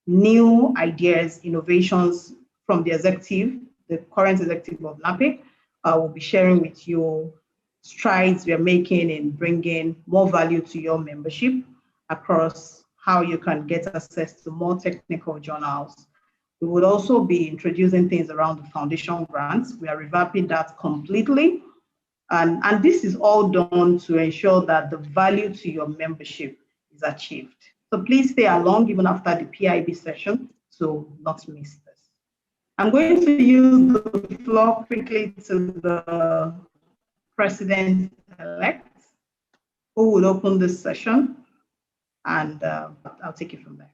new ideas, innovations from the executive, the current executive of NAPE. We'll be sharing with you strides we are making in bringing more value to your membership across how you can get access to more technical journals. We would also be introducing things around the foundation grants. We are revamping that completely. And this is all done to ensure that the value to your membership is achieved. So please stay along even after the PIB session to not miss this. I'm going to use the floor quickly to the President-elect, who will open this session, and I'll take it from there.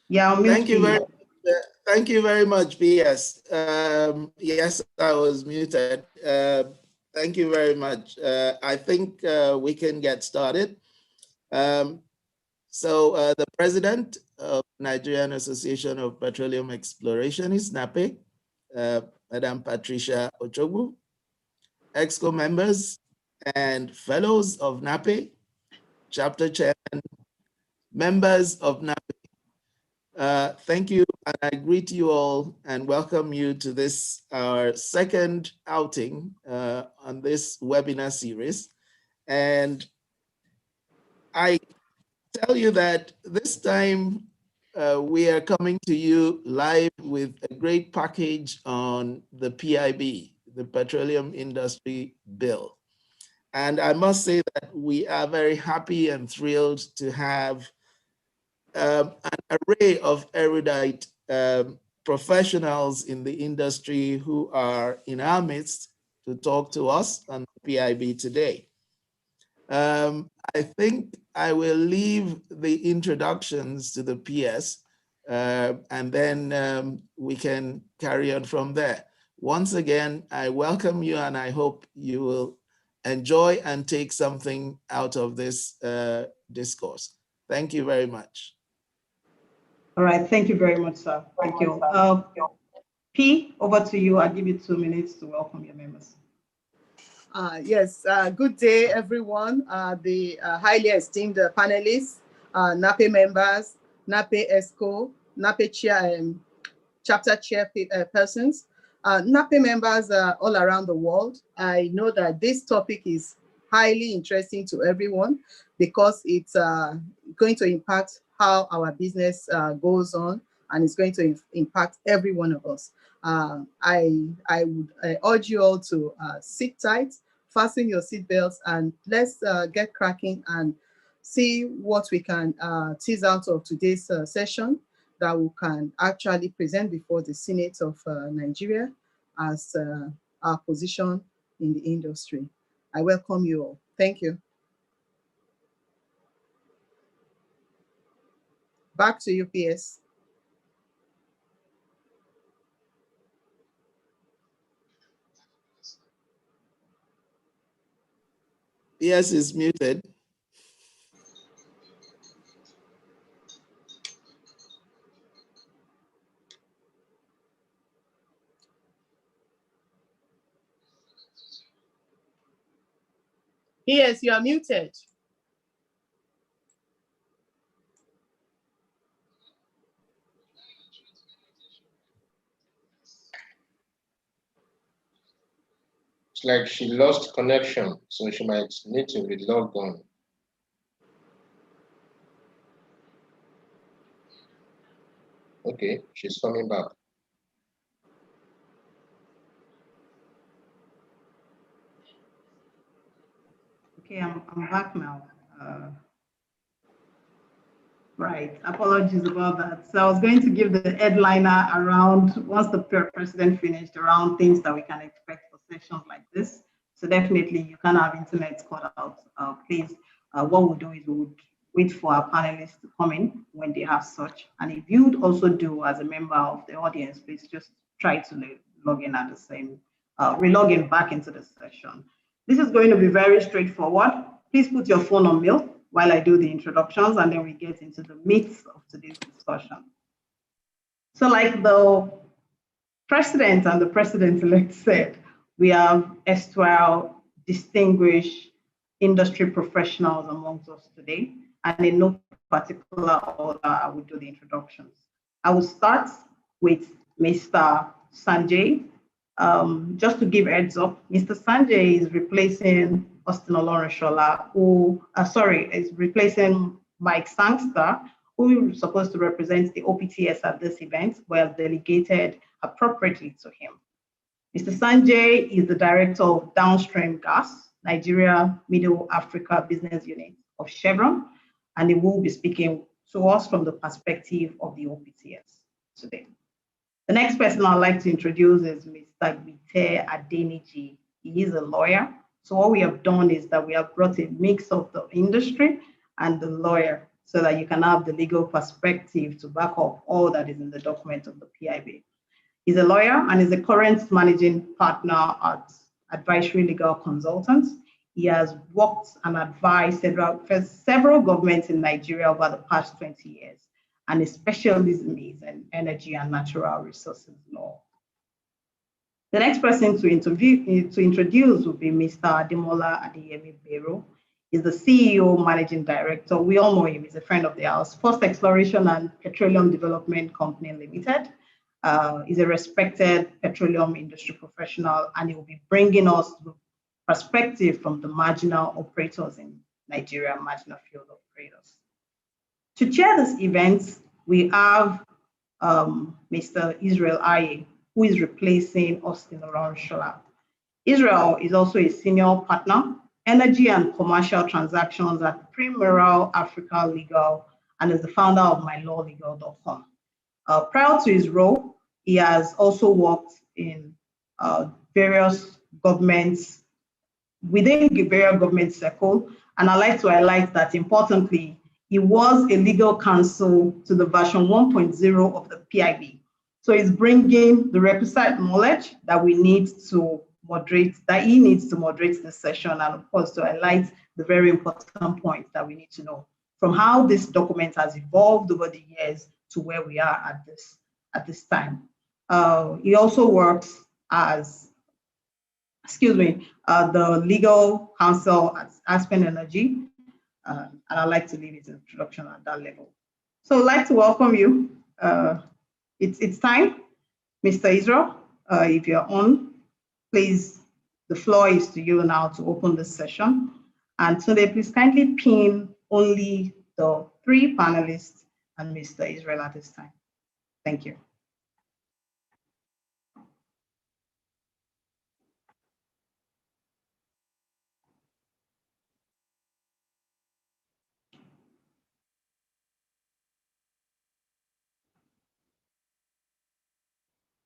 Yeah, thank you very much, BS. Yes, I was muted. Thank you very much. I think we can get started. So the president of Nigerian Association of Petroleum Exploration is NAPE, Madam Patricia Ochogbu, EXCO members and fellows of NAPE, chapter chairman, members of NAPE. Thank you, and I greet you all and welcome you to this, our second outing on this webinar series. And I tell you that this time we are coming to you live with a great package on the PIB, the Petroleum Industry Bill. And I must say that we are very happy and thrilled to have an array of erudite professionals in the industry who are in our midst to talk to us on PIB today. I think I will leave the introductions to the PS and then we can carry on from there. Once again, I welcome you and I hope you will enjoy and take something out of this discourse. Thank you very much. All right, thank you very much, sir. Thank you. P, over to you. I'll give you 2 minutes to welcome your members. Yes, good day, everyone. The highly esteemed panelists, NAPE members, NAPE ESCO, NAPE chair, chapter chair persons, NAPE members all around the world. I know that this topic is highly interesting to everyone because it's going to impact how our business goes on, and it's going to impact every one of us. I would urge you all to sit tight, fasten your seatbelts, and let's get cracking and see what we can tease out of today's session that we can actually present before the Senate of Nigeria as our position in the industry. I welcome you all. Thank you. Back to you, PS. PS is muted. PS, you are muted. It's like she lost connection, so she might need to be logged on. Okay, she's coming back. Okay, I'm back now. Right, apologies about that. So I was going to give the headliner around, once the president finished, around things that we can expect for sessions like this. So definitely you can have internet cut out. Please, what we'll do is we would wait for our panelists to come in when they have such. And if you'd also do as a member of the audience, please just try to log in at the same, re-log in back into the session. This is going to be very straightforward. Please put your phone on mute while I do the introductions, and then we get into the meat of today's discussion. So like the president and the president-elect said, we have erstwhile distinguished industry professionals amongst us today. And in no particular order, I will do the introductions. I will start with Mr. Sanjay. Just to give heads up, Mr. Sanjay is replacing Osten Olorunsola, is replacing Mike Sangster, who is supposed to represent the OPTS at this event, were delegated appropriately to him. Mr. Sanjay is the Director of Downstream Gas, Nigeria, Middle Africa Business Unit of Chevron, and he will be speaking to us from the perspective of the OPTS today. The next person I'd like to introduce is Mr. Adegbite Adeniji. He is a lawyer. So what we have done is that we have brought a mix of the industry and the lawyer so that you can have the legal perspective to back up all that is in the document of the PIB. He's a lawyer and is a current managing partner at Advisory Legal Consultants. He has worked and advised several governments in Nigeria over the past 20 years, and his specialism is in energy and natural resources law. The next person to introduce will be Mr. Ademola Adeyemi-Bero. He's the CEO, Managing Director. We all know him. He's a friend of the house. First Exploration and Petroleum Development Company Limited. He's a respected petroleum industry professional, and he will be bringing us the perspective from the marginal operators in Nigeria, marginal field operators. To chair this event, we have Mr. Israel Aye, who is replacing Osten Olorunsola. Israel is also a senior partner, energy and commercial transactions at Primeral Africa Legal, and is the founder of mylawlegal.com. Prior to his role, he has also worked in various governments, within the various government circle, and I'd like to highlight that importantly, he was a legal counsel to the version 1.0 of the PIB. So he's bringing the requisite knowledge that we need to moderate, that he needs to moderate this session, and of course to highlight the very important points that we need to know from how this document has evolved over the years to where we are at this time. He also works as, the legal counsel at Aspen Energy, and I'd like to leave his introduction at that level. So I'd like to welcome you. It's time, Mr. Israel, if you're on, please, the floor is to you now to open this session. And today, please kindly pin only the 3 panelists and Mr. Israel at this time. Thank you.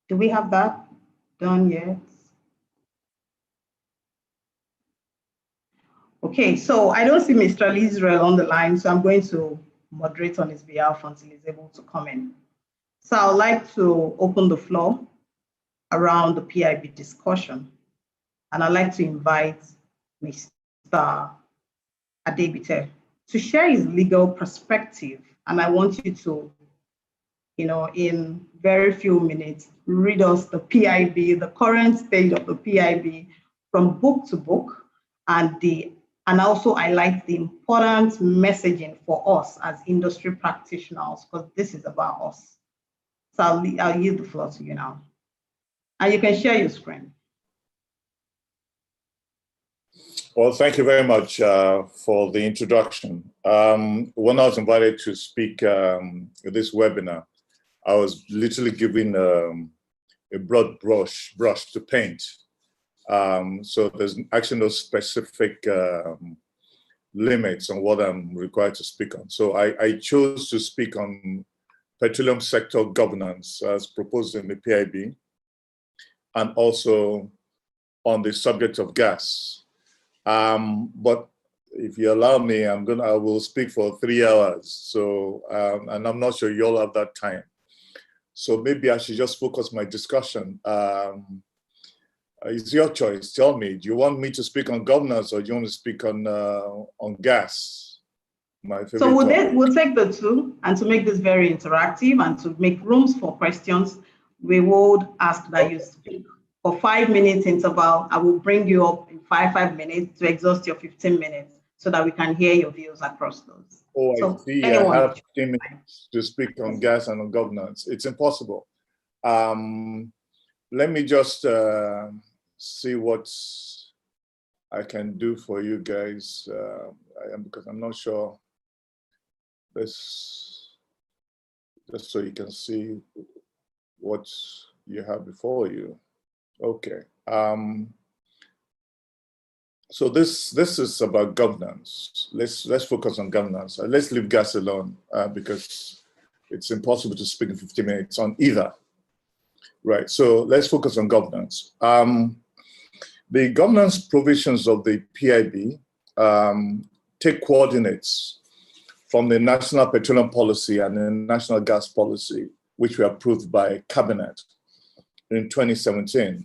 Do we have that done yet? Okay, so I don't see Mr. Israel on the line, so I'm going to moderate on his behalf until he's able to come in. So I'd like to open the floor around the PIB discussion, and I'd like to invite Mr. Adegbite to share his legal perspective, and I want you to, in very few minutes, read us the PIB, the current state of the PIB from book to book, and also highlight the important messaging for us as industry practitioners, because this is about us. So I'll yield the floor to you now. And you can share your screen. Well, thank you very much for the introduction. When I was invited to speak at this webinar, I was literally given a broad brush to paint. So there's actually no specific limits on what I'm required to speak on. So I chose to speak on petroleum sector governance as proposed in the PIB, and also on the subject of gas. But if you allow me, I will speak for 3 hours. So, and I'm not sure you'll have that time. So maybe I should just focus my discussion. It's your choice. Tell me, do you want me to speak on governance, or do you want to speak on gas? So we'll take the two, and to make this very interactive and to make rooms for questions, we would ask that you speak for 5 minutes interval. I will bring you up in 5 minutes to exhaust your 15 minutes so that we can hear your views across those. Oh, I So see. anyone, I have 15 minutes to speak on gas and on governance. It's impossible. Let me just see what I can do for you guys, because I'm not sure. This, just so you can see what you have before you. Okay. So this is about governance. Let's focus on governance. Let's leave gas alone because it's impossible to speak in 15 minutes on either. Right. So let's focus on governance. The governance provisions of the PIB take coordinates from the National Petroleum Policy and the National Gas Policy, which were approved by Cabinet in 2017.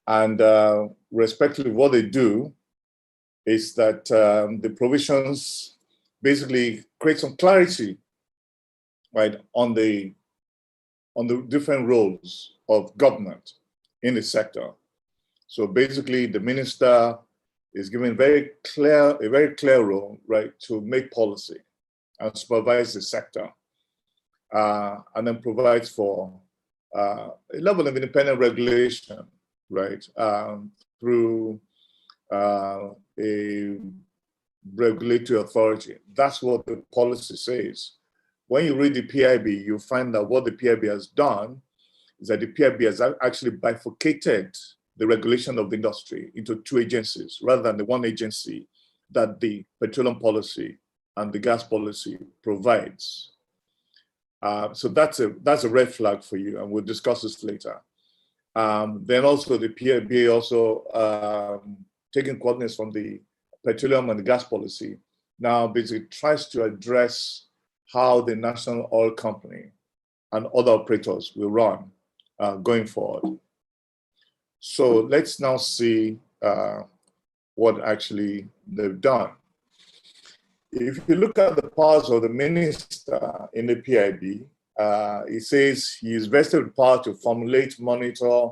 And respectively, what they do is that the provisions basically create some clarity, right, on the different roles of government in the sector. So basically, the minister is given a very clear role, right, to make policy and supervise the sector, and then provides for a level of independent regulation, right, through a regulatory authority. That's what the policy says. When you read the PIB, you find that what the PIB has done is that the PIB has actually bifurcated the regulation of the industry into two agencies rather than the one agency that the petroleum policy and the gas policy provides. So that's a red flag for you, and we'll discuss this later. Then also the PIB also taking coordinates from the petroleum and the gas policy now basically tries to address how the national oil company and other operators will run going forward. So let's now see what actually they've done. If you look at the powers of the minister in the PIB, it says he is vested with power to formulate, monitor,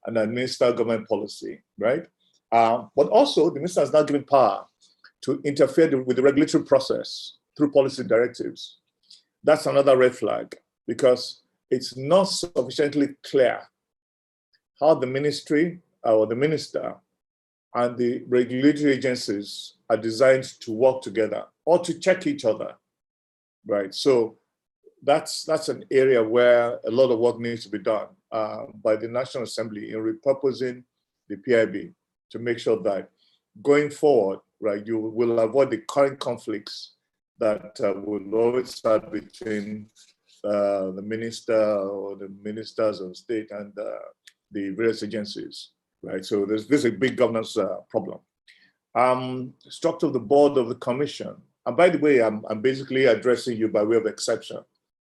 and administer government policy, right? But also, the minister is now given power to interfere with the regulatory process through policy directives. That's another red flag because it's not sufficiently clear how the ministry or the minister and the regulatory agencies are designed to work together or to check each other, right? So that's an area where a lot of work needs to be done by the National Assembly in repurposing the PIB to make sure that going forward, right, you will avoid the current conflicts that will always start between the minister or the ministers of state and the various agencies, right? So this is a big governance problem. Structure of the board of the commission. And by the way, I'm basically addressing you by way of exception.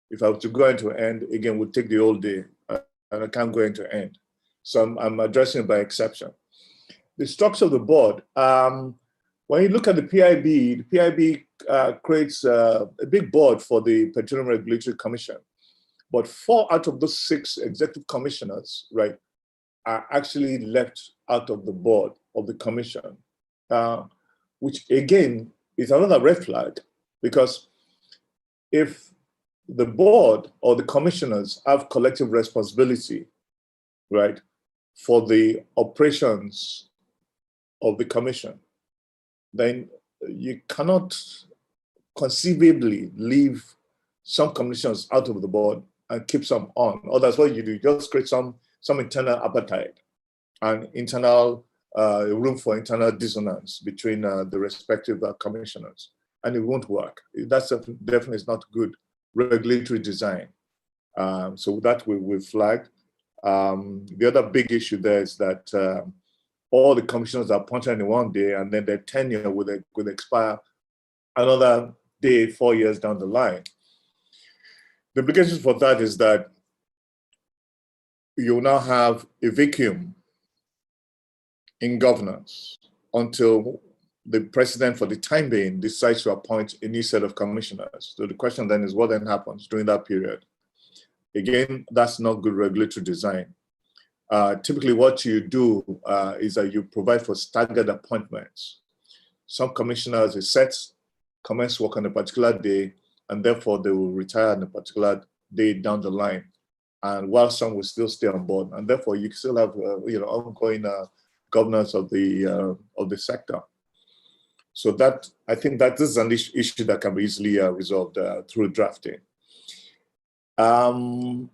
If I were to go into end, again, we'll take the whole day and I can't go into end. So I'm addressing it by exception. The structure of the board, when you look at the PIB creates a big board for the Petroleum Regulatory Commission. But 4 out of those 6 executive commissioners, right, are actually left out of the board of the commission, which again is another red flag, because if the board or the commissioners have collective responsibility, right, for the operations of the commission, then you cannot conceivably leave some commissioners out of the board and keep some on. Or that's what you do, just create some internal appetite and internal room for internal dissonance between the respective commissioners, and it won't work. That's definitely is not good regulatory design. So that we flagged. The other big issue there is that all the commissioners are appointed in one day, and then their tenure will expire another day, 4 years down the line. The implications for that is that you now have a vacuum in governance until the president, for the time being, decides to appoint a new set of commissioners. So the question then is, what then happens during that period? Again, that's not good regulatory design. Typically what you do is that you provide for staggered appointments. Some commissioners is set, commence work on a particular day, and therefore they will retire on a particular day down the line. And while some will still stay on board, and therefore you still have ongoing governance of the sector. So that, I think that this is an issue that can be easily resolved through drafting. In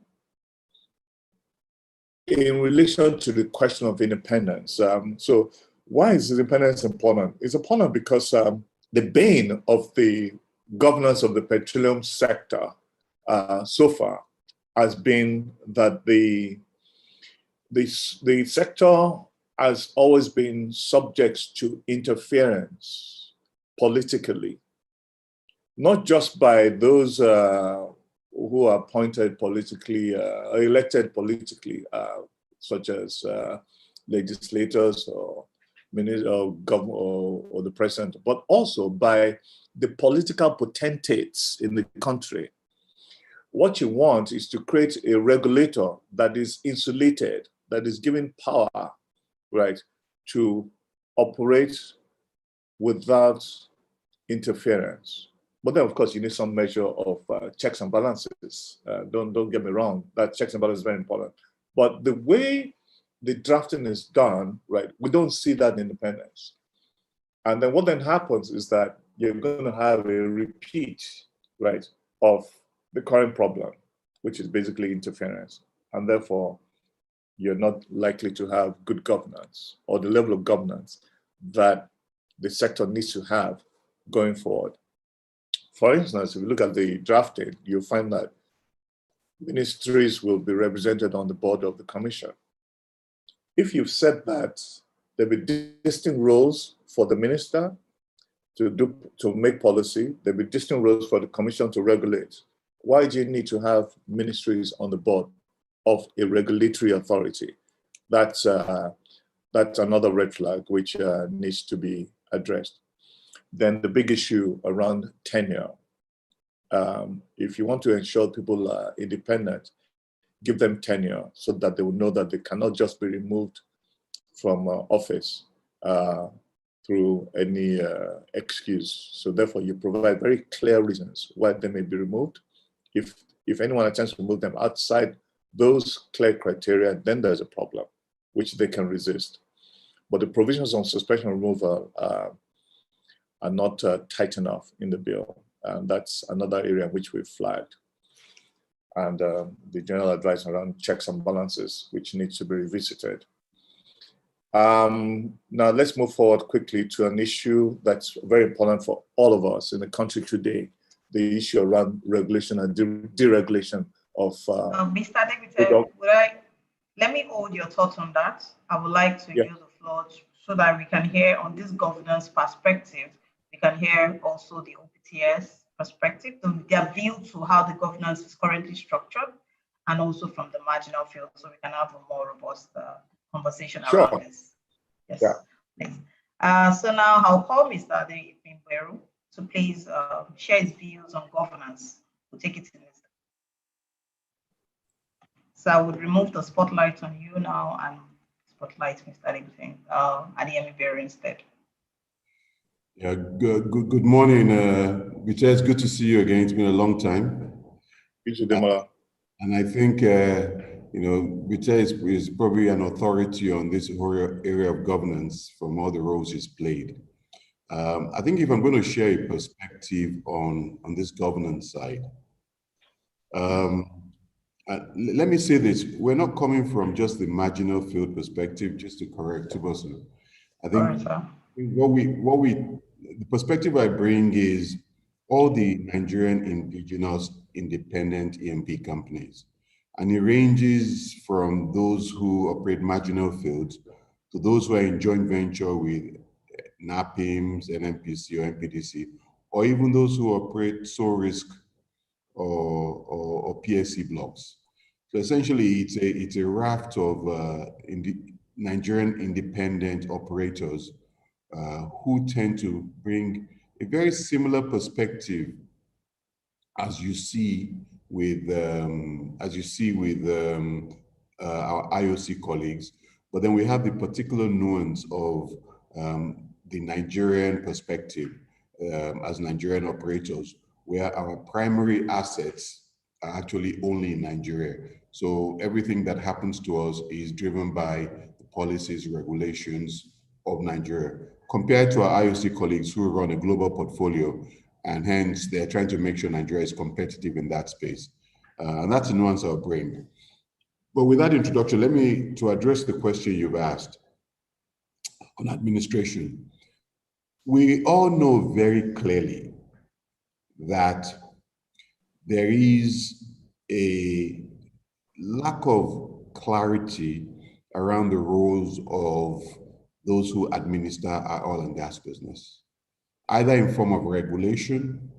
relation to the question of independence, so why is independence important? It's important because the bane of the governance of the petroleum sector so far has been that the sector has always been subject to interference politically, not just by those who are appointed politically, elected politically, such as legislators or minister or government or the president, but also by the political potentates in the country. What you want is to create a regulator that is insulated, that is given power, right, to operate without interference. But then, of course, you need some measure of checks and balances. Don't get me wrong, that checks and balances is very important. But the way the drafting is done, right, we don't see that independence. And then what then happens is that you're going to have a repeat, right, of the current problem, which is basically interference. And therefore, you're not likely to have good governance or the level of governance that the sector needs to have going forward. For instance, if you look at the drafting, you'll find that ministries will be represented on the board of the commission. If you've said that, there'll be distinct roles for the minister to make policy, there'll be distinct roles for the commission to regulate. Why do you need to have ministries on the board of a regulatory authority? That's another red flag which needs to be addressed. Then the big issue around tenure. If you want to ensure people are independent, give them tenure so that they will know that they cannot just be removed from office through any excuse. So therefore, you provide very clear reasons why they may be removed. If anyone attempts to remove them outside those clear criteria, then there's a problem, which they can resist. But the provisions on suspension removal are not tight enough in the bill. And that's another area which we've flagged. And the general advice around checks and balances, which needs to be revisited. Now let's move forward quickly to an issue that's very important for all of us in the country today, the issue around regulation and deregulation of... Mr. Adegbite, let me hold your thoughts on that. I would like to use the floor so that we can hear on this governance perspective. We can hear also the OPTS perspective, their view to how the governance is currently structured, and also from the marginal field, so we can have a more robust conversation around this. Yes. Yeah. So now I'll call Mr. Adeyemi-Bero to please share his views on governance. We'll take it to this. So I would remove the spotlight on you now and spotlight Mr. Adeyemi-Bero instead. Yeah, good morning, Vita. It's good to see you again. It's been a long time. You too, Ademola. And I think, Vita is probably an authority on this area of governance from all the roles he's played. I think if I'm going to share a perspective on this governance side, let me say this. We're not coming from just the marginal field perspective, just to correct Tubosu. I think the perspective I bring is all the Nigerian indigenous independent E&P companies. And it ranges from those who operate marginal fields to those who are in joint venture with NAPIMS, NNPC or NPDC, or even those who operate sole risk or PSC blocks. So essentially it's a raft of Nigerian independent operators who tend to bring a very similar perspective as you see with our IOC colleagues, but then we have the particular nuance of the Nigerian perspective as Nigerian operators, where our primary assets are actually only in Nigeria. So everything that happens to us is driven by the policies, regulations of Nigeria, compared to our IOC colleagues who run a global portfolio, and hence they're trying to make sure Nigeria is competitive in that space. And that's a nuance I'll bring. But with that introduction, to address the question you've asked on administration. We all know very clearly that there is a lack of clarity around the roles of those who administer our oil and gas business, either in form of regulation,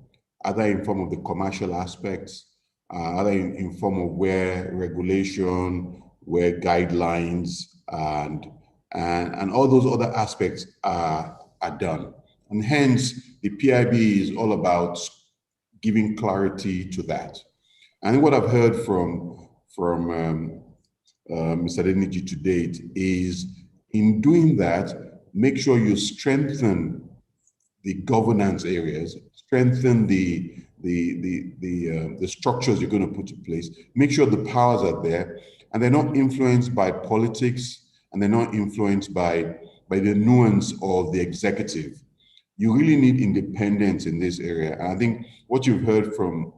either in form of the commercial aspects, either in form of where regulation, where guidelines, and all those other aspects are done. And hence, the PIB is all about giving clarity to that. And what I've heard from Mr. Adeniji to date is, in doing that, make sure you strengthen the governance areas, strengthen the structures you're going to put in place, make sure the powers are there, and they're not influenced by politics, and they're not influenced by the nuance of the executive. You really need independence in this area. And I think what you've heard from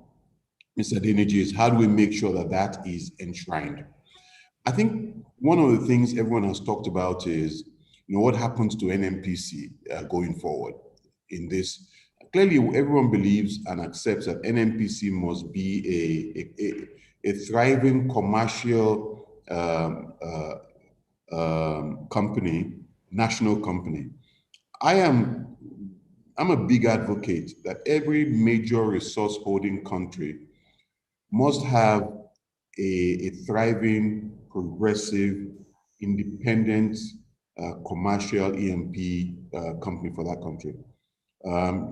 Mr. Adeniji is, how do we make sure that that is enshrined? I think one of the things everyone has talked about is, what happens to NNPC going forward in this. Clearly, everyone believes and accepts that NNPC must be a thriving commercial company, national company. I'm a big advocate that every major resource holding country must have a thriving, progressive, independent, commercial E&P company for that country.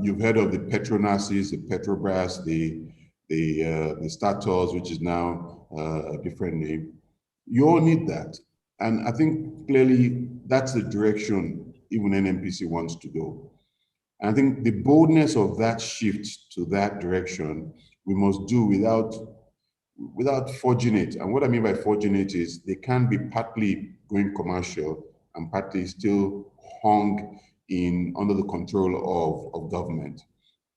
You've heard of the Petronases, the Petrobras, the Statoils, which is now a different name. You all need that. And I think clearly that's the direction even NNPC wants to go. And I think the boldness of that shift to that direction, we must do without forging it. And what I mean by forging it is, they can be partly going commercial and partly still hung under the control of government.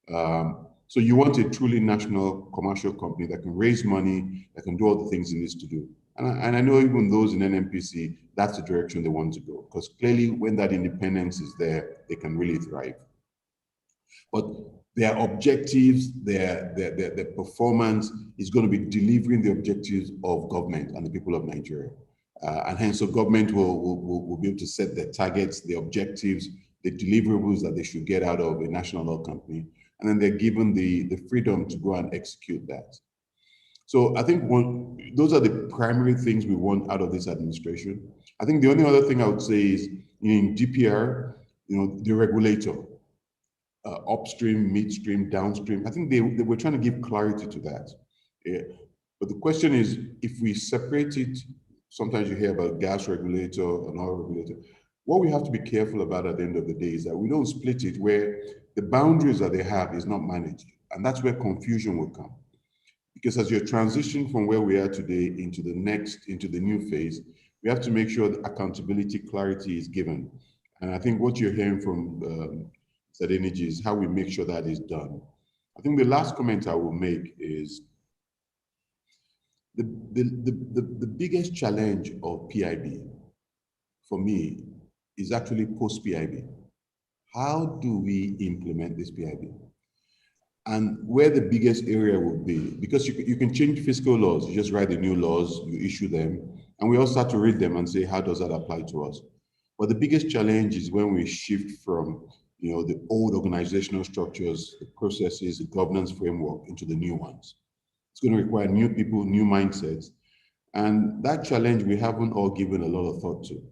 So you want a truly national commercial company that can raise money, that can do all the things it needs to do. And I know even those in NNPC, that's the direction they want to go, because clearly when that independence is there, they can really thrive. But their objectives, their performance is going to be delivering the objectives of government and the people of Nigeria. And hence, so government will be able to set the targets, the objectives, the deliverables that they should get out of a national oil company. And then they're given the freedom to go and execute that. So I think those are the primary things we want out of this administration. I think the only other thing I would say is, in DPR, the regulator, upstream, midstream, downstream, I think they were trying to give clarity to that. Yeah. But the question is, if we separate it, sometimes you hear about gas regulator and oil regulator. What we have to be careful about at the end of the day is that we don't split it where the boundaries that they have is not managed. And that's where confusion will come. Because as you're transitioning from where we are today into the new phase, we have to make sure that accountability, clarity is given. And I think what you're hearing from Adeniji is how we make sure that is done. I think the last comment I will make is the biggest challenge of PIB for me is actually post-PIB. How do we implement this PIB? And where the biggest area will be, because you can change fiscal laws, you just write the new laws, you issue them, and we all start to read them and say, how does that apply to us? But the biggest challenge is when we shift from the old organizational structures, the processes, the governance framework into the new ones. It's going to require new people, new mindsets. And that challenge we haven't all given a lot of thought to.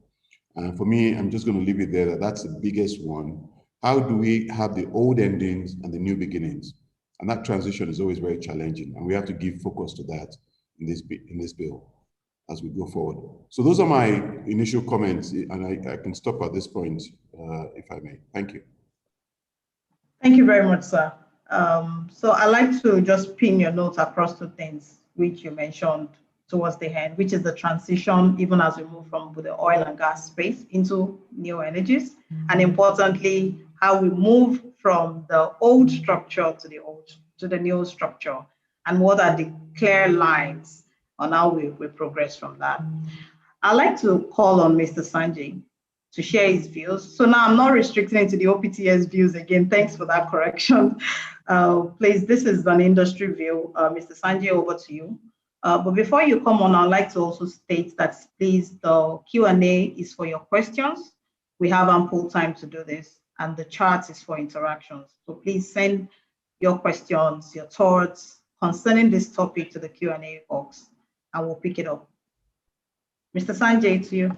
And for me, I'm just going to leave it there. That's the biggest one. How do we have the old endings and the new beginnings? And that transition is always very challenging. And we have to give focus to that in this bill. as we go forward. So those are my initial comments, and I can stop at this point, if I may. Thank you. Thank you very much, sir. So I'd like to just pin your notes across two things, which you mentioned towards the end, which is the transition, even as we move from the oil and gas space into new energies, and importantly, how we move from the old structure to the new structure, and what are the clear lines on how we progress from that. I'd like to call on Mr. Sanjay to share his views. So now I'm not restricting it to the OPTS views again. Thanks for that correction. Please, this is an industry view. Mr. Sanjay, over to you. But before you come on, I'd like to also state that, please, the Q&A is for your questions. We have ample time to do this, and the chat is for interactions. So please send your questions, your thoughts concerning this topic to the Q&A box, and we'll pick it up. Mr. Sanjay, to you.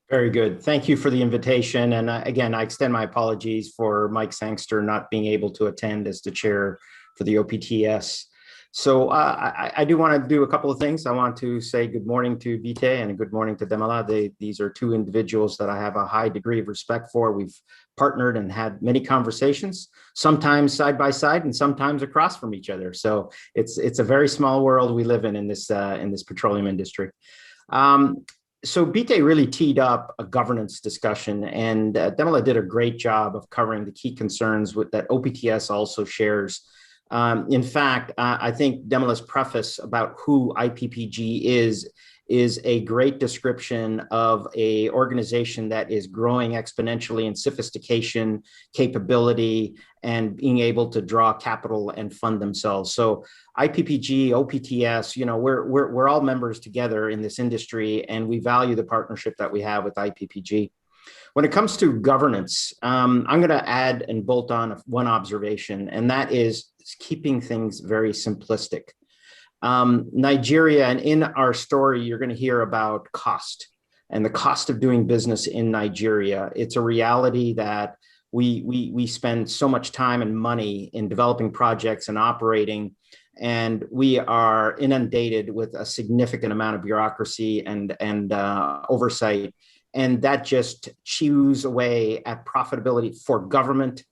Very good. Thank you for the invitation. And again, I extend my apologies for Mike Sangster not being able to attend as the chair for the OPTS. So I do want to do a couple of things. I want to say good morning to Bite and good morning to Ademola. These are two individuals that I have a high degree of respect for. We've partnered and had many conversations, sometimes side by side and sometimes across from each other. So it's a very small world we live in this petroleum industry. So Bite really teed up a governance discussion, and Ademola did a great job of covering the key concerns that OPTS also shares. In fact, I think Ademola's preface about who IPPG is a great description of an organization that is growing exponentially in sophistication, capability, and being able to draw capital and fund themselves. So IPPG, OPTS, we're all members together in this industry, and we value the partnership that we have with IPPG. When it comes to governance, I'm going to add and bolt on one observation, and that is keeping things very simplistic. Nigeria, and in our story, you're going to hear about cost and the cost of doing business in Nigeria. It's a reality that we spend so much time and money in developing projects and operating, and we are inundated with a significant amount of bureaucracy and oversight. And that just chews away at profitability for government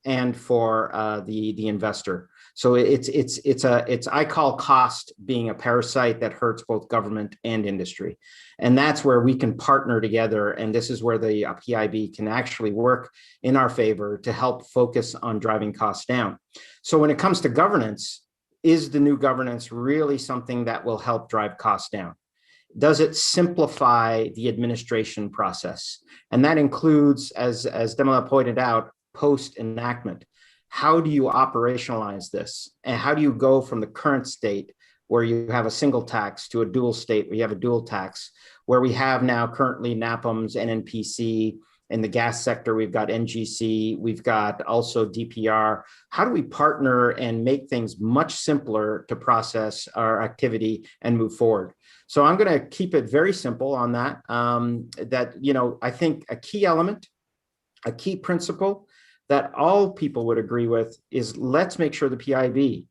and for the investor. So I call cost being a parasite that hurts both government and industry. And that's where we can partner together. And this is where the PIB can actually work in our favor to help focus on driving costs down. So when it comes to governance, is the new governance really something that will help drive costs down? Does it simplify the administration process? And that includes, as Ademola pointed out, post-enactment. How do you operationalize this? And how do you go from the current state where you have a single tax to a dual state where you have a dual tax, where we have now currently NAPMs, NNPC, in the gas sector, we've got NGC, we've got also DPR. How do we partner and make things much simpler to process our activity and move forward? So I'm going to keep it very simple on that. I think a key element, a key principle that all people would agree with is let's make sure the PIB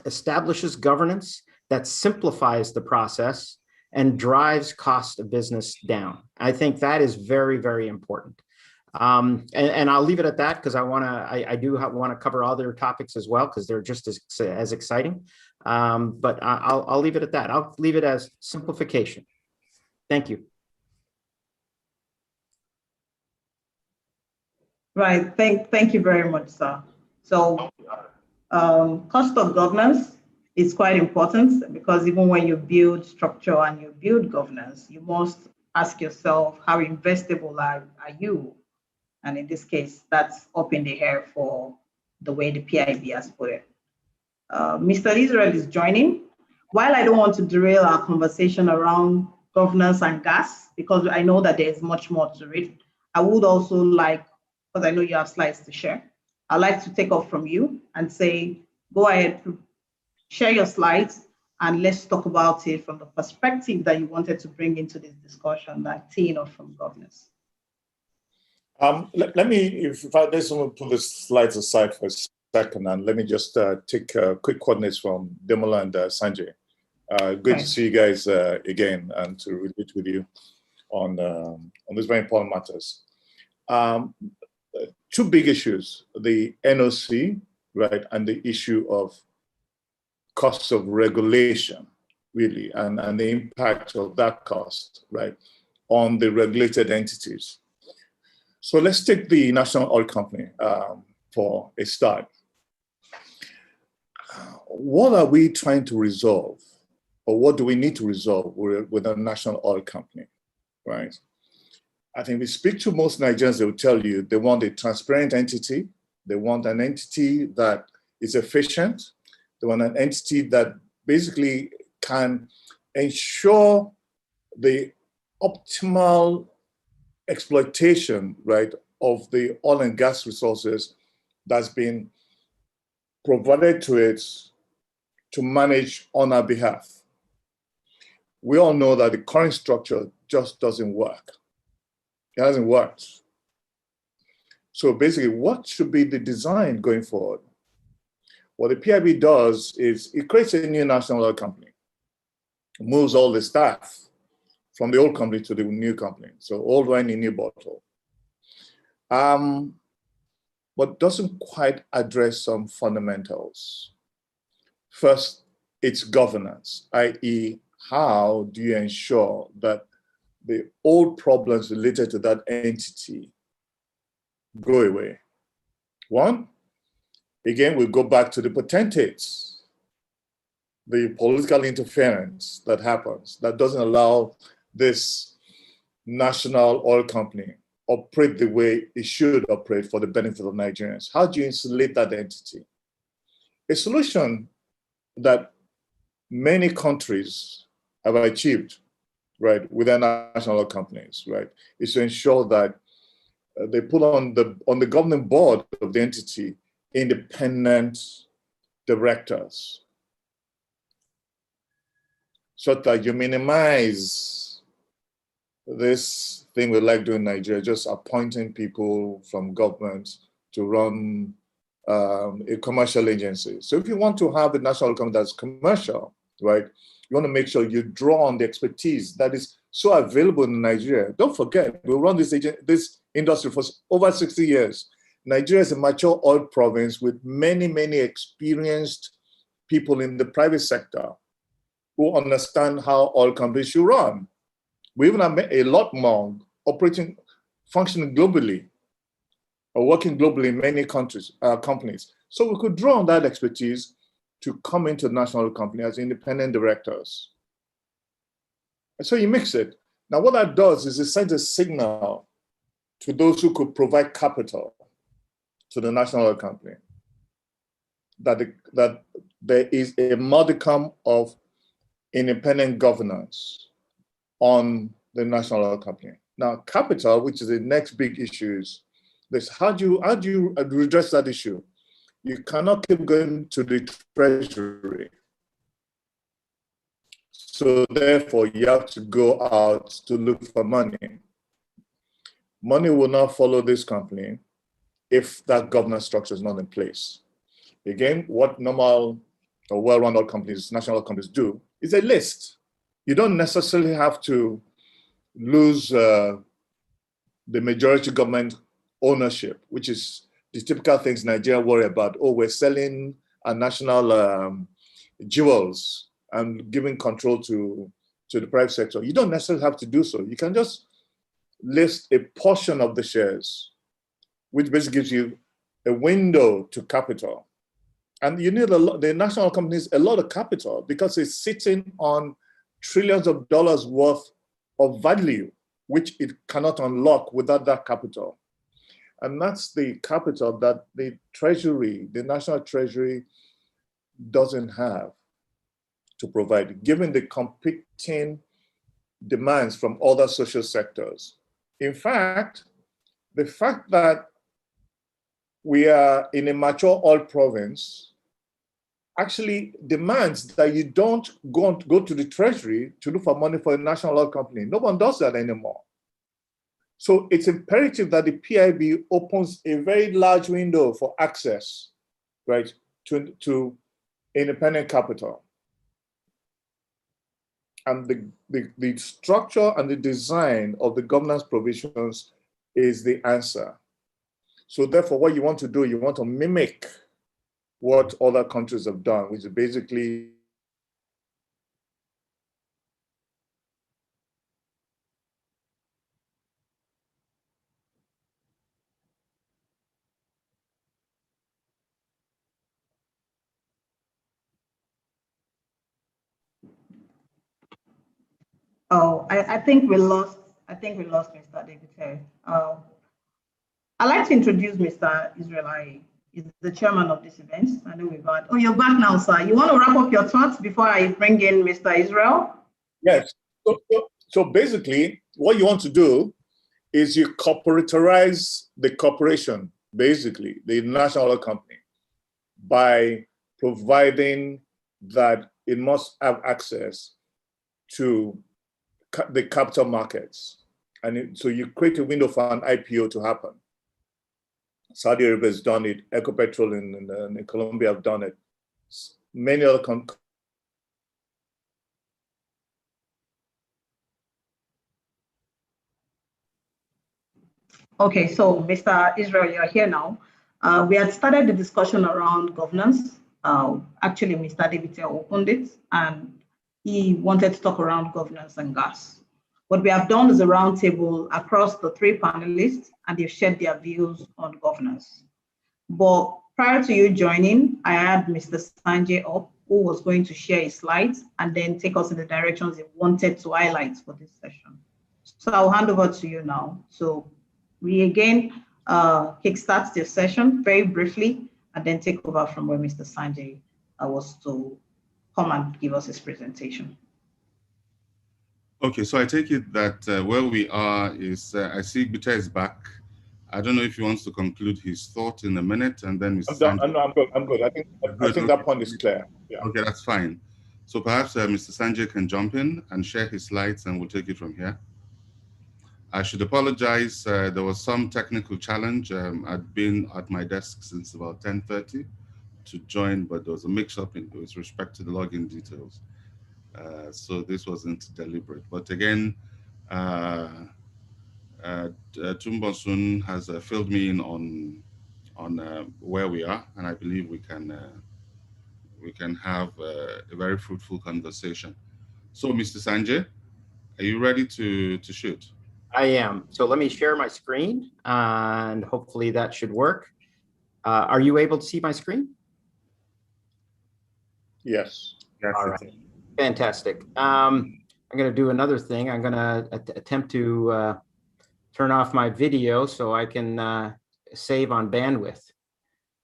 establishes governance that simplifies the process and drives cost of business down. I think that is very, very important. And I'll leave it at that because I do want to cover other topics as well because they're just as exciting. But I'll leave it at that. I'll leave it as simplification. Thank you. Right. Thank you very much, sir. So cost of governance is quite important because even when you build structure and you build governance, you must ask yourself, how investable are you? And in this case, that's up in the air for the way the PIB has put it. Mr. Israel is joining. While I don't want to derail our conversation around governance and gas, because I know that there's much more to it, I would also like, because I know you have slides to share, I'd like to take off from you and say, go ahead, share your slides, and let's talk about it from the perspective that you wanted to bring into this discussion, that teeing off from governance. Let me, if I just want to pull the slides aside for a second, and let me just take quick coordinates from Ademola and Sanjay. Good to see you guys again and to relate with you on these very important matters. Two big issues, the NOC, right, and the issue of costs of regulation, really, and the impact of that cost, right, on the regulated entities. So let's take the National Oil Company for a start. What are we trying to resolve, or what do we need to resolve with a National Oil Company, right? I think we speak to most Nigerians, they will tell you they want a transparent entity. They want an entity that is efficient. They want an entity that basically can ensure the optimal exploitation, right, of the oil and gas resources that's been provided to it to manage on our behalf. We all know that the current structure just doesn't work. It hasn't worked. So basically, what should be the design going forward? What the PIB does is it creates a new National Oil Company, moves all the staff from the old company to the new company. So old wine in new bottle. But doesn't quite address some fundamentals. First, its governance, i.e., how do you ensure that the old problems related to that entity go away? One, again, we go back to the potentates, the political interference that happens that doesn't allow this National Oil Company operate the way it should operate for the benefit of Nigerians. How do you insulate that entity? A solution that many countries have achieved, right, with their national oil companies, right, is to ensure that they put on the governing board of the entity independent directors, so that you minimize this thing we like doing in Nigeria, just appointing people from government to run a commercial agency. So if you want to have a national company that's commercial, right, you want to make sure you draw on the expertise that is so available in Nigeria. Don't forget, we run this industry for over 60 years. Nigeria is a mature oil province with many, many experienced people in the private sector who understand how oil companies should run. We even have a lot more functioning globally, or working globally in many countries, companies. So we could draw on that expertise to come into the national company as independent directors. And so you mix it. Now what that does is it sends a signal to those who could provide capital to the national oil company that there is a modicum of independent governance on the national oil company. Now, capital, which is the next big issue, is this: how do you redress that issue? You cannot keep going to the treasury. So therefore, you have to go out to look for money. Money will not follow this company if that governance structure is not in place. Again, what normal or well-run oil companies, national oil companies do, is a list. You don't necessarily have to lose the majority government ownership, which is the typical things Nigeria worry about. Oh, we're selling our national jewels and giving control to the private sector. You don't necessarily have to do so. You can just list a portion of the shares, which basically gives you a window to capital. And you need the national companies a lot of capital because it's sitting on trillions of dollars worth of value, which it cannot unlock without that capital. And that's the capital that the treasury, the national treasury, doesn't have to provide, given the competing demands from other social sectors. In fact, the fact that we are in a mature oil province actually demands that you don't go to the treasury to look for money for a national oil company. No one does that anymore. So it's imperative that the PIB opens a very large window for access, right, to independent capital. And the structure and the design of the governance provisions is the answer. So therefore, what you want to do, you want to mimic what other countries have done, which is basically Oh, I think we lost Mr. Adegbite. I'd like to introduce Mr. Israel. He's the chairman of this event. I know we've had. Oh, you're back now, sir. You want to wrap up your thoughts before I bring in Mr. Israel? Yes. So basically, what you want to do is you corporatorize the corporation, basically, the national oil company, by providing that it must have access to the capital markets. And so you create a window for an IPO to happen. Saudi Arabia has done it, Petroleum in Colombia have done it. Many other countries. Okay, so Mr. Israel, you're here now. We had started the discussion around governance. Actually, Mr. Adegbite opened it, and he wanted to talk around governance and gas. What we have done is a roundtable across the three panelists, and they've shared their views on governance. But prior to you joining, I had Mr. Sanjay up, who was going to share his slides and then take us in the directions he wanted to highlight for this session. So I'll hand over to you now. So we again kickstart this session very briefly and then take over from where Mr. Sanjay was to come and give us his presentation. Okay, so I take it that where we are is, I see Bita is back. I don't know if he wants to conclude his thought in a minute, and then Mr. Sanjay. No, I'm good. I think that point is clear. Yeah. Okay, that's fine. So perhaps Mr. Sanjay can jump in and share his slides, and we'll take it from here. I should apologize. There was some technical challenge. I'd been at my desk since about 10:30 to join, but there was a mix-up with respect to the login details. So this wasn't deliberate. But again, Tumbosun has filled me in on where we are, and I believe we can have a very fruitful conversation. So, Mr. Sanjay, are you ready to shoot? I am. So let me share my screen, and hopefully that should work. Are you able to see my screen? Yes. All right. Fantastic. I'm going to do another thing. I'm going to attempt to turn off my video so I can save on bandwidth,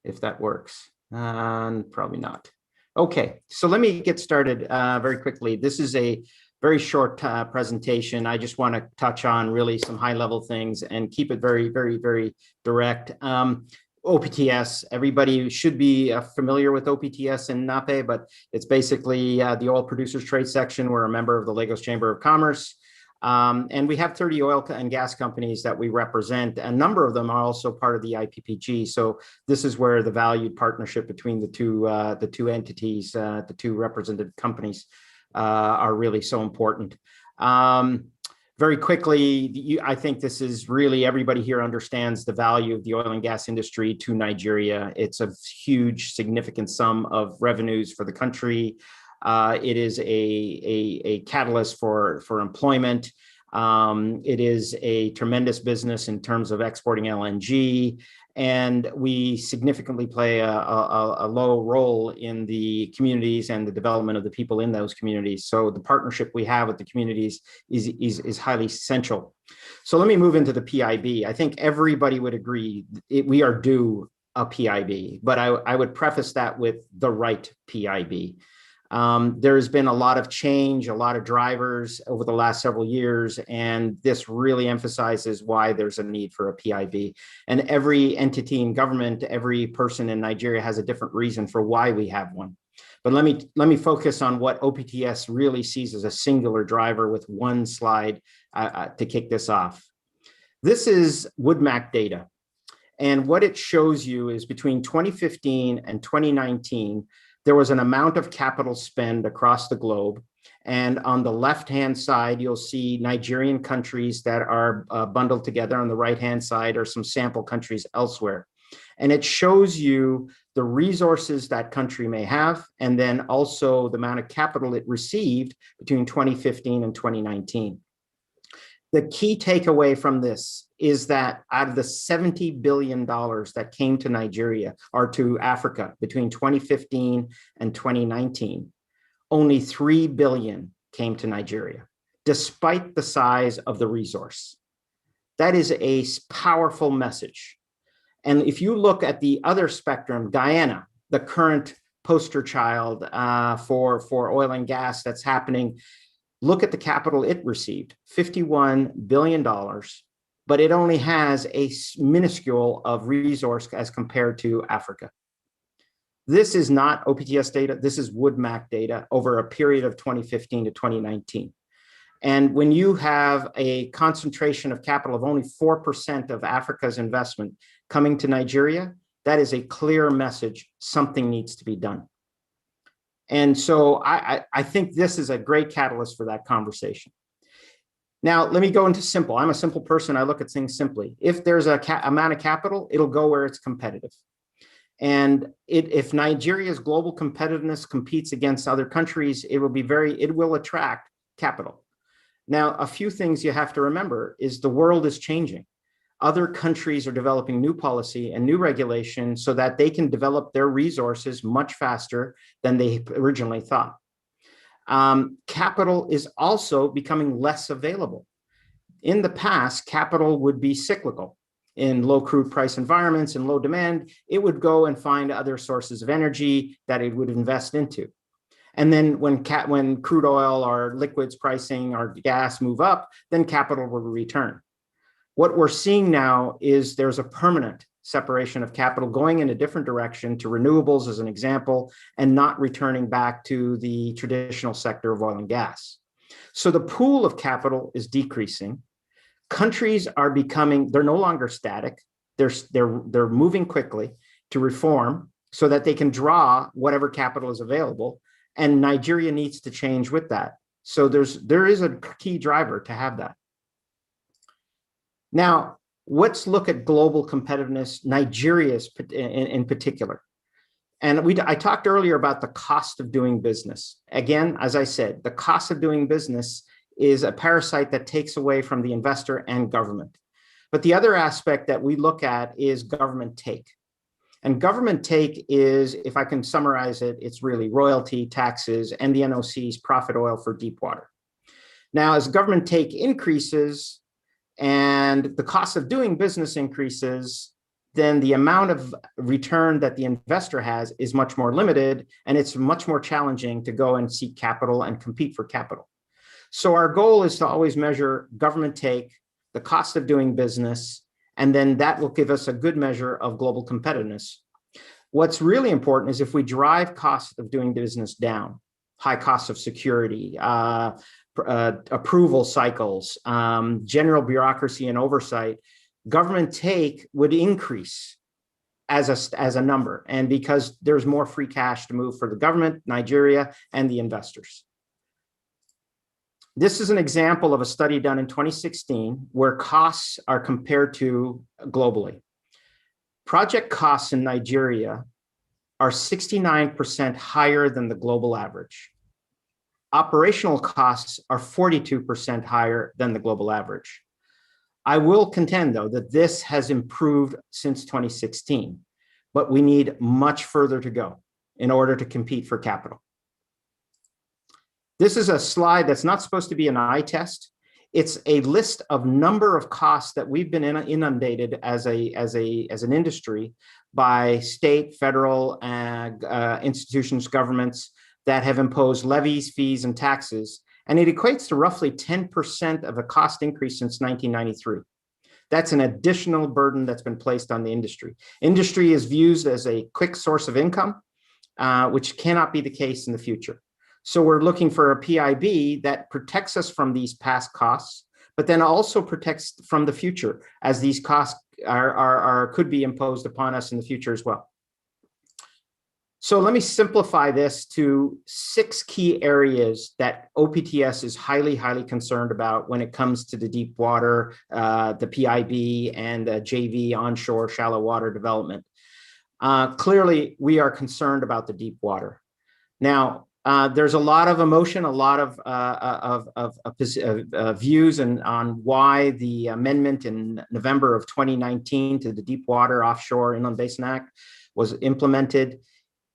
if that works. Probably not. Okay, so let me get started very quickly. This is a very short presentation. I just want to touch on really some high-level things and keep it very, very, very direct. OPTS, everybody should be familiar with OPTS in NAPE, but it's basically the Oil Producers Trade Section. We're a member of the Lagos Chamber of Commerce. And we have 30 oil and gas companies that we represent. A number of them are also part of the IPPG. So this is where the valued partnership between the two entities, the two represented companies are really so important. Very quickly, I think this is really, everybody here understands the value of the oil and gas industry to Nigeria. It's a huge, significant sum of revenues for the country. It is a catalyst for employment. It is a tremendous business in terms of exporting LNG, and we significantly play a low role in the communities and the development of the people in those communities. So the partnership we have with the communities is highly essential. So let me move into the PIB. I think everybody would agree we are due a PIB, but I would preface that with the right PIB. There's been a lot of change, a lot of drivers over the last several years, and this really emphasizes why there's a need for a PIB. And every entity in government, every person in Nigeria has a different reason for why we have one. But let me focus on what OPTS really sees as a singular driver with one slide to kick this off. This is WoodMac data. And what it shows you is between 2015 and 2019, there was an amount of capital spend across the globe And on the left-hand side, you'll see Nigerian countries that are bundled together. On the right-hand side are some sample countries elsewhere. And it shows you the resources that country may have, and then also the amount of capital it received between 2015 and 2019. The key takeaway from this is that out of the $70 billion that came to Nigeria or to Africa between 2015 and 2019, only $3 billion came to Nigeria, despite the size of the resource. That is a powerful message. And if you look at the other spectrum, Guyana, the current poster child for oil and gas that's happening, look at the capital it received, $51 billion, but it only has a minuscule of resource as compared to Africa. This is not OPTS data, this is WoodMac data over a period of 2015 to 2019. And when you have a concentration of capital of only 4% of Africa's investment coming to Nigeria, that is a clear message, something needs to be done. And so I think this is a great catalyst for that conversation. Now, let me go into simple. I'm a simple person, I look at things simply. If there's a amount of capital, it'll go where it's competitive. And if Nigeria's global competitiveness competes against other countries, it will attract capital. Now, a few things you have to remember is the world is changing. Other countries are developing new policy and new regulation so that they can develop their resources much faster than they originally thought. Capital is also becoming less available. In the past, capital would be cyclical. In low crude price environments and low demand, it would go and find other sources of energy that it would invest into. And then when crude oil or liquids pricing or gas move up, then capital will return. What we're seeing now is there's a permanent separation of capital going in a different direction to renewables as an example, and not returning back to the traditional sector of oil and gas. So the pool of capital is decreasing. Countries are they're no longer static. They're moving quickly to reform so that they can draw whatever capital is available. And Nigeria needs to change with that. So there is a key driver to have that. Now, let's look at global competitiveness, Nigeria's in particular. And I talked earlier about the cost of doing business. Again, as I said, the cost of doing business is a parasite that takes away from the investor and government. But the other aspect that we look at is government take. And government take is, if I can summarize it, it's really royalty, taxes, and the NOC's profit oil for deep water. Now, as government take increases and the cost of doing business increases, then the amount of return that the investor has is much more limited, and it's much more challenging to go and seek capital and compete for capital. So our goal is to always measure government take, the cost of doing business, and then that will give us a good measure of global competitiveness. What's really important is if we drive cost of doing business down, high costs of security, approval cycles, general bureaucracy and oversight, government take would increase as a number. And because there's more free cash to move for the government, Nigeria, and the investors. This is an example of a study done in 2016 where costs are compared to globally. Project costs in Nigeria are 69% higher than the global average. Operational costs are 42% higher than the global average. I will contend, though, that this has improved since 2016, but we need much further to go in order to compete for capital. This is a slide that's not supposed to be an eye test. It's a list of number of costs that we've been inundated as an industry by state, federal, institutions, governments that have imposed levies, fees, and taxes. And it equates to roughly 10% of a cost increase since 1993. That's an additional burden that's been placed on the industry. Industry is viewed as a quick source of income, which cannot be the case in the future. So we're looking for a PIB that protects us from these past costs, but then also protects from the future, as these costs could be imposed upon us in the future as well. So let me simplify this to 6 key areas that OPTS is highly, highly concerned about when it comes to the deep water, the PIB, and the JV onshore shallow water development. Clearly, we are concerned about the deep water. Now, there's a lot of emotion, a lot of views on why the amendment in November of 2019 to the Deep Water Offshore Inland Basin Act was implemented.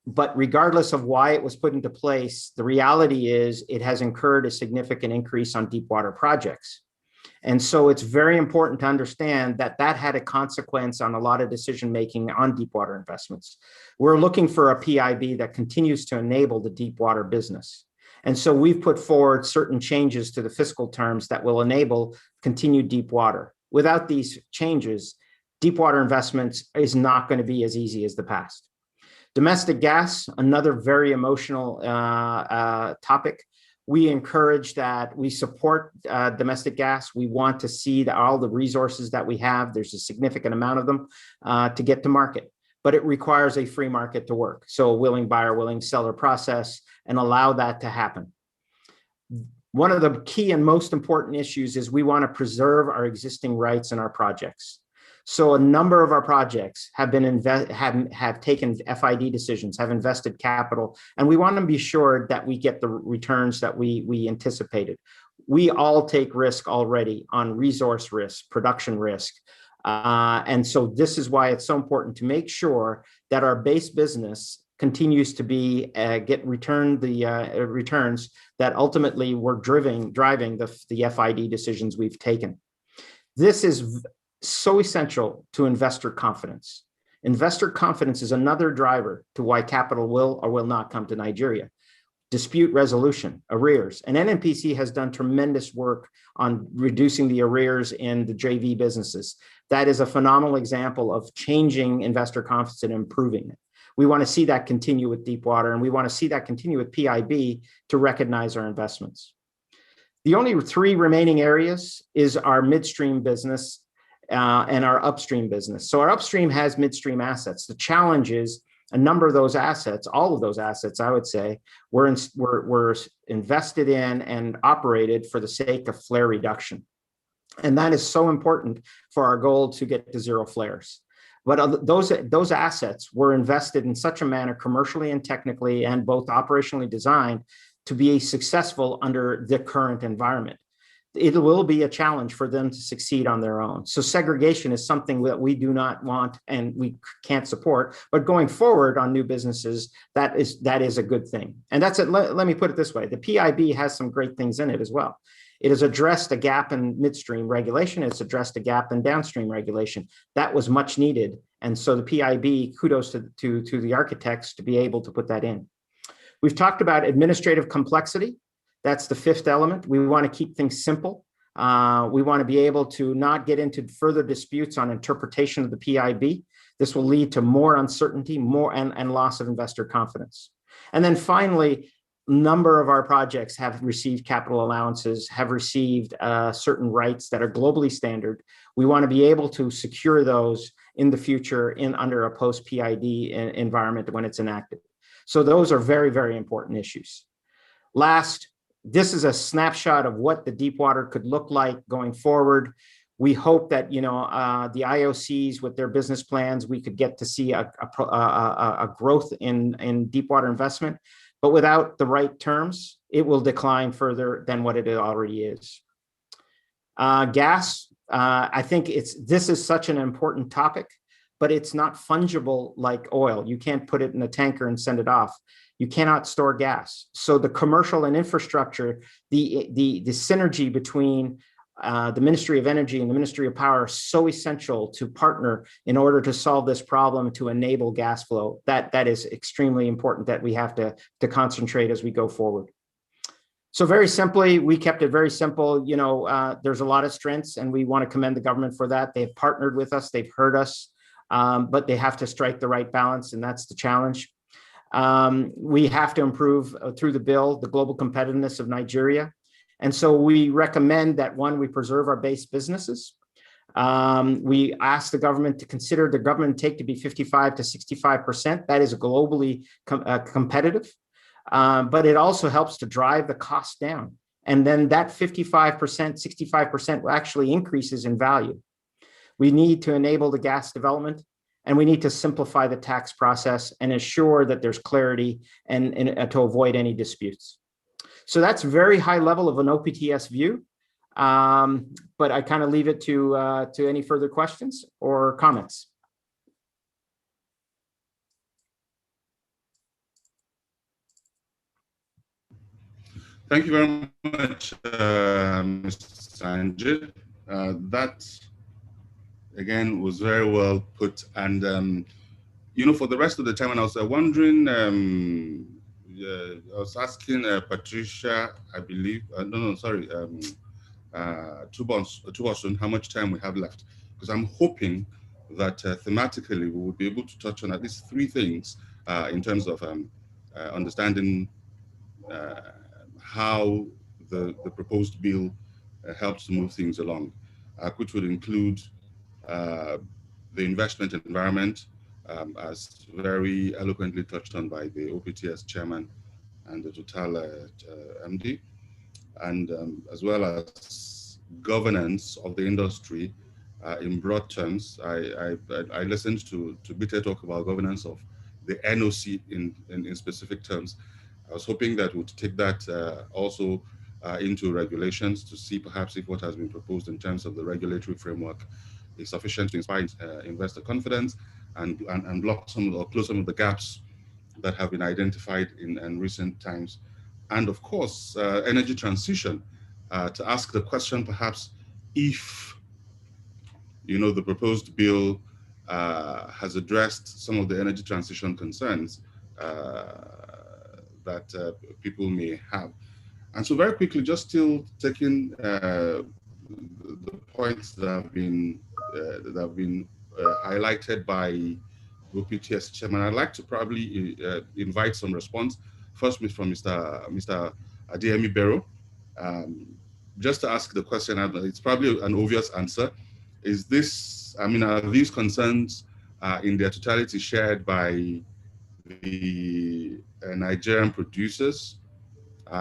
But regardless of why it was put into place, the reality is it has incurred a significant increase on deep water projects. And so it's very important to understand that that had a consequence on a lot of decision-making on deep water investments. We're looking for a PIB that continues to enable the deep water business. And so we've put forward certain changes to the fiscal terms that will enable continued deep water. Without these changes, deep water investments is not going to be as easy as the past. Domestic gas, another very emotional topic. We encourage that, we support domestic gas. We want to see that all the resources that we have, there's a significant amount of them to get to market, but it requires a free market to work. So a willing buyer, willing seller process, and allow that to happen. One of the key and most important issues is we want to preserve our existing rights in our projects. So a number of our projects have been have taken FID decisions, have invested capital, and we want to be sure that we get the returns that we anticipated. We all take risk already on resource risk, production risk. And so this is why it's so important to make sure that our base business continues to be get returned the returns that ultimately were driving the FID decisions we've taken. This is so essential to investor confidence. Investor confidence is another driver to why capital will or will not come to Nigeria. Dispute resolution, arrears, and NNPC has done tremendous work on reducing the arrears in the JV businesses. That is a phenomenal example of changing investor confidence and improving it. We want to see that continue with Deepwater, and we want to see that continue with PIB to recognize our investments. The only 3 remaining areas is our midstream business and our upstream business. So our upstream has midstream assets. The challenge is a number of those assets, all of those assets, I would say, were invested in and operated for the sake of flare reduction. And that is so important for our goal to get to 0 flares. But those assets were invested in such a manner, commercially and technically, and both operationally designed to be successful under the current environment. It will be a challenge for them to succeed on their own. So segregation is something that we do not want and we can't support. But going forward on new businesses, that is a good thing. And that's it. Let me put it this way. The PIB has some great things in it as well. It has addressed a gap in midstream regulation. It's addressed a gap in downstream regulation. That was much needed. And so the PIB, kudos to the architects to be able to put that in. We've talked about administrative complexity. That's the 5th element. We want to keep things simple. We want to be able to not get into further disputes on interpretation of the PIB. This will lead to more uncertainty, and loss of investor confidence. And then finally, a number of our projects have received capital allowances, have received certain rights that are globally standard. We want to be able to secure those in the future under a post-PID environment when it's enacted. So those are very, very important issues. Last, this is a snapshot of what the deep water could look like going forward. We hope that the IOCs with their business plans, we could get to see a growth in deep water investment, but without the right terms, it will decline further than what it already is. Gas, I think this is such an important topic, but it's not fungible like oil. You can't put it in a tanker and send it off. You cannot store gas. So the commercial and infrastructure, the synergy between the Ministry of Energy and the Ministry of Power are so essential to partner in order to solve this problem, to enable gas flow. That is extremely important that we have to concentrate as we go forward. So very simply, we kept it very simple. There's a lot of strengths, and we want to commend the government for that. They've partnered with us, they've heard us, but they have to strike the right balance, and that's the challenge. We have to improve through the bill, the global competitiveness of Nigeria. And so we recommend that, 1, we preserve our base businesses. We asked the government to consider the government take to be 55 to 65%. That is globally competitive, but it also helps to drive the cost down. And then that 55%, 65% actually increases in value. We need to enable the gas development, and we need to simplify the tax process and ensure that there's clarity and to avoid any disputes. So that's very high level of an OPTS view, but I kind of leave it to any further questions or comments. Thank you very much, Mr. Sanjay. That, again, was very well put. And, you know, for the rest of the time, and I was wondering, I was asking Patricia, I believe, Tubosun, how much time we have left. Because I'm hoping that thematically we will be able to touch on at least 3 things in terms of understanding how the proposed bill helps to move things along, which would include the investment environment, as very eloquently touched on by the OPTS chairman and the Total MD, and as well as governance of the industry in broad terms. I listened to Bite talk about governance of the NOC in specific terms. I was hoping that we'd take that also into regulations to see perhaps if what has been proposed in terms of the regulatory framework is sufficient to inspire investor confidence and block some or close some of the gaps that have been identified in recent times. And of course, energy transition, to ask the question perhaps if, you know, the proposed bill has addressed some of the energy transition concerns that people may have. And so very quickly, just still taking the points that have been highlighted by OPTS chairman, I'd like to probably invite some response. First, from Mr. Adeyemi-Bero, just to ask the question, it's probably an obvious answer. Is this, I mean, are these concerns in their totality shared by the Nigerian producers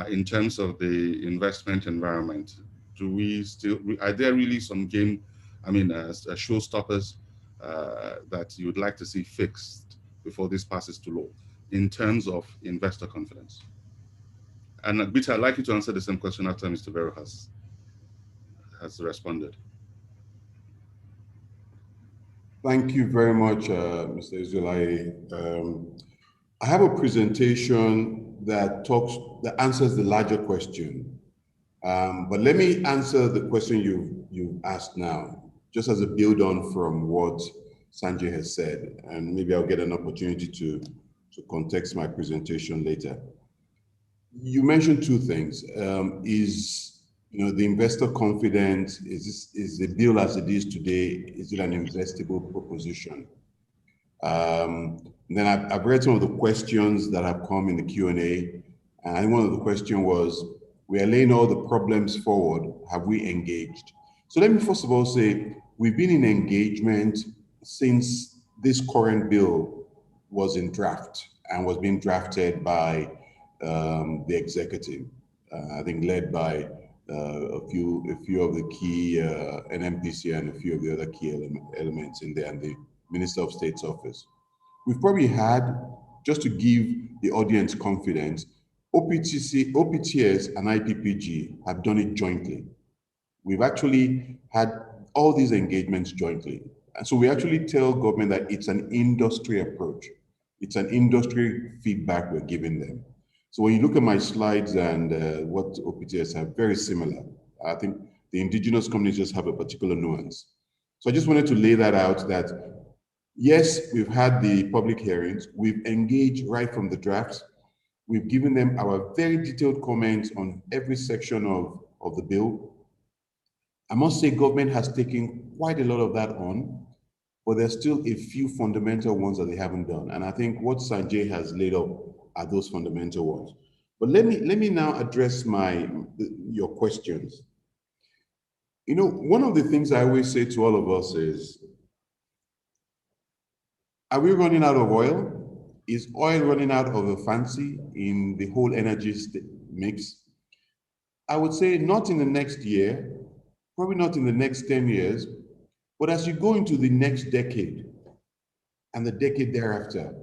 in terms of the investment environment? Do we still, are there really some game, I mean, showstoppers that you would like to see fixed before this passes to law in terms of investor confidence? And Bita, I'd like you to answer the same question after Mr. Bero has responded. Thank you very much, Mr. Israeli. I have a presentation that answers the larger question. But let me answer the question you've asked now, just as a build on from what Sanjay has said, and maybe I'll get an opportunity to context my presentation later. You mentioned 2 things. You know, the investor confidence, is the bill as it is today, is it an investable proposition? Then I've read some of the questions that have come in the Q&A, and one of the questions was, we are laying all the problems forward, have we engaged? So let me first of all say, we've been in engagement since this current bill was in draft and was being drafted by the executive, I think led by a few of the key NMPC and a few of the other key elements in there, and the Minister of State's office. We've probably had, just to give the audience confidence, OPTS and IPPG have done it jointly. We've actually had all these engagements jointly. And so we actually tell government that it's an industry approach. It's an industry feedback we're giving them. So when you look at my slides and what OPTS have, very similar. I think the indigenous companies just have a particular nuance. So I just wanted to lay that out, that yes, we've had the public hearings, we've engaged right from the drafts, we've given them our very detailed comments on every section of the bill. I must say government has taken quite a lot of that on, but there's still a few fundamental ones that they haven't done. And I think what Sanjay has laid up are those fundamental ones. But let me now address your questions. You know, one of the things I always say to all of us is, are we running out of oil? Is oil running out of a fancy in the whole energy mix? I would say not in the next year, probably not in the next 10 years, but as you go into the next decade and the decade thereafter,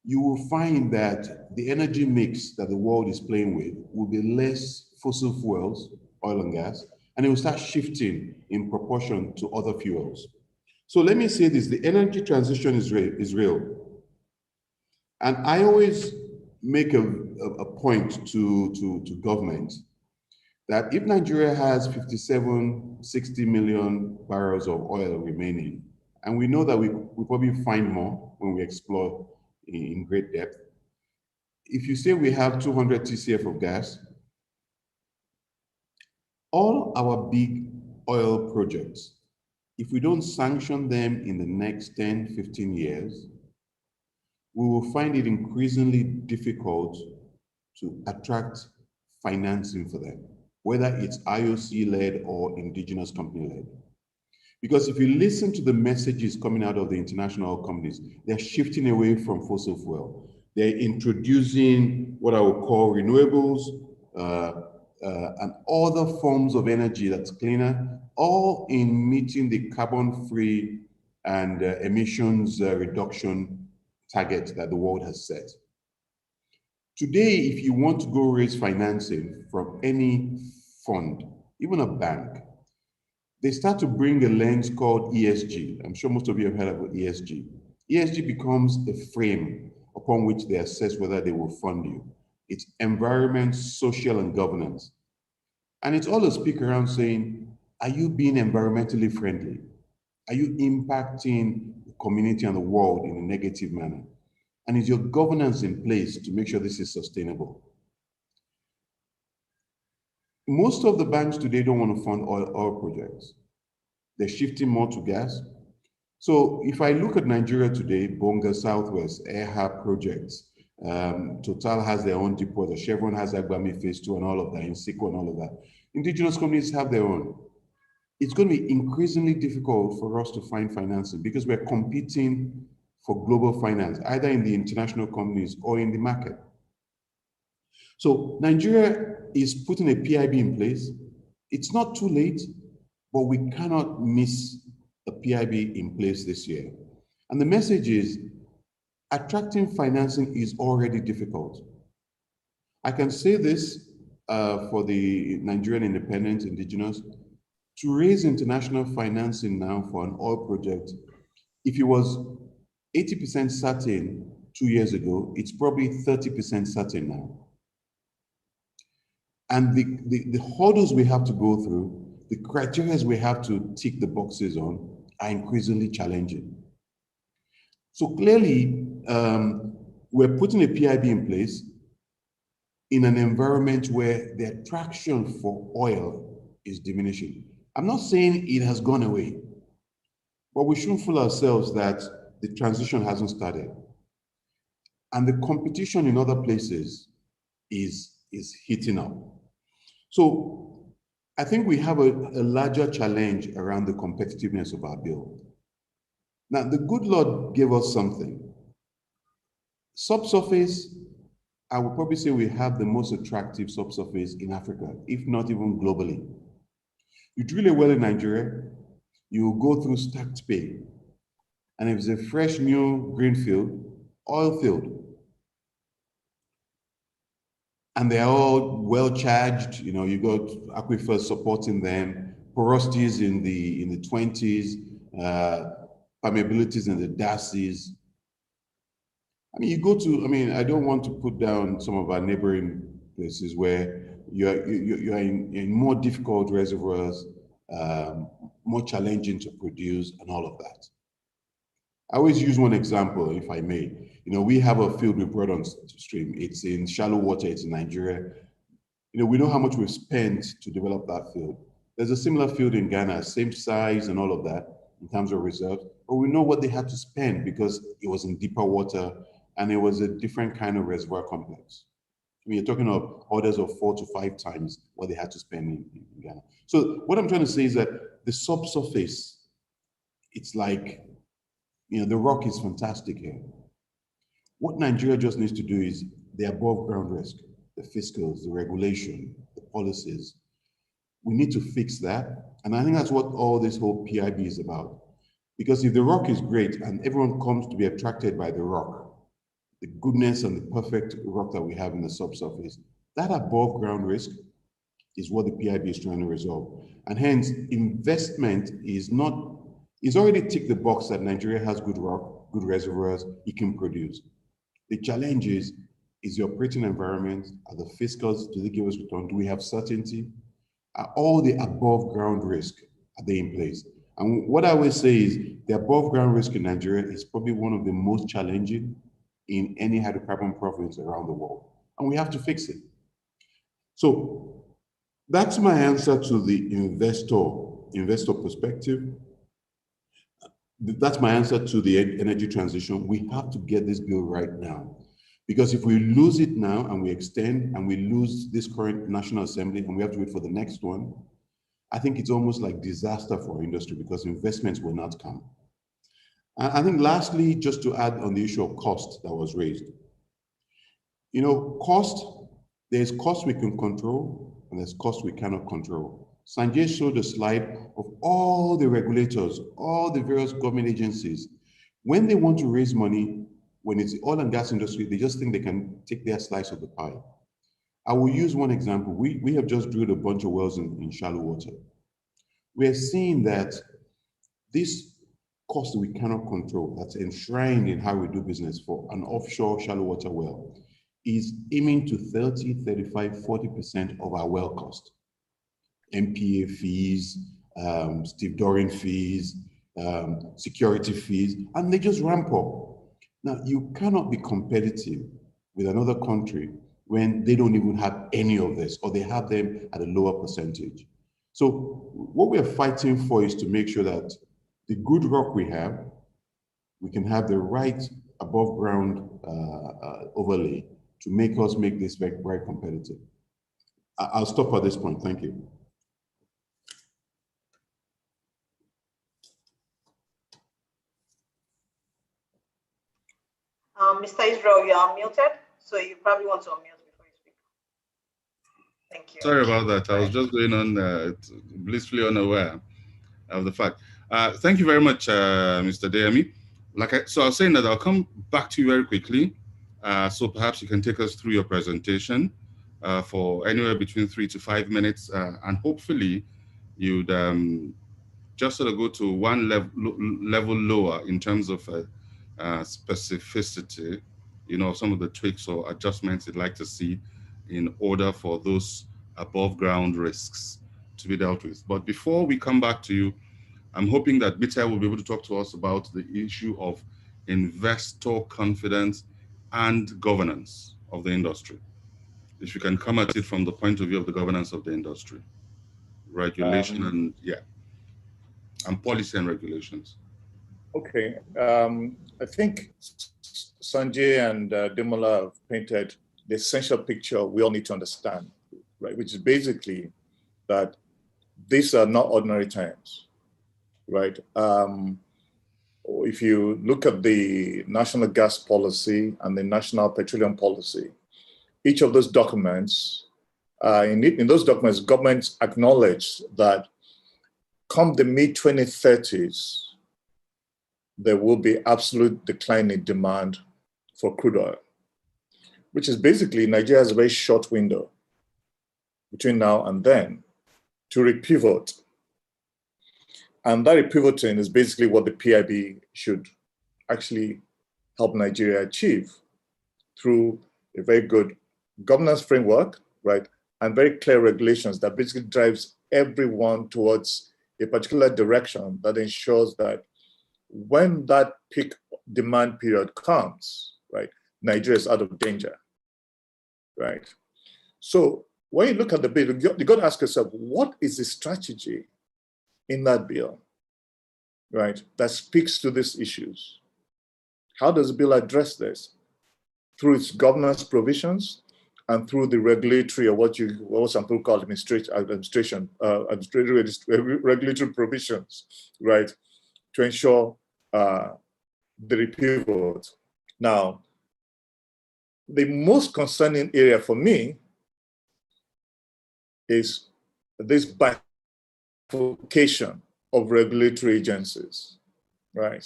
you will find that the energy mix that the world is playing with will be less fossil fuels, oil and gas, and it will start shifting in proportion to other fuels. So let me say this, the energy transition is real. And I always make a point to government that if Nigeria has 57, 60 million barrels of oil remaining, and we know that we probably find more when we explore in great depth. If you say we have 200 TCF of gas, all our big oil projects, if we don't sanction them in the next 10, 15 years, we will find it increasingly difficult to attract financing for them, whether it's IOC-led or indigenous company-led. Because if you listen to the messages coming out of the international companies, they're shifting away from fossil fuel. They're introducing what I would call renewables and other forms of energy that's cleaner, all in meeting the carbon-free and emissions reduction target that the world has set. Today, if you want to go raise financing from any fund, even a bank, they start to bring a lens called ESG. I'm sure most of you have heard about ESG. ESG becomes a frame upon which they assess whether they will fund you. It's environment, social, and governance. And it's all a speak around saying, are you being environmentally friendly? Are you impacting the community and the world in a negative manner? And is your governance in place to make sure this is sustainable? Most of the banks today don't want to fund oil projects. They're shifting more to gas. So if I look at Nigeria today, Bonga, Southwest, Airhab projects, Total has their own depot, the Chevron has Agbami Phase 2 and all of that, Insiko and all of that. Indigenous companies have their own. It's going to be increasingly difficult for us to find financing because we're competing for global finance, either in the international companies or in the market. So Nigeria is putting a PIB in place. It's not too late, but we cannot miss a PIB in place this year. And the message is, attracting financing is already difficult. I can say this for the Nigerian independent indigenous, to raise international financing now for an oil project, if it was 80% certain 2 years ago, it's probably 30% certain now. And the hurdles we have to go through, the criteria we have to tick the boxes on are increasingly challenging. So clearly, we're putting a PIB in place in an environment where the attraction for oil is diminishing. I'm not saying it has gone away, but we shouldn't fool ourselves that the transition hasn't started. And the competition in other places is heating up. So I think we have a larger challenge around the competitiveness of our bill. Now, the good Lord gave us something. Subsurface, I would probably say we have the most attractive subsurface in Africa, if not even globally. You drill a well in Nigeria, you will go through stacked pay. And if it's a fresh, new greenfield, oil field, and they're all well charged, you know, you got aquifers supporting them, porosities in the 20s, permeabilities in the dashes. I mean, you go to, I mean, I don't want to put down some of our neighboring places where you're in more difficult reservoirs, more challenging to produce and all of that. I always use one example, if I may. You know, we have a field we brought on stream. It's in shallow water, it's in Nigeria. You know, we know how much we've spent to develop that field. There's a similar field in Ghana, same size and all of that in terms of reserves, but we know what they had to spend because it was in deeper water and it was a different kind of reservoir complex. mean, you're talking of orders of 4 to 5 times what they had to spend in Ghana. So what I'm trying to say is that the subsurface, it's like, the rock is fantastic here. What Nigeria just needs to do is the above ground risk, the fiscals, the regulation, the policies. We need to fix that. And I think that's what all this whole PIB is about. Because if the rock is great and everyone comes to be attracted by the rock, the goodness and the perfect rock that we have in the subsurface, that above ground risk is what the PIB is trying to resolve. And hence, investment is already ticked the box that Nigeria has good rock, good reservoirs, it can produce. The challenge is the operating environment, are the fiscals, do they give us return? Do we have certainty? Are all the above ground risk, are they in place? And what I always say is the above ground risk in Nigeria is probably one of the most challenging in any hydrocarbon province around the world. And we have to fix it. So that's my answer to the investor perspective. That's my answer to the energy transition. We have to get this bill right now. Because if we lose it now and we extend and we lose this current National Assembly and we have to wait for the next one, I think it's almost like disaster for our industry because investments will not come. And I think lastly, just to add on the issue of cost that was raised. There's cost we can control and there's cost we cannot control. Sanjay showed a slide of all the regulators, all the various government agencies. When they want to raise money, when it's the oil and gas industry, they just think they can take their slice of the pie. I will use one example. We have just drilled a bunch of wells in shallow water. We are seeing that this cost that we cannot control, that's enshrined in how we do business for an offshore shallow water well, is aiming to 30, 35, 40% of our well cost. MPA fees, Steve Doran fees, security fees, and they just ramp up. Now, you cannot be competitive with another country when they don't even have any of this, or they have them at a lower percentage. So what we're fighting for is to make sure that the good rock we have, we can have the right above ground overlay to make us make this very, very competitive. I'll stop at this point. Thank you. Mr. Israel, you are muted, so you probably want to unmute before you speak. Thank you. Sorry about that. I was just going on blissfully unaware of the fact. Thank you very much, Mr. Adeyemi. So I was saying that I'll come back to you very quickly. So perhaps you can take us through your presentation for anywhere between 3 to 5 minutes, and hopefully you'd just sort of go to one level lower in terms of specificity, some of the tweaks or adjustments you'd like to see in order for those above ground risks to be dealt with. But before we come back to you, I'm hoping that Bita will be able to talk to us about the issue of investor confidence and governance of the industry. If you can come at it from the point of view of the governance of the industry, regulation and policy and regulations. Okay, I think Sanjay and Ademola have painted the essential picture we all need to understand, right? Which is basically that these are not ordinary times, right? If you look at the national gas policy and the national petroleum policy, each of those documents, in those documents, governments acknowledge that come the mid-2030s, there will be absolute decline in demand for crude oil, which is basically Nigeria has a very short window between now and then to repivot. And that repivoting is basically what the PIB should actually help Nigeria achieve through a very good governance framework, right? And very clear regulations that basically drives everyone towards a particular direction that ensures that when that peak demand period comes, right, Nigeria is out of danger, right? So when you look at the bill, you got to ask yourself, what is the strategy in that bill, right, that speaks to these issues? How does the bill address this? Through its governance provisions, and through the regulatory, or what some people call regulatory provisions, right, to ensure the repivot. Now, the most concerning area for me is this bifurcation of regulatory agencies, right?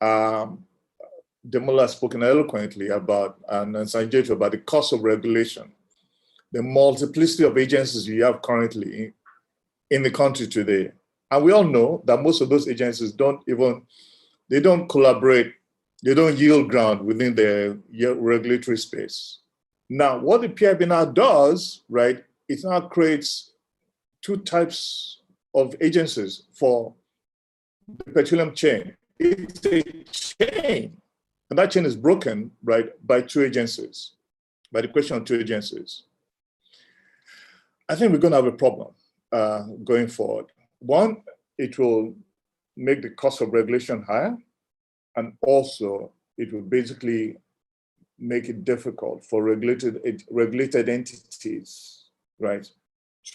Ademola has spoken eloquently about, and Sangster about the cost of regulation, the multiplicity of agencies we have currently in the country today. And we all know that most of those agencies don't collaborate, they don't yield ground within their regulatory space. Now, what the PIB now does, right, it now creates two types of agencies for the petroleum chain. It's a chain, and that chain is broken, right, by two agencies, by the question of two agencies. I think we're going to have a problem going forward. One, it will make the cost of regulation higher, and also it will basically make it difficult for regulated entities, right,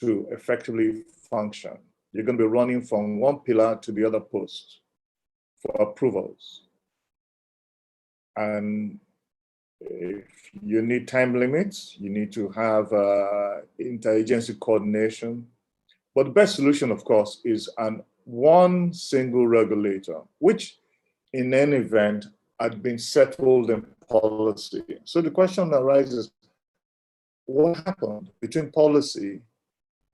to effectively function. You're going to be running from one pillar to the other post for approvals. And if you need time limits, you need to have interagency coordination. But the best solution, of course, is one single regulator, which in any event had been settled in policy. So the question arises, what happened between policy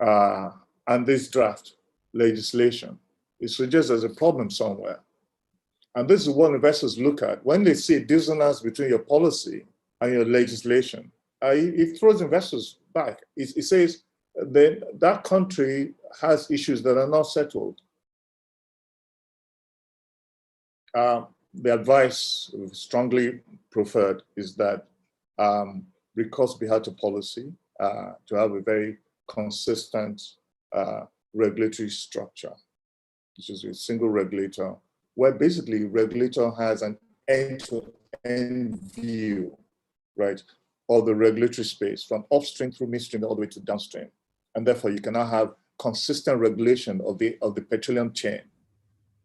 and this draft legislation? It suggests there's a problem somewhere. And this is what investors look at. When they see a dissonance between your policy and your legislation, it throws investors back. It says that country has issues that are not settled. The advice strongly preferred is that recourse be had to policy to have a very consistent regulatory structure, which is a single regulator, where basically regulator has an end-to-end view, right, of the regulatory space from upstream through midstream all the way to downstream. And therefore you cannot have consistent regulation of the petroleum chain,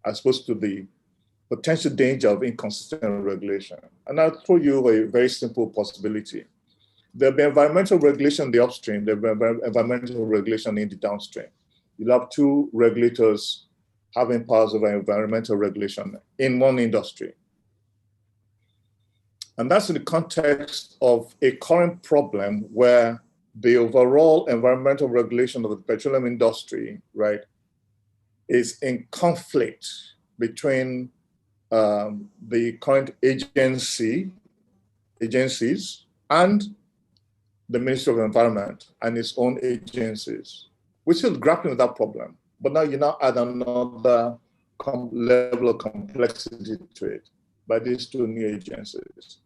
as opposed to the potential danger of inconsistent regulation. And I'll throw you a very simple possibility. There'll be environmental regulation in the upstream, there'll be environmental regulation in the downstream. You'll have two regulators having powers over environmental regulation in one industry. And that's in the context of a current problem where the overall environmental regulation of the petroleum industry, right, is in conflict between the current agencies and the Ministry of Environment and its own agencies. We're still grappling with that problem, but now you add another level of complexity to it by these two new agencies.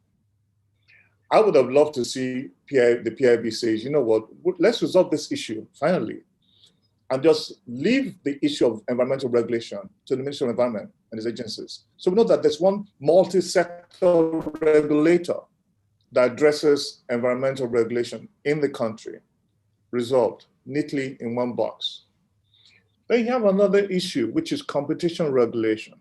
I would have loved to see the PIB says, you know what, let's resolve this issue finally, and just leave the issue of environmental regulation to the Ministry of Environment and its agencies. So we know that there's one multi-sector regulator that addresses environmental regulation in the country, resolved neatly in one box. Then you have another issue, which is competition regulation.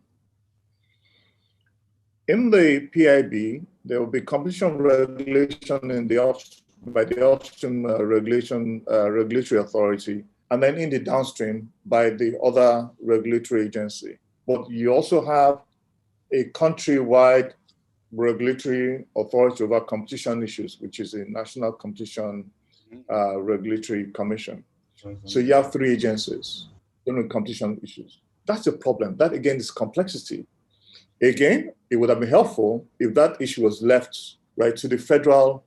In the PIB, there will be competition regulation by the upstream regulatory authority, and then in the downstream by the other regulatory agency. But you also have a countrywide regulatory authority over competition issues, which is the National Competition Regulatory Commission. So you have three agencies dealing with competition issues. That's a problem. That again is complexity. Again, it would have been helpful if that issue was left right to the Federal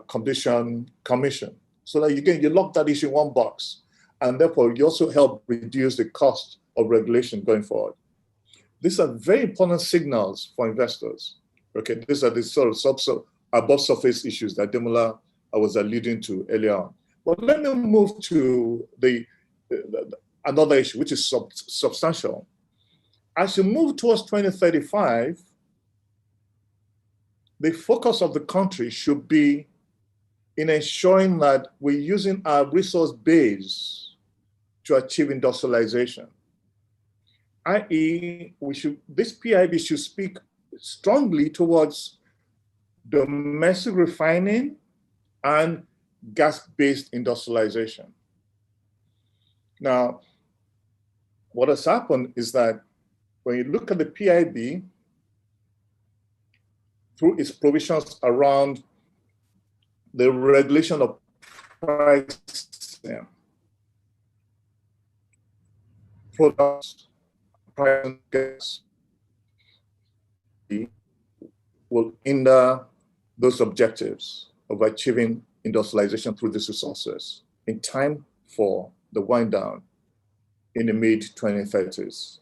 Competition Commission, so that you lock that issue in one box, and therefore you also help reduce the cost of regulation going forward. These are very important signals for investors. Okay, these are the sort of above surface issues that Ademola was alluding to earlier on. But let me move to another issue, which is substantial. As you move towards 2035, the focus of the country should be in ensuring that we're using our resource base to achieve industrialization. i.e., this PIB should speak strongly towards domestic refining and gas-based industrialization. Now, what has happened is that when you look at the PIB, through its provisions around the regulation of price, products, price and gas, will hinder those objectives of achieving industrialization through these resources in time for the wind down in the mid-2030s.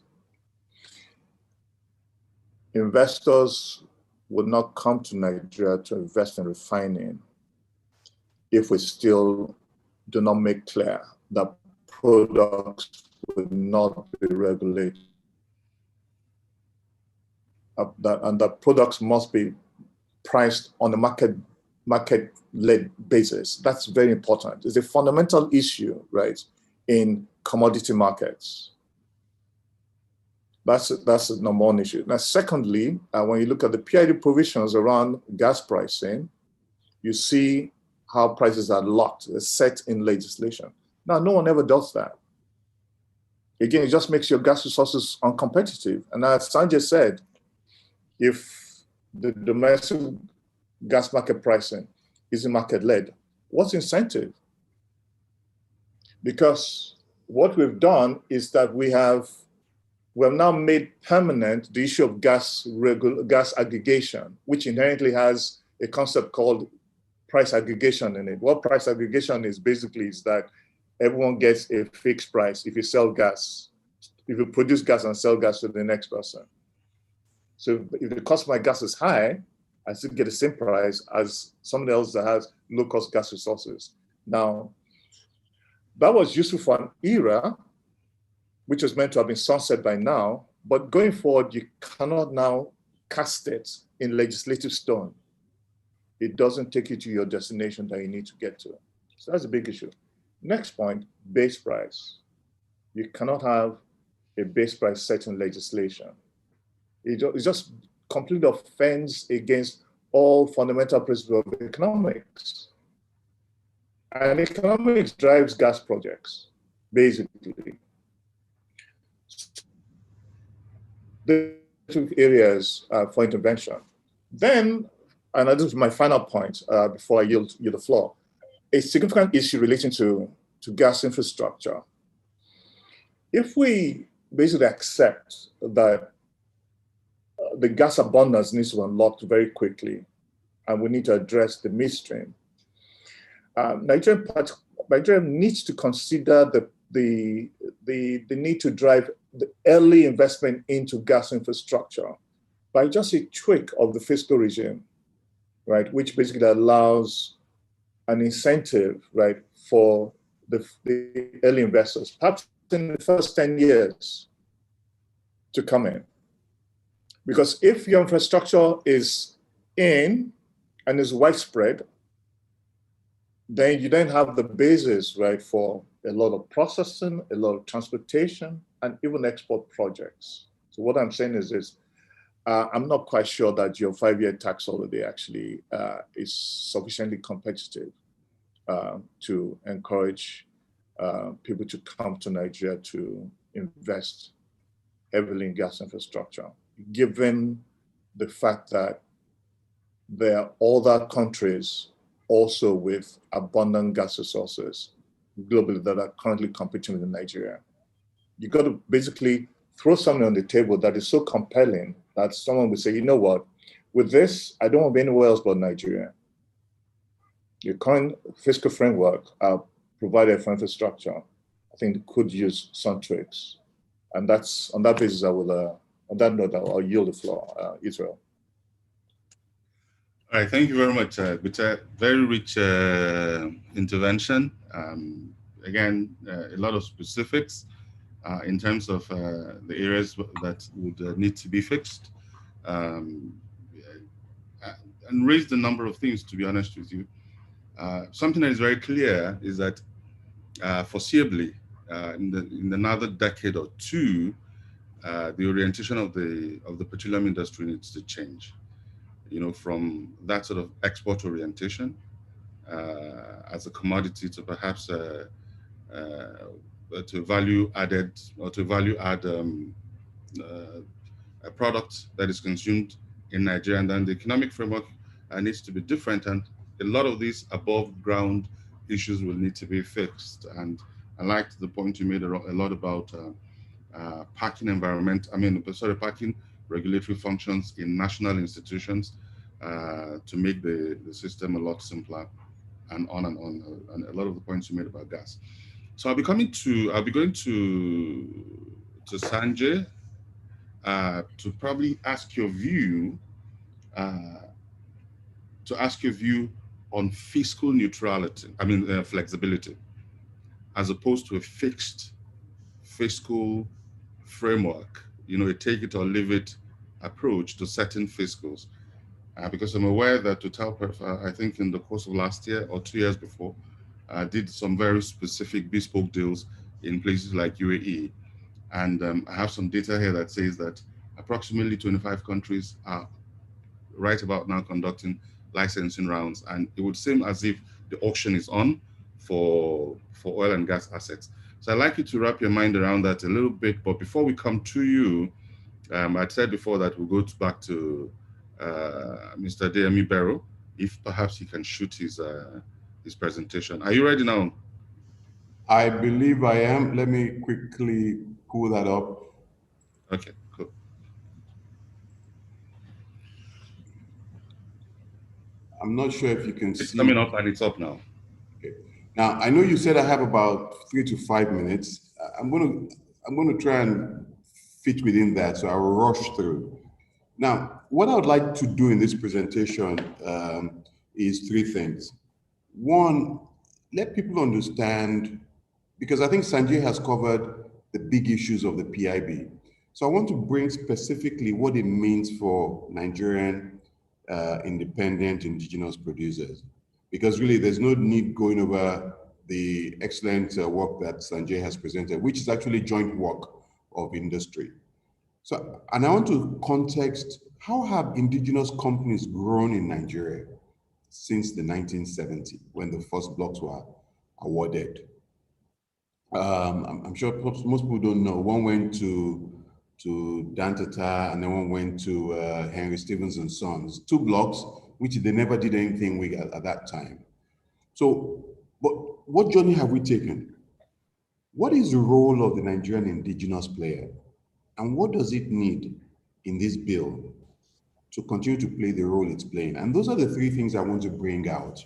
Investors would not come to Nigeria to invest in refining if we still do not make clear that products will not be regulated, and that products must be priced on a market-led basis. That's very important. It's a fundamental issue, right, in commodity markets. That's the number one issue. Now, secondly, when you look at the PID provisions around gas pricing, you see how prices are locked, set in legislation. Now, no one ever does that. Again, it just makes your gas resources uncompetitive. And as Sanjay said, if the domestic gas market pricing isn't market-led, what's incentive? Because what we've done is that we have now made permanent the issue of gas aggregation, which inherently has a concept called price aggregation in it. What price aggregation is basically is that everyone gets a fixed price if you sell gas, if you produce gas and sell gas to the next person. So if the cost of my gas is high, I still get the same price as somebody else that has low-cost gas resources. Now, that was useful for an era, which was meant to have been sunset by now, but going forward, you cannot now cast it in legislative stone. It doesn't take you to your destination that you need to get to. So that's a big issue. Next point, base price. You cannot have a base price set in legislation. It just completely offends against all fundamental principles of economics. And economics drives gas projects, basically. The two areas for intervention. Then, and this is my final point before I yield you the floor, a significant issue relating to gas infrastructure. If we basically accept that the gas abundance needs to be unlocked very quickly, and we need to address the midstream, Nigeria needs to consider the need to drive the early investment into gas infrastructure by just a tweak of the fiscal regime, right, which basically allows an incentive, right, for the early investors, perhaps in the first 10 years to come in. Because if your infrastructure is in and is widespread, then you don't have the basis, right, for a lot of processing, a lot of transportation, and even export projects. So what I'm saying is this, I'm not quite sure that your 5-year tax holiday actually is sufficiently competitive to encourage people to come to Nigeria to invest heavily in gas infrastructure, given the fact that there are other countries also with abundant gas resources globally that are currently competing with Nigeria. You got to basically throw something on the table that is so compelling that someone would say, you know what, with this, I don't want to be anywhere else but Nigeria. Your current fiscal framework provided for infrastructure, I think could use some tricks. And that's on that basis, I will, on that note, I'll yield the floor, Israel. All right, thank you very much, Bita. Very rich intervention. Again, a lot of specifics in terms of the areas that would need to be fixed, and raised a number of things, to be honest with you. something that is very clear is that foreseeably, in another decade or two, the orientation of the petroleum industry needs to change. You know, from that sort of export orientation as a commodity to perhaps to value added or to value add a product that is consumed in Nigeria, and then the economic framework needs to be different, and a lot of these above ground issues will need to be fixed. And I liked the point you made a lot about parking parking regulatory functions in national institutions to make the system a lot simpler, and on, and a lot of the points you made about gas. So I'll be going to Sanjay to probably ask your view on fiscal neutrality, flexibility, as opposed to a fixed fiscal framework, you know, a take it or leave it approach to certain fiscals. Because I'm aware that Total, I think in the course of last year or 2 years before, did some very specific bespoke deals in places like UAE. And I have some data here that says that approximately 25 countries are right about now conducting licensing rounds. And it would seem as if the auction is on for oil and gas assets. So I'd like you to wrap your mind around that a little bit. But before we come to you, I'd said before that we'll go back to Mr. Adeyemi-Bero, if perhaps he can shoot his presentation. Are you ready now? I believe I am. Let me quickly pull that up. Okay, cool. I'm not sure if you can see. It's coming up and it's up now. Okay. Now, I know you said I have about 3 to 5 minutes. I'm going to try and fit within that, so I will rush through. Now, what I would like to do in this presentation is 3 things. One, let people understand, because I think Sanjay has covered the big issues of the PIB. So I want to bring specifically what it means for Nigerian independent indigenous producers, because really there's no need going over the excellent work that Sanjay has presented, which is actually joint work of industry. So, and I want to context, how have indigenous companies grown in Nigeria since the 1970s, when the first blocks were awarded? I'm sure most people don't know. One went to Dantata, and then one went to Henry Stevens and Sons, 2 blocks, which they never did anything with at that time. So, but what journey have we taken? What is the role of the Nigerian indigenous player? And what does it need in this bill to continue to play the role it's playing? And those are the 3 things I want to bring out.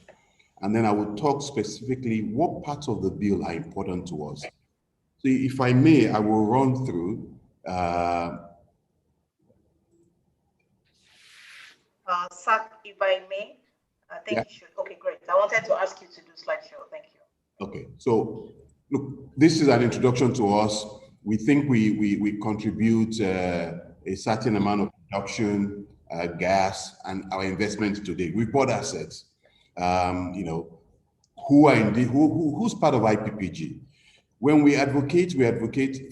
And then I will talk specifically what parts of the bill are important to us. So if I may, I will run through. Sak, if I may, I think you should. Okay, great. I wanted to ask you to do slideshow. Thank you. Okay, so look, this is an introduction to us. We think we contribute a certain amount of production, gas, and our investment today. We bought assets. You know, who's part of IPPG? When we advocate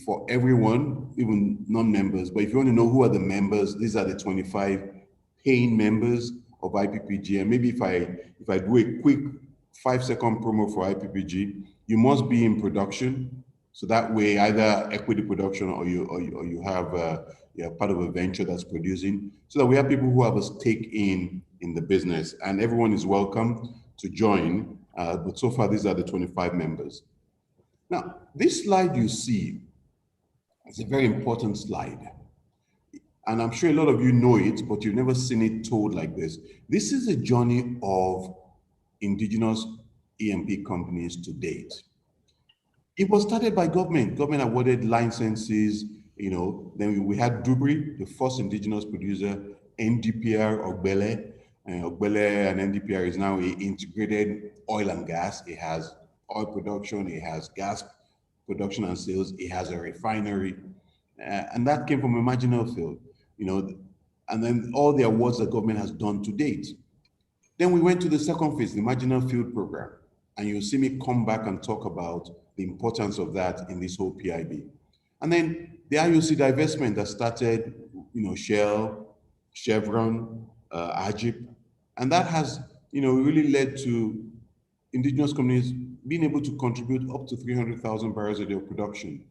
for everyone, even non-members. But if you want to know who are the members, these are the 25 paying members of IPPG. And maybe if I do a quick 5-second promo for IPPG, you must be in production. So that way, either equity production or you have you're part of a venture that's producing. So that we have people who have a stake in the business, and everyone is welcome to join. But so far, these are the 25 members. Now, this slide you see is a very important slide. And I'm sure a lot of you know it, but you've never seen it told like this. This is a journey of indigenous E&P companies to date. It was started by government. Government awarded licenses, you know. Then we had Dubri, the first indigenous producer, NDPR, Ogbele. Ogbele and NDPR is now an integrated oil and gas. It has oil production, it has gas production and sales, it has a refinery. And that came from a marginal field, you know. And then all the awards the government has done to date. Then we went to the second phase, the marginal field program. And you'll see me come back and talk about the importance of that in this whole PIB. And then the IOC divestment that started, Shell, Chevron, Ajip, and that has, really led to indigenous communities being able to contribute up to 300,000 barrels a day of production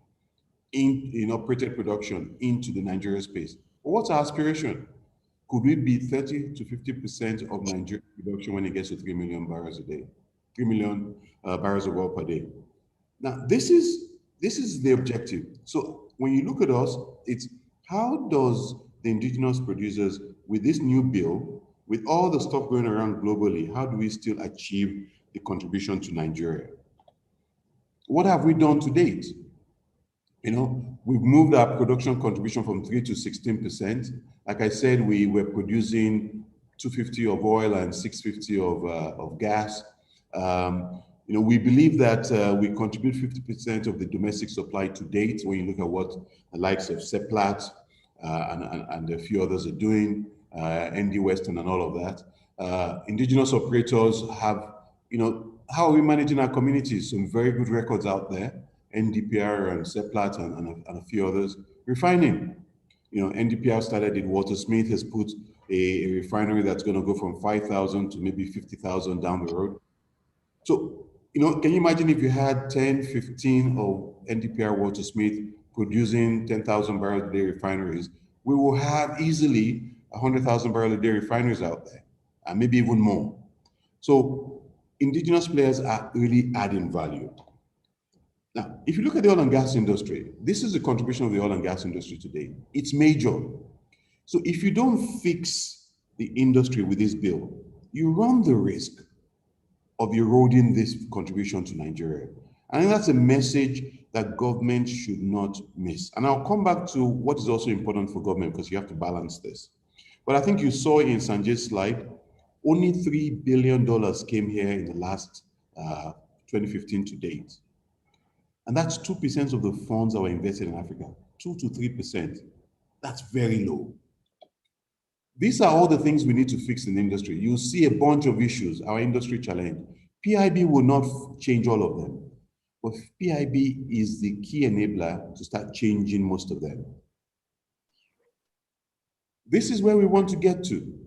in operated production into the Nigeria space. But what's our aspiration? Could we be 30 to 50% of Nigerian production when it gets to 3 million barrels a day, 3 million barrels of oil per day? Now, this is the objective. So when you look at us, it's how does the indigenous producers with this new bill, with all the stuff going around globally, how do we still achieve the contribution to Nigeria? What have we done to date? We've moved our production contribution from 3 to 16%. Like I said, we were producing 250 of oil and 650 of gas. We believe that we contribute 50% of the domestic supply to date when you look at what the likes of Seplat and a few others are doing, ND Western and all of that. Indigenous operators have, how are we managing our communities? Some very good records out there. NDPR and Seplat and a few others. Refining, NDPR started in Watersmith, has put a refinery that's going to go from 5,000 to maybe 50,000 down the road. So, can you imagine if you had 10, 15 of NDPR Watersmith producing 10,000 barrel a day refineries? We will have easily 100,000 barrel a day refineries out there, and maybe even more. So indigenous players are really adding value. Now, if you look at the oil and gas industry, this is the contribution of the oil and gas industry today. It's major. So if you don't fix the industry with this bill, you run the risk of eroding this contribution to Nigeria. I think that's a message that government should not miss. And I'll come back to what is also important for government, because you have to balance this. But I think you saw in Sanjay's slide, only $3 billion came here in the last 2015 to date. And that's 2% of the funds that were invested in Africa, 2 to 3%. That's very low. These are all the things we need to fix in the industry. You'll see a bunch of issues, our industry challenge. PIB will not change all of them, but PIB is the key enabler to start changing most of them. This is where we want to get to,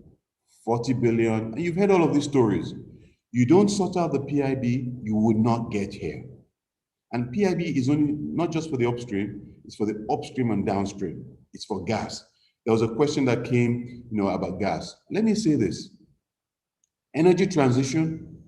40 billion. And you've heard all of these stories. You don't sort out the PIB, you would not get here. And PIB is only not just for the upstream, it's for the upstream and downstream. It's for gas. There was a question that came, about gas. Let me say this. Energy transition,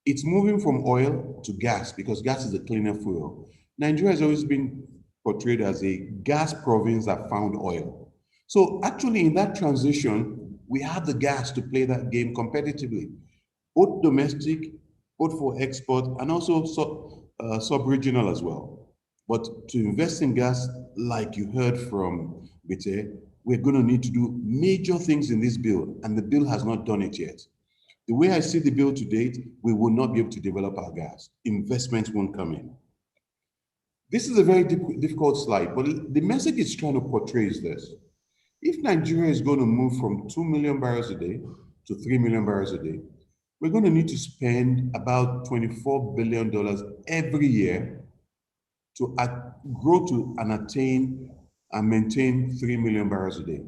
it's moving from oil to gas because gas is a cleaner fuel. Nigeria has always been portrayed as a gas province that found oil. So actually in that transition, we have the gas to play that game competitively, both domestic, both for export, and also sub-regional as well. But to invest in gas, like you heard from Bite, we're going to need to do major things in this bill, and the bill has not done it yet. The way I see the bill to date, we will not be able to develop our gas. Investments won't come in. This is a very difficult slide, but the message it's trying to portray is this. If Nigeria is going to move from 2 million barrels a day to 3 million barrels a day, we're going to need to spend about $24 billion every year to grow to and attain and maintain 3 million barrels a day.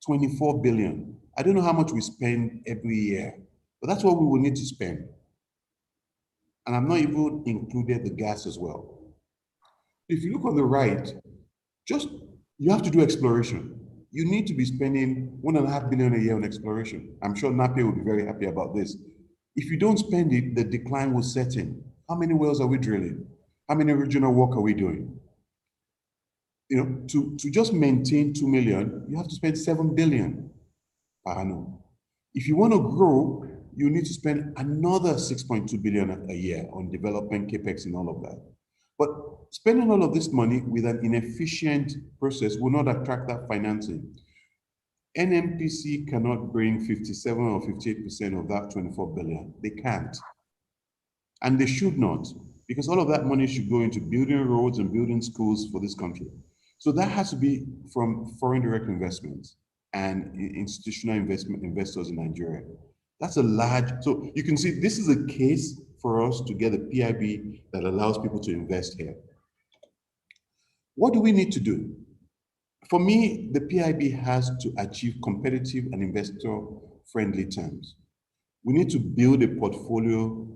24 billion. I don't know how much we spend every year, but that's what we will need to spend. And I'm not even included the gas as well. If you look on the right, you have to do exploration. You need to be spending $1.5 billion a year on exploration. I'm sure NAPE will be very happy about this. If you don't spend it, the decline will set in. How many wells are we drilling? How many regional work are we doing? To just maintain 2 million, you have to spend 7 billion per annum. If you want to grow, you need to spend another 6.2 billion a year on development, capex, and all of that. But spending all of this money with an inefficient process will not attract that financing. NMPC cannot bring 57 or 58% of that 24 billion. They can't. And they should not, because all of that money should go into building roads and building schools for this country. So that has to be from foreign direct investments and institutional investors in Nigeria. That's a large, so you can see this is a case for us to get a PIB that allows people to invest here. What do we need to do? For me, the PIB has to achieve competitive and investor-friendly terms. We need to build a portfolio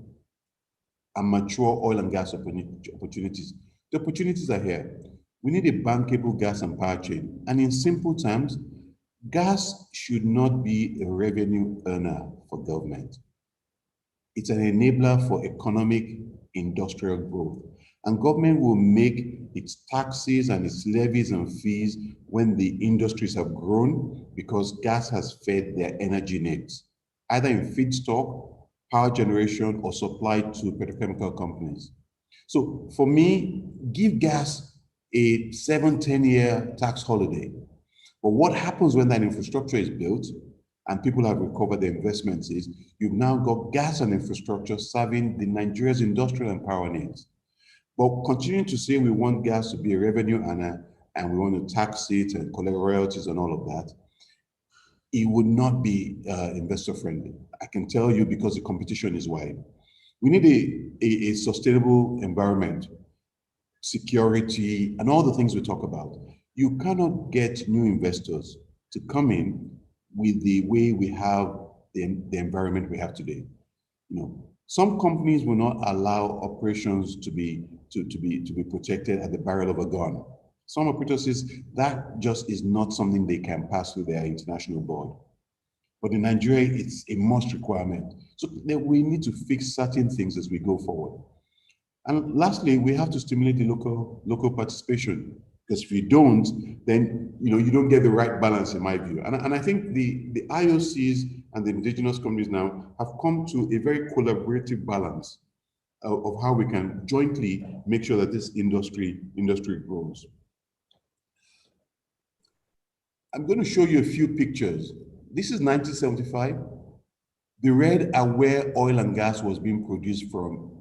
and mature oil and gas opportunities. The opportunities are here. We need a bankable gas and power chain. And in simple terms, gas should not be a revenue earner for government. It's an enabler for economic industrial growth. And government will make its taxes and its levies and fees when the industries have grown, because gas has fed their energy needs, either in feedstock, power generation, or supply to petrochemical companies. So for me, give gas a 7-10-year tax holiday. But what happens when that infrastructure is built and people have recovered their investments is you've now got gas and infrastructure serving the Nigeria's industrial and power needs. But continuing to say we want gas to be a revenue earner and we want to tax it and collect royalties and all of that, it would not be investor friendly. I can tell you, because the competition is wide. We need a sustainable environment, security, and all the things we talk about. You cannot get new investors to come in with the way we have the environment we have today. You know, some companies will not allow operations to be protected at the barrel of a gun. Some operators says that just is not something they can pass through their international board. But in Nigeria, it's a must requirement. So we need to fix certain things as we go forward. And lastly, we have to stimulate the local participation, because if you don't, then you don't get the right balance, in my view. And I think the IOCs and the indigenous companies now have come to a very collaborative balance of how we can jointly make sure that this industry grows. I'm going to show you a few pictures. This is 1975. The red are where oil and gas was being produced from,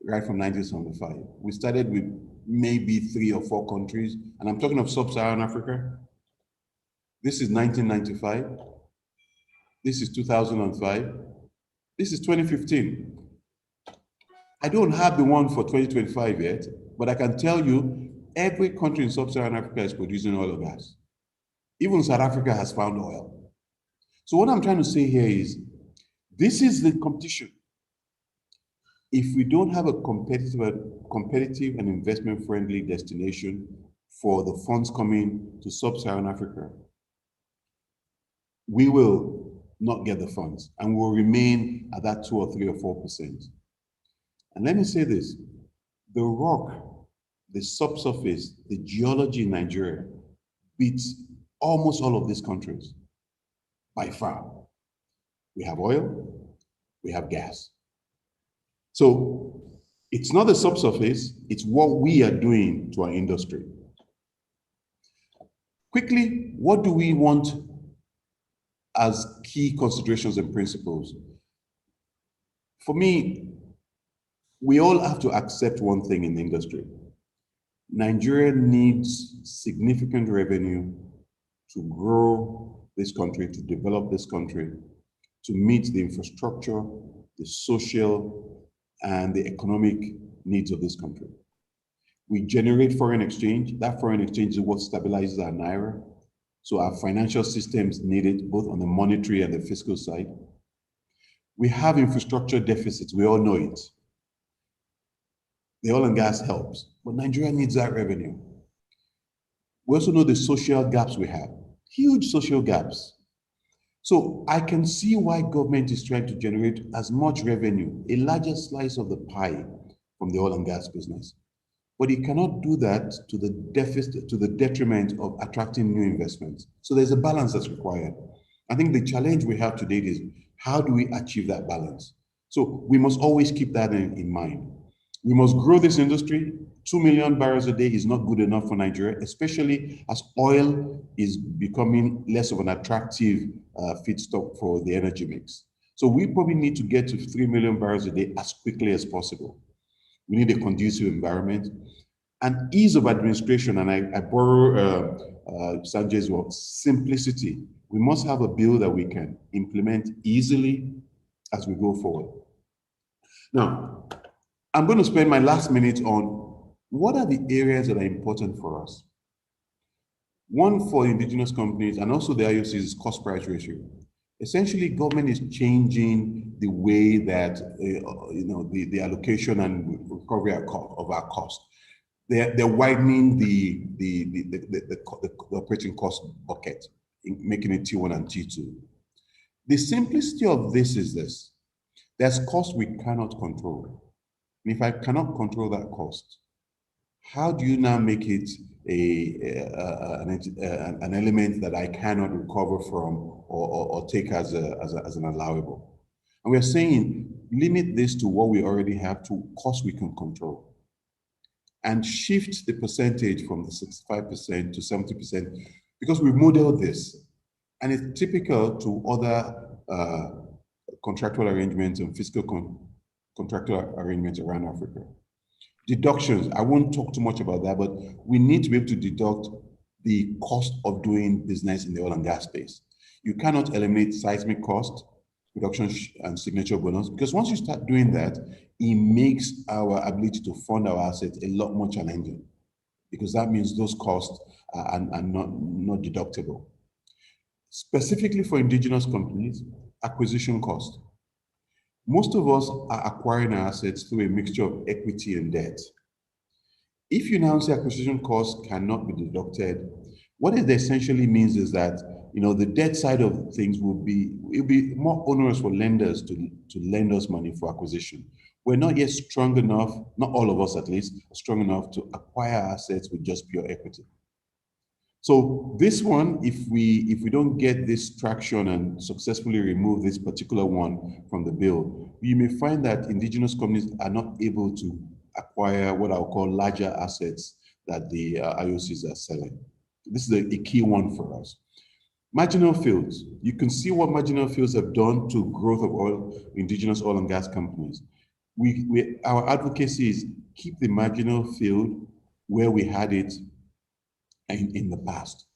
right from 1975. We started with maybe 3 or 4 countries, and I'm talking of sub-Saharan Africa. This is 1995. This is 2005. This is 2015. I don't have the one for 2025 yet, but I can tell you every country in sub-Saharan Africa is producing oil and gas. Even South Africa has found oil. So what I'm trying to say here is, this is the competition. If we don't have a competitive and investment-friendly destination for the funds coming to sub-Saharan Africa, we will not get the funds and will remain at that 2 or 3 or 4%. And let me say this, the rock, the subsurface, the geology in Nigeria beats almost all of these countries by far. We have oil, we have gas. So it's not the subsurface, it's what we are doing to our industry. Quickly, what do we want as key considerations and principles? For me, we all have to accept one thing in the industry. Nigeria needs significant revenue to grow this country, to develop this country, to meet the infrastructure, the social, and the economic needs of this country. We generate foreign exchange. That foreign exchange is what stabilizes our naira. So our financial systems need it, both on the monetary and the fiscal side. We have infrastructure deficits, we all know it. The oil and gas helps, but Nigeria needs that revenue. We also know the social gaps we have, huge social gaps. So I can see why government is trying to generate as much revenue, a larger slice of the pie from the oil and gas business. But it cannot do that to the deficit, to the detriment of attracting new investments. So there's a balance that's required. I think the challenge we have today is, how do we achieve that balance? So we must always keep that in mind. We must grow this industry. 2 million barrels a day is not good enough for Nigeria, especially as oil is becoming less of an attractive feedstock for the energy mix. So we probably need to get to 3 million barrels a day as quickly as possible. We need a conducive environment and ease of administration. And I borrow Sanjay's word, simplicity. We must have a bill that we can implement easily as we go forward. Now, I'm going to spend my last minute on what are the areas that are important for us. One for indigenous companies and also the IOCs is cost price ratio. Essentially, government is changing the way that the allocation and recovery of our cost. They're widening the operating cost bucket, making it T1 and T2. The simplicity of this is this: there's cost we cannot control. And if I cannot control that cost, how do you now make it an element that I cannot recover from or take as an allowable? And we're saying limit this to what we already have, to costs we can control, and shift the percentage from the 65% to 70%, because we've modeled this, and it's typical to other contractual arrangements and fiscal contractual arrangements around Africa. Deductions, I won't talk too much about that, but we need to be able to deduct the cost of doing business in the oil and gas space. You cannot eliminate seismic cost, reduction and signature bonus, because once you start doing that, it makes our ability to fund our assets a lot more challenging, because that means those costs are not deductible. Specifically for indigenous companies, acquisition cost. Most of us are acquiring our assets through a mixture of equity and debt. If you now say acquisition costs cannot be deducted, what it essentially means is that the debt side of things it'll be more onerous for lenders to lend us money for acquisition. We're not yet strong enough, not all of us at least, strong enough to acquire assets with just pure equity. So this one, if we don't get this traction and successfully remove this particular one from the bill, you may find that indigenous companies are not able to acquire what I'll call larger assets that the IOCs are selling. This is a key one for us. Marginal fields. You can see what marginal fields have done to growth of indigenous oil and gas companies. Our advocacy is keep the marginal field where we had it in the past.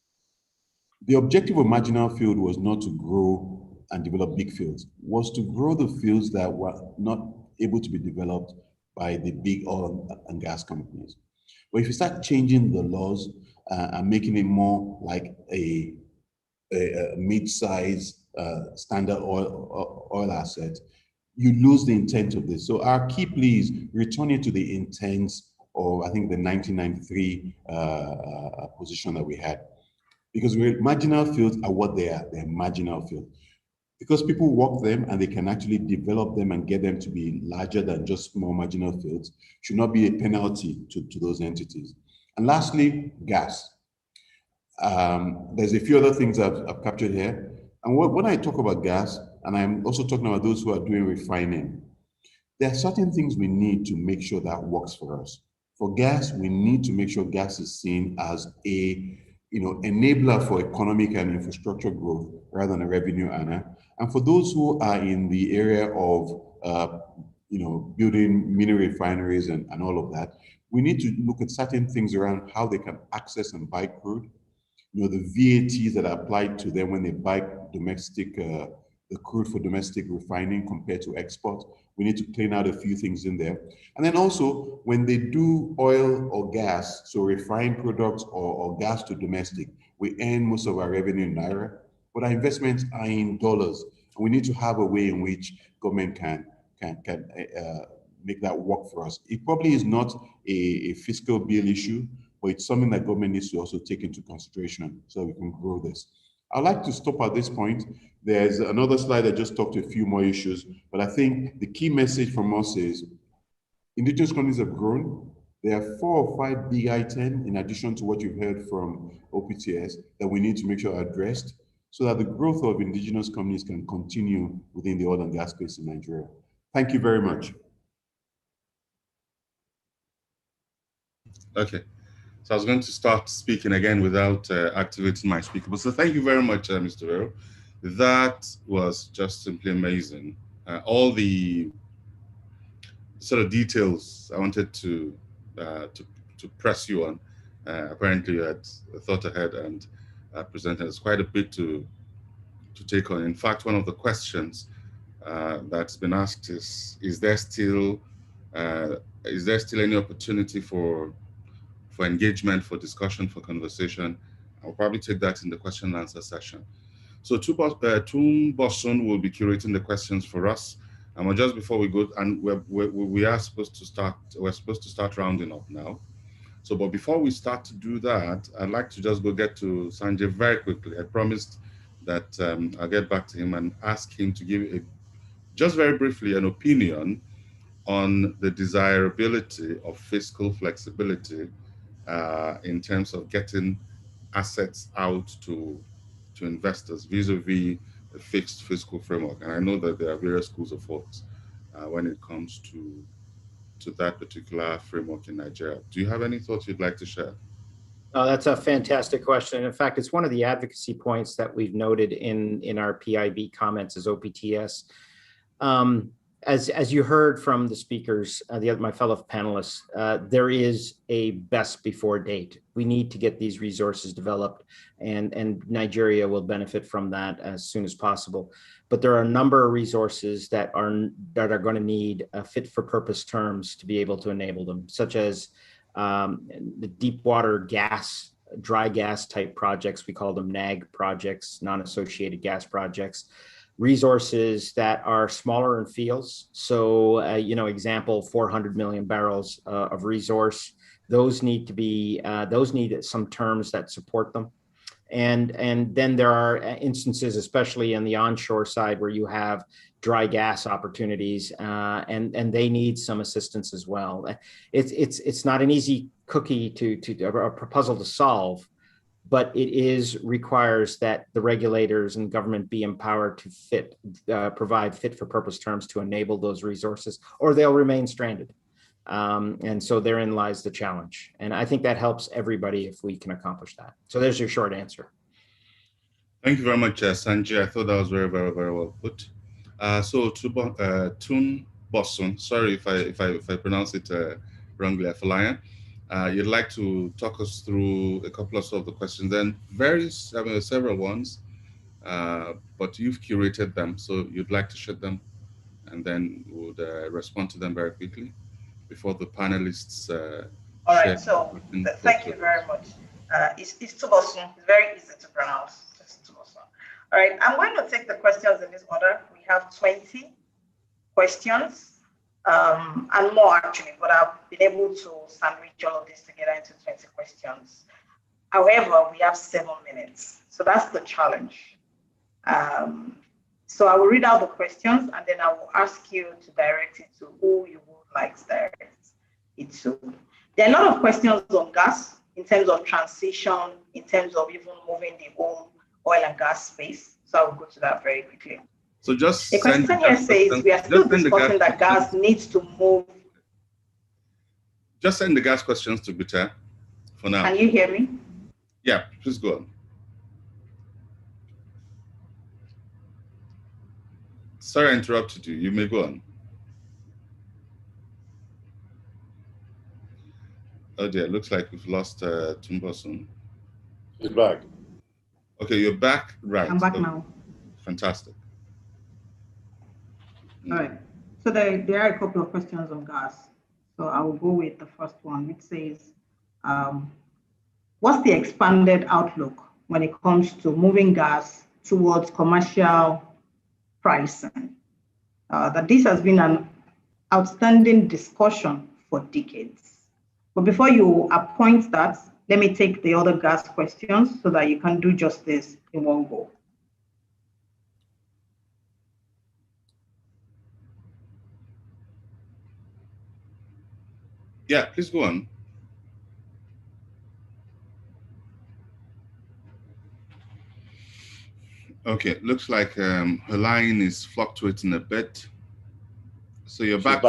The objective of marginal field was not to grow and develop big fields, was to grow the fields that were not able to be developed by the big oil and gas companies. But if you start changing the laws and making it more like a mid-size standard oil asset, you lose the intent of this. So our key plea is returning to the intent of, I think, the 1993 position that we had. Because marginal fields are what they are. They're marginal fields. Because people work them and they can actually develop them and get them to be larger than just small marginal fields, should not be a penalty to those entities. And lastly, gas. There's a few other things I've captured here. And when I talk about gas, and I'm also talking about those who are doing refining, there are certain things we need to make sure that works for us. For gas, we need to make sure gas is seen as a enabler for economic and infrastructure growth rather than a revenue earner. And for those who are in the area of building mini refineries and all of that, we need to look at certain things around how they can access and buy crude. The VATs that are applied to them when they buy the crude for domestic refining compared to export. We need to clean out a few things in there. And then also, when they do oil or gas, so refined products or gas to domestic, we earn most of our revenue in Naira, but our investments are in dollars. And we need to have a way in which government can make that work for us. It probably is not a fiscal bill issue, but it's something that government needs to also take into consideration so we can grow this. I'd like to stop at this point. There's another slide that just talked to a few more issues, but I think the key message from us is indigenous companies have grown. There are 4 or 5 big items in addition to what you've heard from OPTS that we need to make sure are addressed so that the growth of indigenous companies can continue within the oil and gas space in Nigeria. Thank you very much. Okay. So I was going to start speaking again without activating my speaker. So thank you very much, Mr. Bero. That was just simply amazing. All the sort of details I wanted to press you on. Apparently, you had thought ahead and presented us quite a bit to take on. In fact, one of the questions that's been asked is there still any opportunity for engagement, for discussion, for conversation? I'll probably take that in the question and answer session. So Tum Bosun will be curating the questions for us. And just before we go, and we're supposed to start rounding up now. So, but before we start to do that, I'd like to just go get to Sanjay very quickly. I promised that I'll get back to him and ask him to give just very briefly an opinion on the desirability of fiscal flexibility in terms of getting assets out to investors vis-a-vis a fixed fiscal framework. And I know that there are various schools of thought when it comes to that particular framework in Nigeria. Do you have any thoughts you'd like to share? Oh, that's a fantastic question. In fact, it's one of the advocacy points that we've noted in our PIB comments as OPTS. As you heard from the speakers, my fellow panelists, there is a best before date. We need to get these resources developed, and Nigeria will benefit from that as soon as possible. But there are a number of resources that are going to need fit for purpose terms to be able to enable them, such as the deep water gas, dry gas type projects. We call them NAG projects, non-associated gas projects. Resources that are smaller in fields. So, example, 400 million barrels of resource. Those need to be, those need some terms that support them. And then there are instances, especially on the onshore side, where you have dry gas opportunities, and they need some assistance as well. It's not an easy cookie a puzzle to solve, but it requires that the regulators and government be empowered to provide fit for purpose terms to enable those resources, or they'll remain stranded. And so therein lies the challenge. And I think that helps everybody if we can accomplish that. So there's your short answer. Thank you very much, Sanjay. I thought that was very, very, very well put. So Tun Bosun, sorry if I pronounce it wrongly, Afolayan. You'd like to talk us through a couple of the questions, then several ones, but you've curated them, so you'd like to share them, and then we'll respond to them very quickly before the panelists. All right, so thank you very much. It's Tubosun. It's very easy to pronounce. It's Tubosun. All right, I'm going to take the questions in this order. We have 20 questions. And more actually, but I've been able to sandwich all of this together into 20 questions. However, we have 7 minutes, so that's the challenge. So I will read out the questions, and then I will ask you to direct it to who you would like to direct it to. There are a lot of questions on gas in terms of transition, in terms of even moving the whole oil and gas space. So I will go to that very quickly. So just the question here says we are still discussing that gas needs to move. Just send the gas questions to Bita for now. Can you hear me? Yeah, please go on. Sorry I interrupted you. You may go on. Oh dear, looks like we've lost Tumbosun. He's back. Okay, you're back, right. I'm back now. Fantastic. All right, so there are a couple of questions on gas. So I will go with the first one, which says, what's the expanded outlook when it comes to moving gas towards commercial pricing? That this has been an outstanding discussion for decades. But before you appoint that, let me take the other gas questions so that you can do justice in one go. Yeah, please go on. Okay, looks like her line is fluctuating a bit. So you're back.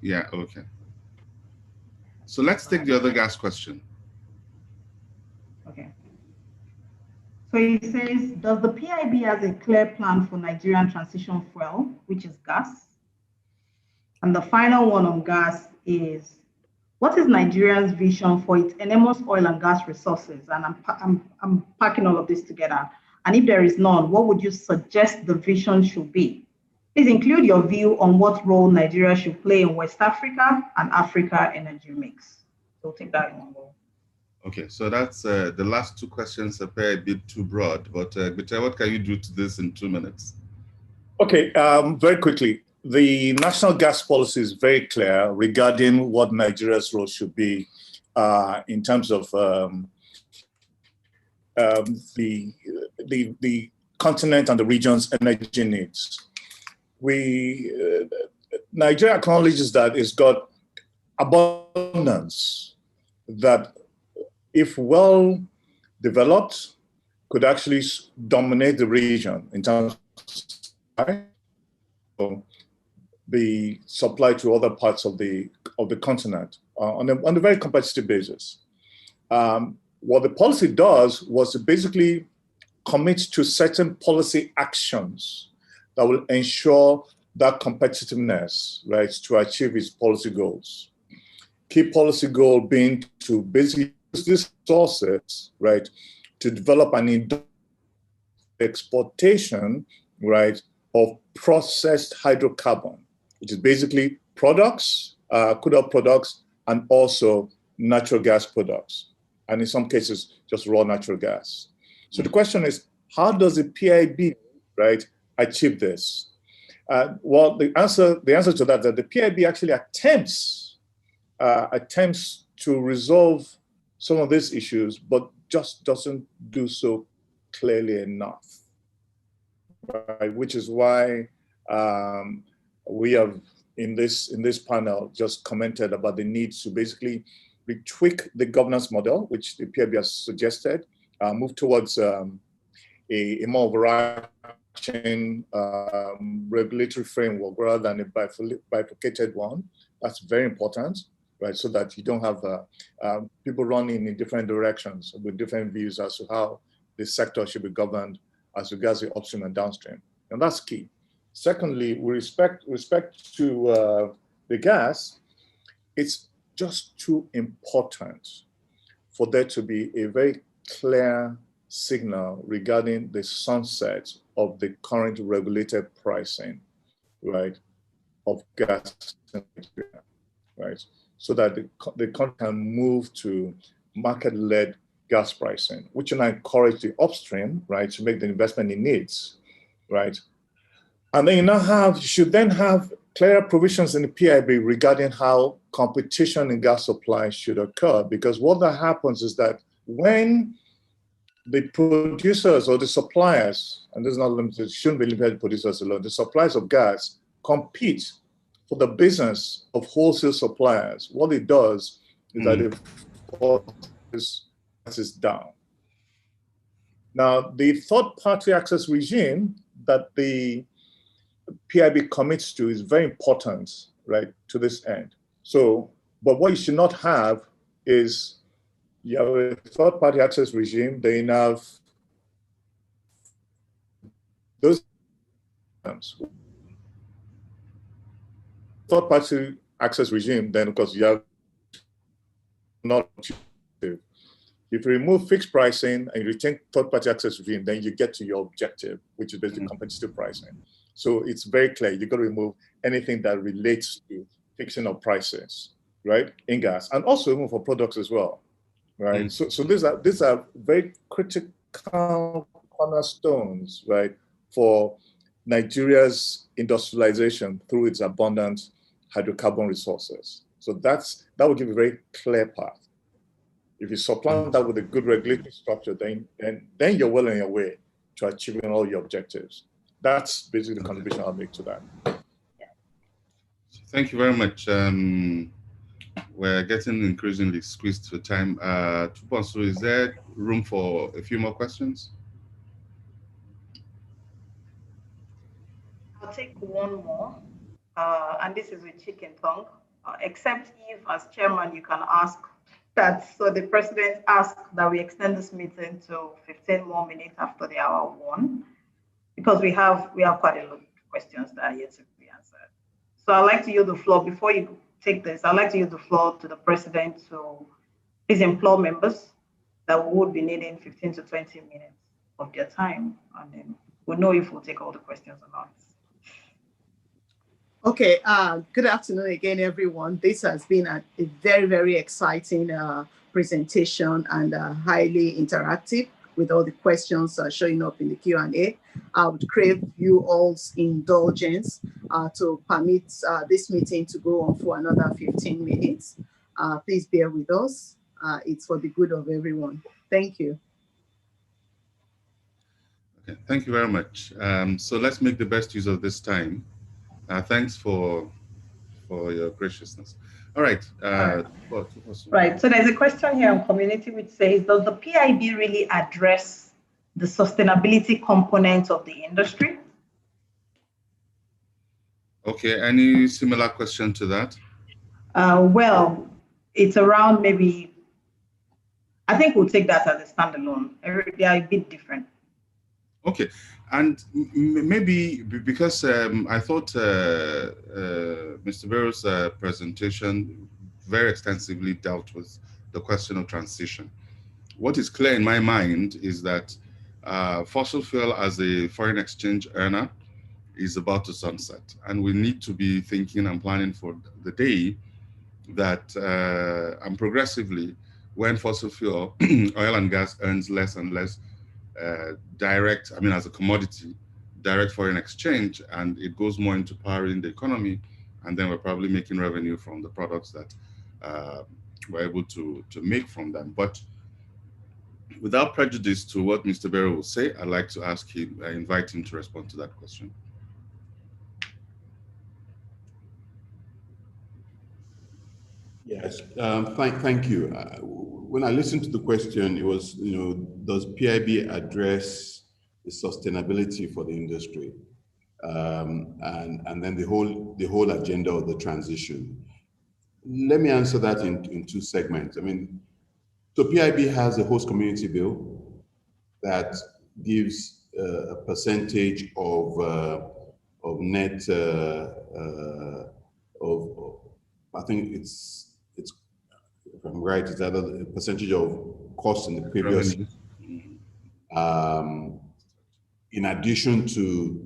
Yeah, okay. So let's take the other gas question. Okay. So it says, does the PIB have a clear plan for Nigerian transition fuel, which is gas? And the final one on gas is, what is Nigeria's vision for its enormous oil and gas resources? And I'm packing all of this together. And if there is none, what would you suggest the vision should be? Please include your view on what role Nigeria should play in West Africa and Africa energy mix. So we'll take that in one go. Okay, so that's the last two questions appear a bit too broad, but Bite, what can you do to this in 2 minutes? Okay, very quickly. The national gas policy is very clear regarding what Nigeria's role should be in terms of the continent and the region's energy needs. Nigeria acknowledges that it's got abundance that, if well developed, could actually dominate the region in terms of the supply to other parts of the continent on a very competitive basis. What the policy does was to basically commit to certain policy actions that will ensure that competitiveness, right, to achieve its policy goals. Key policy goal being to basically use these sources, right, to develop an exportation, right, of processed hydrocarbon, which is basically products, crude oil products, and also natural gas products, and in some cases, just raw natural gas. So the question is, how does the PIB, right, achieve this? Well, the answer to that the PIB actually attempts to resolve some of these issues, but just doesn't do so clearly enough, right? Which is why we have in this panel just commented about the need to basically retweak the governance model, which the PIB has suggested, move towards a more overarching regulatory framework rather than a bifurcated one. That's very important, right? So that you don't have people running in different directions with different views as to how the sector should be governed as regards the upstream and downstream. And that's key. Secondly, with respect to the gas, it's just too important for there to be a very clear signal regarding the sunset of the current regulated pricing, right, of gas in Nigeria, right, so that the country can move to market-led gas pricing, which will encourage the upstream, right, to make the investment it needs, right. And then you should then have clear provisions in the PIB regarding how competition in gas supply should occur, because what that happens is that when the producers or the suppliers, and this is not limited, shouldn't be limited to producers alone, the suppliers of gas compete for the business of wholesale suppliers. What it does is that it forces prices down. Now, the third-party access regime that the PIB commits to is very important, right, to this end. So, but what you should not have is you have a third-party access regime, then you have those third-party access regime, then of course you have not. If you remove fixed pricing and you retain third-party access regime, then you get to your objective, which is basically competitive pricing. So it's very clear, you've got to remove anything that relates to fixing of prices, right, in gas, and also even for products as well, right? So these are very critical cornerstones, right, for Nigeria's industrialization through its abundant hydrocarbon resources. So that will give a very clear path. If you supplant that with a good regulatory structure, then you're well on your way to achieving all your objectives. That's basically the contribution I'll make to that. Thank you very much. We're getting increasingly squeezed for time. Tuponsu, is there room for a few more questions? I'll take one more, and this is with chicken tongue, except if, as chairman, you can ask that, so the president asked that we extend this meeting to 15 more minutes after the hour 1, because we have quite a lot of questions that are yet to be answered. So I'd like to yield the floor, before you take this, I'd like to yield the floor to the president to please implore members that we would be needing 15 to 20 minutes of their time, and then we'll know if we'll take all the questions or not. Okay, good afternoon again, everyone. This has been a very, very exciting presentation and highly interactive with all the questions showing up in the Q&A. I would crave you all's indulgence to permit this meeting to go on for another 15 minutes. Please bear with us. It's for the good of everyone. Thank you. Okay, thank you very much. So let's make the best use of this time. Thanks for your graciousness. All right. Right. So there's a question here on community which says, does the PIB really address the sustainability component of the industry? Okay. Any similar question to that? Well, it's around maybe, I think we'll take that as a standalone. They are a bit different. Okay. And maybe because I thought Mr. Bero's presentation very extensively dealt with the question of transition. What is clear in my mind is that fossil fuel as a foreign exchange earner is about to sunset. And we need to be thinking and planning for the day that, and progressively, when fossil fuel, oil and gas earns less and less direct, I mean, as a commodity, direct foreign exchange, and it goes more into powering the economy, and then we're probably making revenue from the products that we're able to make from them. But without prejudice to what Mr. Bero will say, I'd like to ask him, invite him to respond to that question. Yes, thank you. When I listened to the question, it was, does PIB address the sustainability for the industry, and then the whole agenda of the transition? Let me answer that in two segments. I mean, so PIB has a host community bill that gives a percentage of net I think it's if I'm right, it's either a percentage of cost in the previous in addition to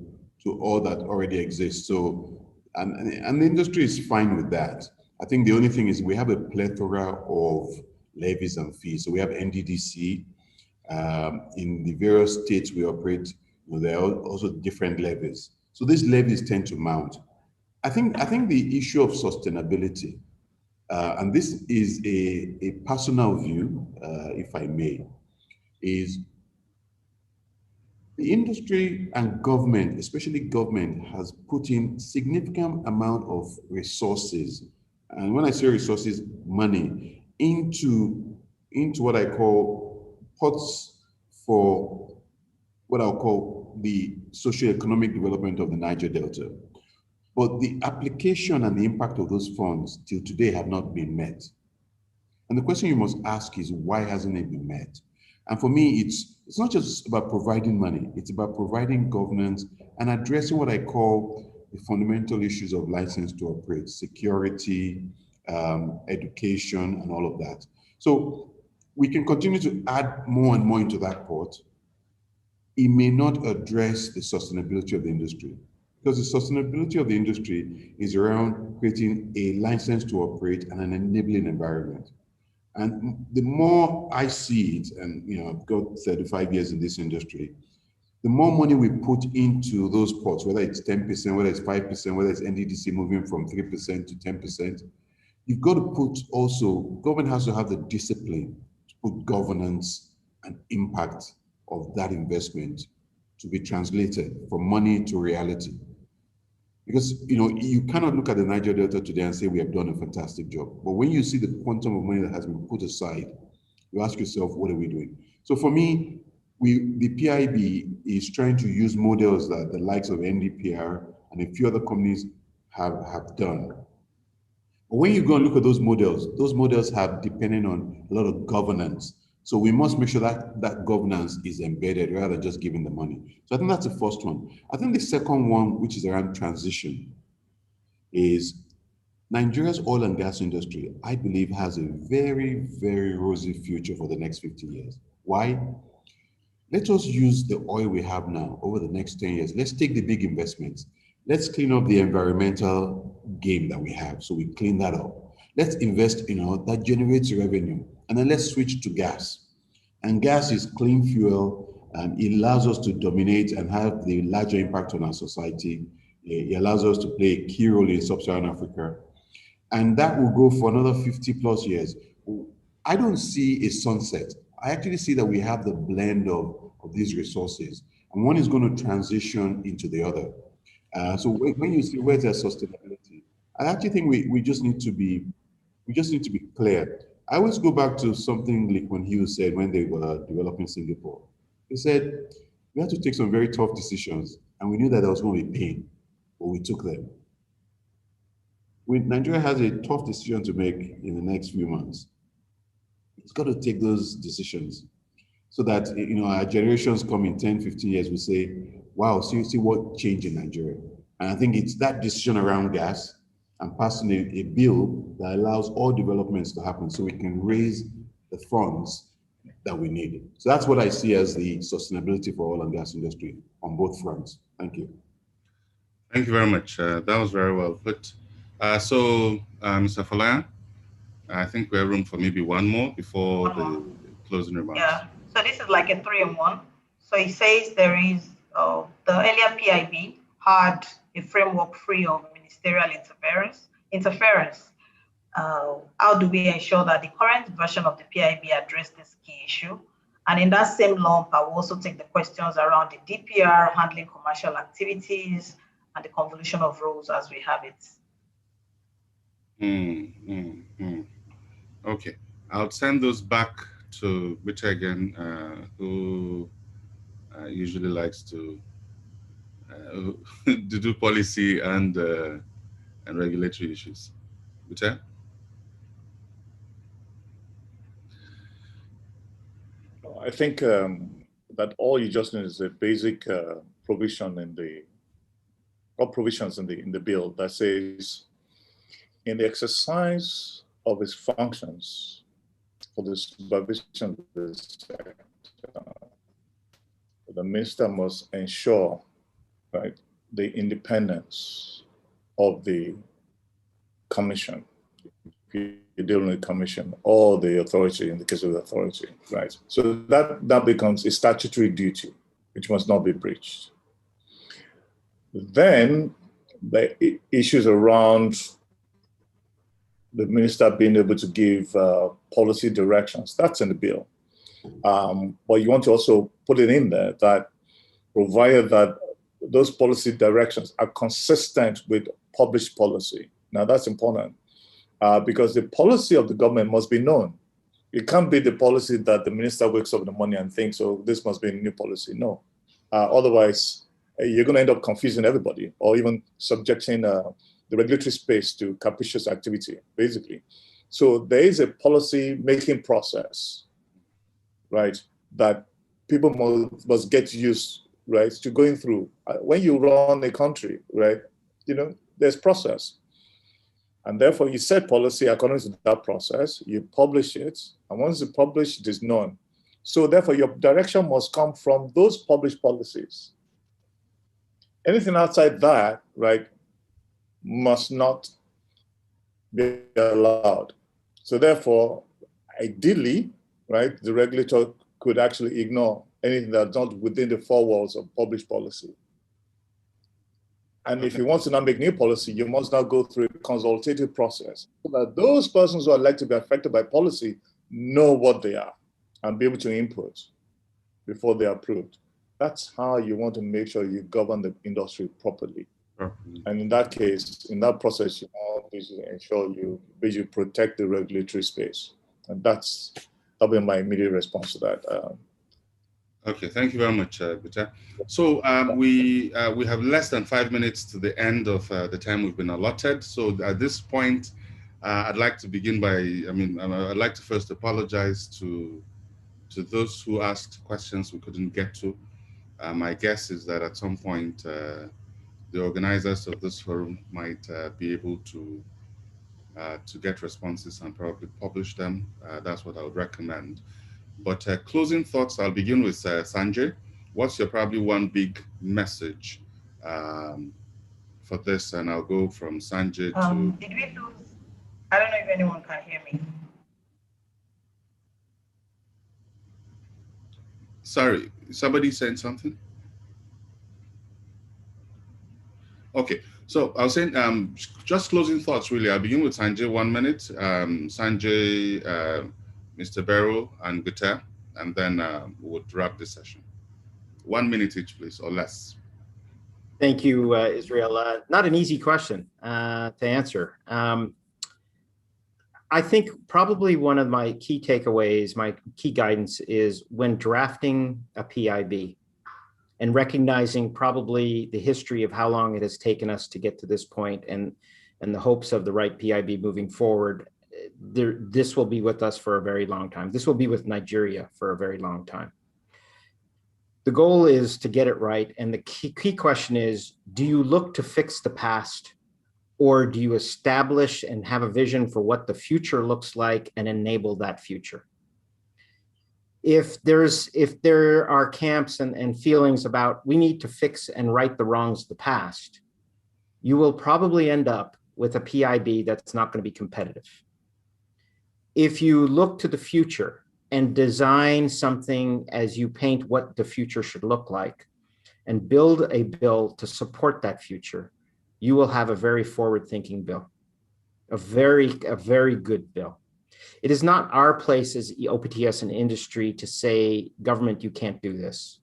all that already exists. So and the industry is fine with that. I think the only thing is we have a plethora of levies and fees. So we have NDDC. In the various states we operate, there are also different levies. So these levies tend to mount. I think the issue of sustainability, and this is a personal view, if I may, is the industry and government, especially government, has put in significant amount of resources, and when I say resources, money, into what I call pots for what I'll call the socio-economic development of the Niger Delta. But the application and the impact of those funds till today have not been met. And the question you must ask is, why hasn't it been met? And for me, it's not just about providing money, it's about providing governance and addressing what I call the fundamental issues of license to operate, security, education, and all of that. So we can continue to add more and more into that pot. It may not address the sustainability of the industry, because the sustainability of the industry is around creating a license to operate and an enabling environment. And the more I see it, and I've got 35 years in this industry, the more money we put into those pots, whether it's 10%, whether it's 5%, whether it's NDDC moving from 3% to 10%, you've got to put also, government has to have the discipline to put governance and impact of that investment to be translated from money to reality. Because you cannot look at the Niger Delta today and say we have done a fantastic job. But when you see the quantum of money that has been put aside, you ask yourself, what are we doing? So for me, the PIB is trying to use models that the likes of NDPR and a few other companies have done. But when you go and look at those models have depended on a lot of governance. So we must make sure that that governance is embedded rather than just giving the money. So I think that's the first one. I think the second one, which is around transition, is Nigeria's oil and gas industry, I believe, has a very, very rosy future for the next 50 years. Why? Let us use the oil we have now over the next 10 years. Let's take the big investments. Let's clean up the environmental game that we have. So we clean that up. Let's invest, that generates revenue. And then let's switch to gas. And gas is clean fuel. It allows us to dominate and have the larger impact on our society. It allows us to play a key role in sub-Saharan Africa. And that will go for another 50 plus years. I don't see a sunset. I actually see that we have the blend of these resources, and one is going to transition into the other. So when you see where's there's sustainability, I actually think we just need to be clear. I always go back to something like when Hughes said when they were developing Singapore. He said we had to take some very tough decisions, and we knew that there was going to be pain, but we took them. When Nigeria has a tough decision to make in the next few months, it's got to take those decisions so that our generations come in 10, 15 years, we say, wow, see what changed in Nigeria. And I think it's that decision around gas and passing a bill that allows all developments to happen so we can raise the funds that we need. So that's what I see as the sustainability for oil and gas industry on both fronts. Thank you. Thank you very much. That was very well put. So, Mr. Falaya, I think we have room for maybe one more before the closing remarks. Yeah, so this is like a 3-in-1. So it says there is, the earlier PIB had a framework free of ministerial interference. How do we ensure that the current version of the PIB address this key issue? And in that same lump, I will also take the questions around the DPR, handling commercial activities, and the convolution of roles as we have it. Okay, I'll send those back to Bitter again, who usually likes to do policy and regulatory issues. Bitter? I think that all you just need is a basic provision in the bill that says, in the exercise of its functions for the supervision of this sector, the minister must ensure, right, the independence of the commission, if you're dealing with the commission, or the authority in the case of the authority, right? So that becomes a statutory duty, which must not be breached. Then the issues around the minister being able to give policy directions, that's in the bill. But you want to also put it in there that provided that those policy directions are consistent with published policy. Now that's important because the policy of the government must be known. It can't be the policy that the minister wakes up in the morning and thinks, oh, this must be a new policy. No. Otherwise, you're going to end up confusing everybody or even subjecting the regulatory space to capricious activity, basically. So there is a policy making process, right, that people must get used, right, to going through. When you run a country, right, there's process. And therefore you set policy according to that process, you publish it, and once it's published, it is known. So therefore your direction must come from those published policies. Anything outside that, right, must not be allowed. So therefore, ideally, right, the regulator could actually ignore anything that's not within the four walls of published policy. And if you want to now make new policy, you must now go through a consultative process so that those persons who are likely to be affected by policy know what they are and be able to input before they are approved. That's how you want to make sure you govern the industry properly. And in that case, in that process, you want to ensure you basically protect the regulatory space. And that'll be my immediate response to that. Okay, thank you very much, Bitter. So we have less than 5 minutes to the end of the time we've been allotted. So at this point, I'd like to begin by, I'd like to first apologize to those who asked questions we couldn't get to. My guess is that at some point, the organizers of this forum might be able to get responses and probably publish them. That's what I would recommend. But closing thoughts, I'll begin with Sanjay. What's your probably one big message for this, and I'll go from Sanjay Did we lose? I don't know if anyone can hear me. Sorry, somebody saying something? Okay, so I was saying, just closing thoughts, really. I'll begin with Sanjay, 1 minute. Sanjay, Mr. Bero, and Gita, and then we'll wrap this session. 1 minute each, please, or less. Thank you, Israel. Not an easy question to answer. I think probably one of my key takeaways, my key guidance is when drafting a PIB and recognizing probably the history of how long it has taken us to get to this point and the hopes of the right PIB moving forward, this will be with us for a very long time. This will be with Nigeria for a very long time. The goal is to get it right. And the key question is, do you look to fix the past, or do you establish and have a vision for what the future looks like and enable that future? If there are camps and feelings about we need to fix and right the wrongs of the past, you will probably end up with a PIB that's not going to be competitive. If you look to the future and design something as you paint what the future should look like and build a bill to support that future, you will have a very forward-thinking bill, a very good bill. It is not our place as OPTS and industry to say, government, you can't do this.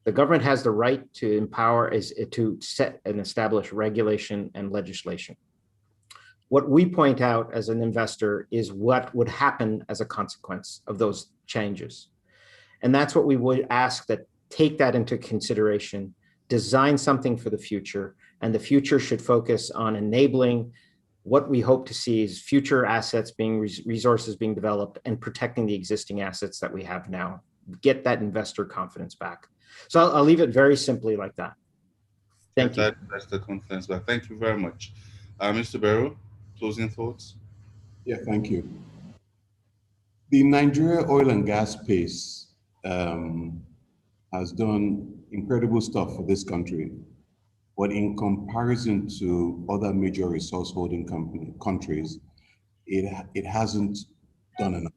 The government has the right to empower, to set and establish regulation and legislation. What we point out as an investor is what would happen as a consequence of those changes. And that's what we would ask, that take that into consideration, design something for the future, and the future should focus on enabling what we hope to see is future assets being, resources being developed, and protecting the existing assets that we have now. Get that investor confidence back. So I'll leave it very simply like that. Thank you. That's the confidence back. Thank you very much. Mr. Bero, closing thoughts? Yeah, thank you. The Nigeria oil and gas space has done incredible stuff for this country. But in comparison to other major resource holding countries, it hasn't done enough.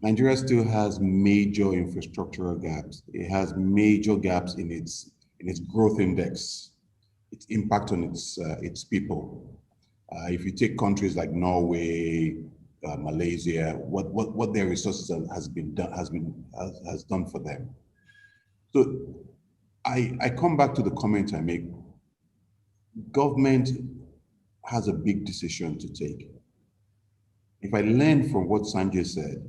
Nigeria still has major infrastructural gaps. It has major gaps in its growth index, its impact on its people. If you take countries like Norway, Malaysia, what their resources has done for them. So I come back to the comment I make. Government has a big decision to take. If I learn from what Sanjay said,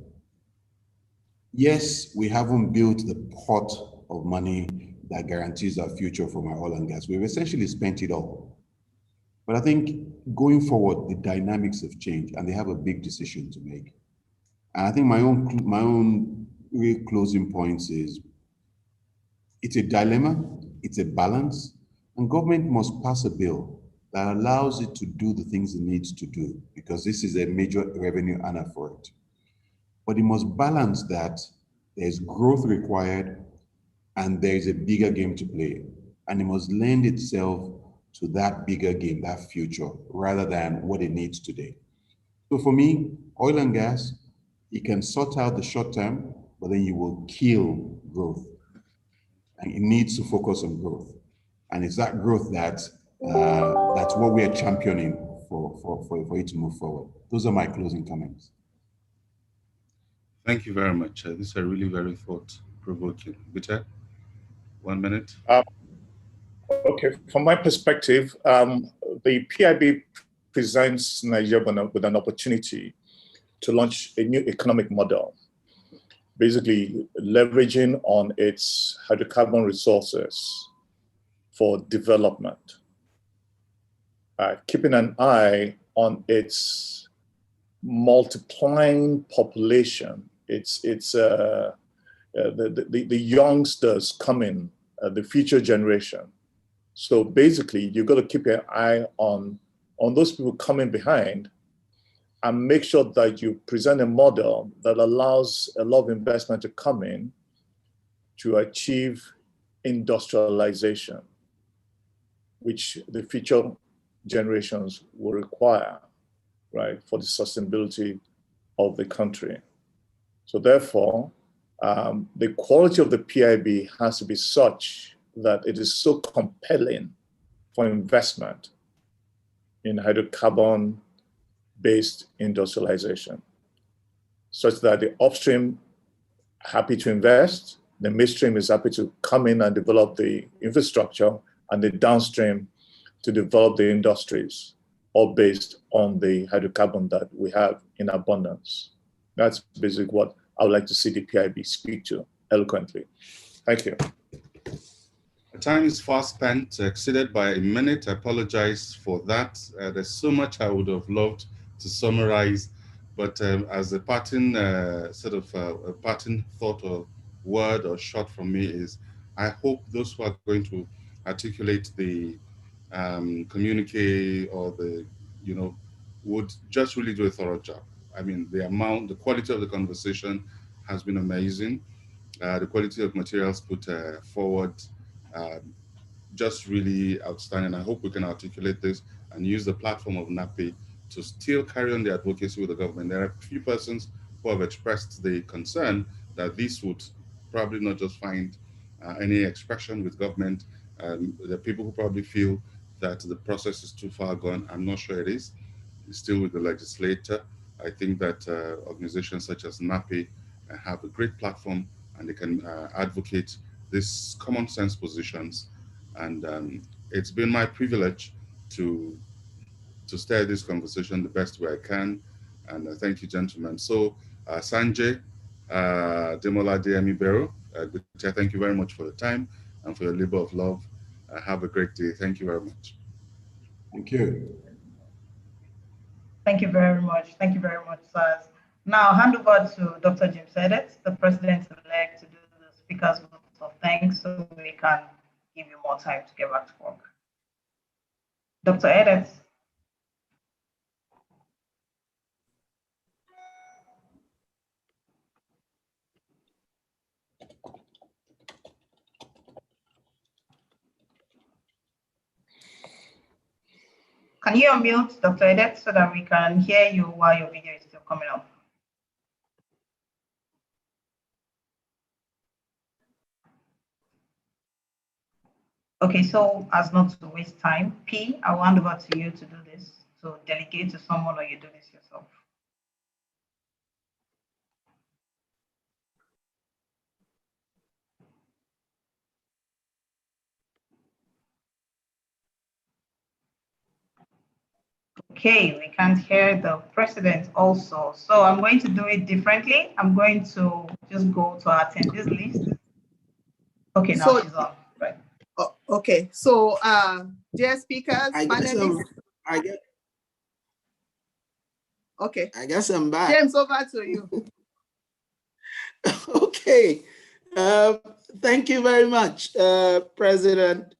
yes, we haven't built the pot of money that guarantees our future from our oil and gas. We've essentially spent it all. But I think going forward, the dynamics have changed and they have a big decision to make. And I think my own real closing points is, it's a dilemma, it's a balance, and government must pass a bill that allows it to do the things it needs to do, because this is a major revenue earner for it. But it must balance that there's growth required and there's a bigger game to play. And it must lend itself to that bigger game, that future, rather than what it needs today. So for me, oil and gas, you can sort out the short term, but then you will kill growth. And it needs to focus on growth. And it's that growth that's what we are championing for it to move forward. Those are my closing comments. Thank you very much. These are really very thought-provoking. Bita, 1 minute. Okay, from my perspective, the PIB presents Nigeria with an opportunity to launch a new economic model, basically leveraging on its hydrocarbon resources for development, keeping an eye on its multiplying population, the youngsters coming, the future generation. So basically, you've got to keep your eye on those people coming behind and make sure that you present a model that allows a lot of investment to come in to achieve industrialization. which the future generations will require, right, for the sustainability of the country. So therefore, the quality of the PIB has to be such that it is so compelling for investment in hydrocarbon-based industrialization, such that the upstream happy to invest, the midstream is happy to come in and develop the infrastructure, and the downstream to develop the industries, all based on the hydrocarbon that we have in abundance. That's basically what I would like to see the PIB speak to eloquently. Thank you. The time is fast spent, exceeded by a minute. I apologize for that. There's so much I would have loved to summarize, but as a parting a parting thought or word or shot from me is, I hope those who are going to articulate the communique or the, would just really do a thorough job. I mean, the quality of the conversation has been amazing. The quality of materials put forward, just really outstanding. I hope we can articulate this and use the platform of NAPE to still carry on the advocacy with the government. There are a few persons who have expressed the concern that this would probably not just find any expression with government. The people who probably feel that the process is too far gone. I'm not sure it is. It's still with the legislator. I think that organizations such as NAPE have a great platform, and they can advocate these common sense positions. And it's been my privilege to steer this conversation the best way I can. And thank you, gentlemen. So Sanjay, Ademola, Adeyemi-Bero, thank you very much for the time and for your labor of love. Have a great day. Thank you very much. Thank you. Thank you very much. Thank you very much, sirs. Now, I'll hand over to Dr. James Edet, the president-elect, to do the speaker's vote of thanks so we can give you more time to get back to work. Dr. Edet. Can you unmute, Dr. Edet, so that we can hear you while your video is still coming up? Okay, so as not to waste time, P, I will hand over to you to do this. So delegate to someone, or you do this yourself. Okay, we can't hear the president also. So I'm going to do it differently. I'm going to just go to our attendees list. Okay, now so, she's on, right. Oh, okay, so dear speakers, panelists. Okay. I guess I'm back. James, over to you. Okay. Thank you very much, President.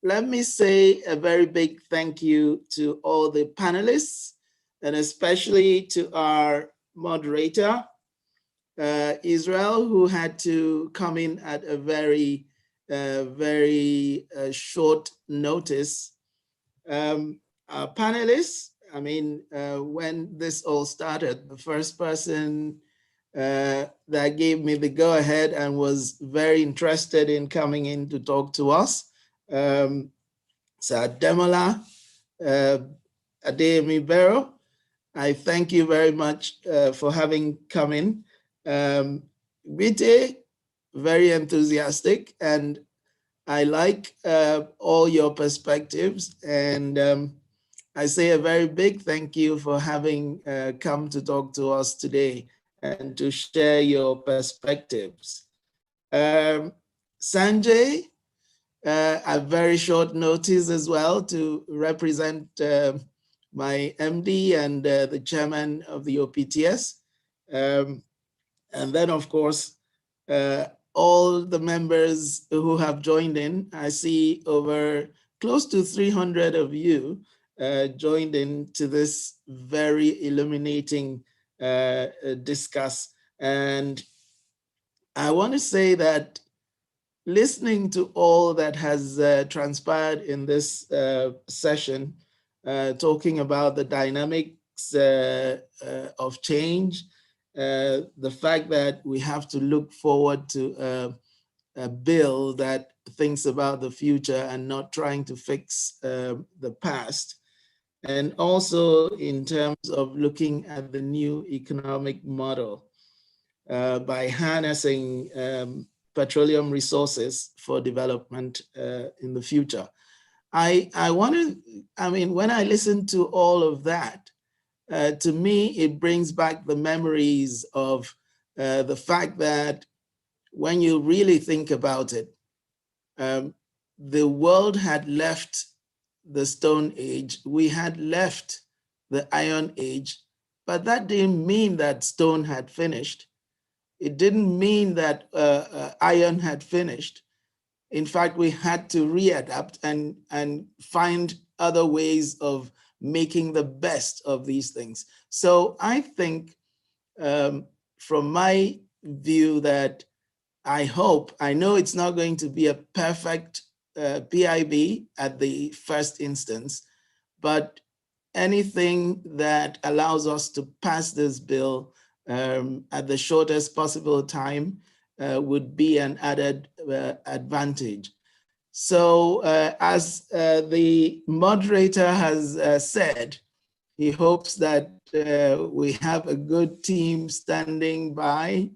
Let me say a very big thank you to all the panelists, and especially to our moderator, Israel, who had to come in at a very short notice. Our panelists, I mean, when this all started, the first person that gave me the go-ahead and was very interested in coming in to talk to us, so Ademola, Adeyemi-Bero, I thank you very much for having come in. Vite, very enthusiastic, and I like all your perspectives, and I say a very big thank you for having come to talk to us today and to share your perspectives. Sanjay, at very short notice as well, to represent my MD and the chairman of the OPTS. And then, of course, all the members who have joined in. I see over close to 300 of you joined in to this very illuminating discuss. And I want to say that listening to all that has transpired in this session, talking about the dynamics of change, the fact that we have to look forward to a bill that thinks about the future and not trying to fix the past. And also in terms of looking at the new economic model by harnessing petroleum resources for development in the future. I mean, when I listen to all of that, to me, it brings back the memories of the fact that when you really think about it, the world had left the Stone Age, we had left the Iron Age, but that didn't mean that stone had finished. It didn't mean that iron had finished. In fact, we had to readapt and find other ways of making the best of these things. So I think from my view that I know it's not going to be a perfect PIB at the first instance, but anything that allows us to pass this bill at the shortest possible time would be an added advantage. So as the moderator has said, he hopes that we have a good team standing by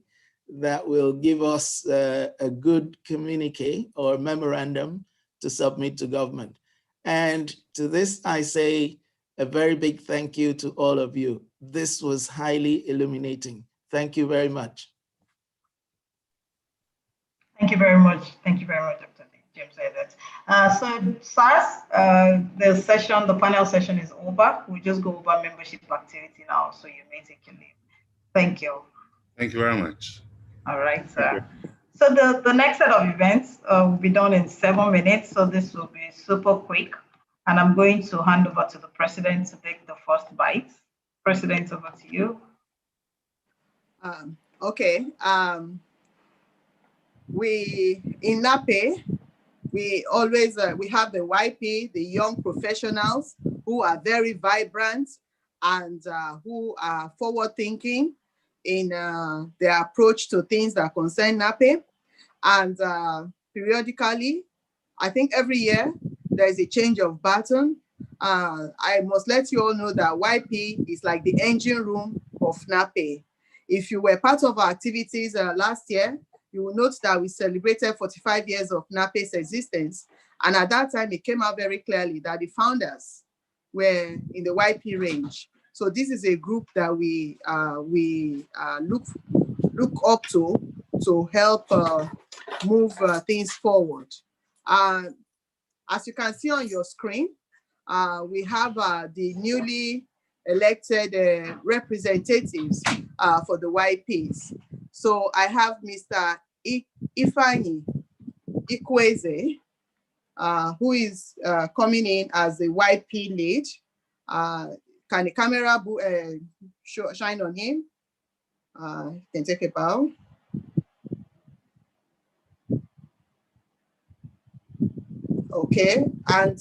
that will give us a good communique or memorandum to submit to government. And to this, I say a very big thank you to all of you. This was highly illuminating. Thank you very much. Thank you very much. Thank you very much, Dr. James Edwards. So SARS, the panel session is over. We'll just go over membership activity now, so you may take your leave. Thank you. Thank you very much. All right, sir. So the next set of events will be done in 7 minutes. So this will be super quick. And I'm going to hand over to the president to take the first bite. President, over to you. Okay. We in NAPE, we always we have the YP, the young professionals who are very vibrant and who are forward-thinking in their approach to things that concern NAPE. And periodically, I think every year, there's a change of baton. I must let you all know that YP is like the engine room of NAPE. If you were part of our activities last year, you will note that we celebrated 45 years of NAPE's existence. And at that time, it came out very clearly that the founders were in the YP range. So this is a group that we look up to help move things forward. As you can see on your screen, we have the newly elected representatives for the YPs. So I have Mr. Ifeanyi Ikweze, who is coming in as the YP lead. Can the camera shine on him? You can take a bow. Okay, and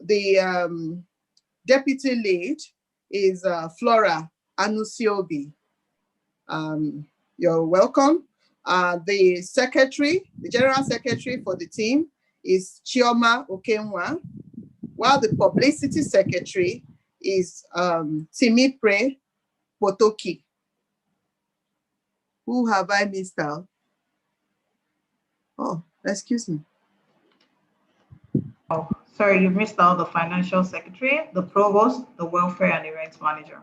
the deputy lead is Flora Anusiobi. You're welcome. The secretary, the general secretary for the team is Chioma Okenwa, while the publicity secretary is Timipre Potoki. Who have I missed out? Oh, excuse me. Oh, sorry, you missed out the financial secretary, the provost, the welfare and events manager.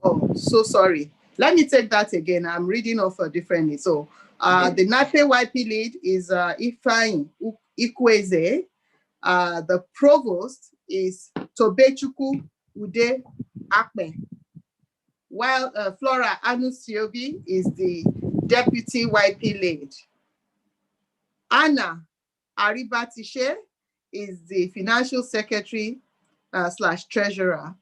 Oh, so sorry. Let me take that again. I'm reading off differently. So the NAPE YP lead is Ifeanyi Ikweze. The provost is Tobechukwu Ude Akme, while Flora Anusiobi is the deputy YP lead. Anna Aribatishe is the financial secretary / treasurer.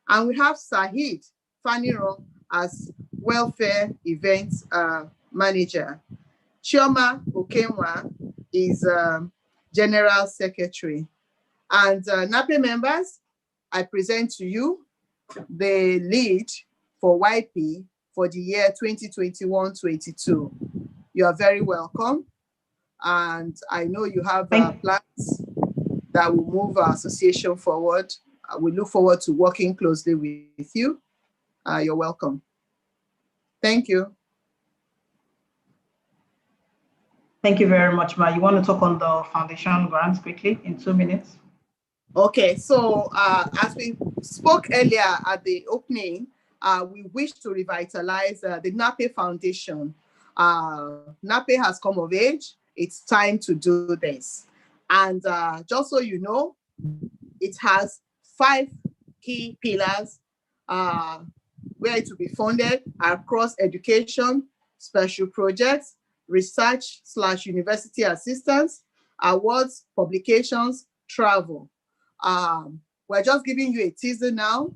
And we have Sahid Faniro as welfare events manager. Chioma Okenwa is General Secretary. And NAPE members, I present to you the lead for YP for the year 2021-22. You are very welcome. And I know you have plans that will move our association forward. We look forward to working closely with you. You're welcome. Thank you. Thank you very much, Ma. You want to talk on the foundation grants quickly in 2 minutes? Okay, so as we spoke earlier at the opening, we wish to revitalize the NAPE Foundation. NAPE has come of age. It's time to do this. And just so you know, it has 5 key pillars where it will be funded across education, special projects, research/university assistance, awards, publications, travel. We're just giving you a teaser now.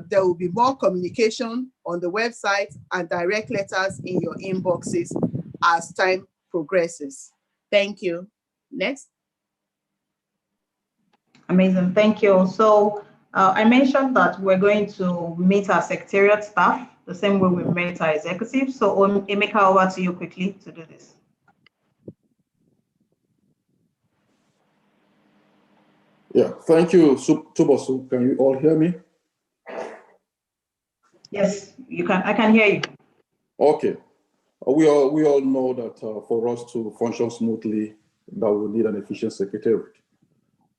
There will be more communication on the website and direct letters in your inboxes as time progresses. Thank you. Next. Amazing, thank you. So I mentioned that we're going to meet our secretariat staff the same way we met our executives. So Emeka, over to you quickly to do this. Yeah, thank you, Tubosu. Can you all hear me? Yes, you can. I can hear you. Okay. We all know that for us to function smoothly, that we need an efficient secretariat.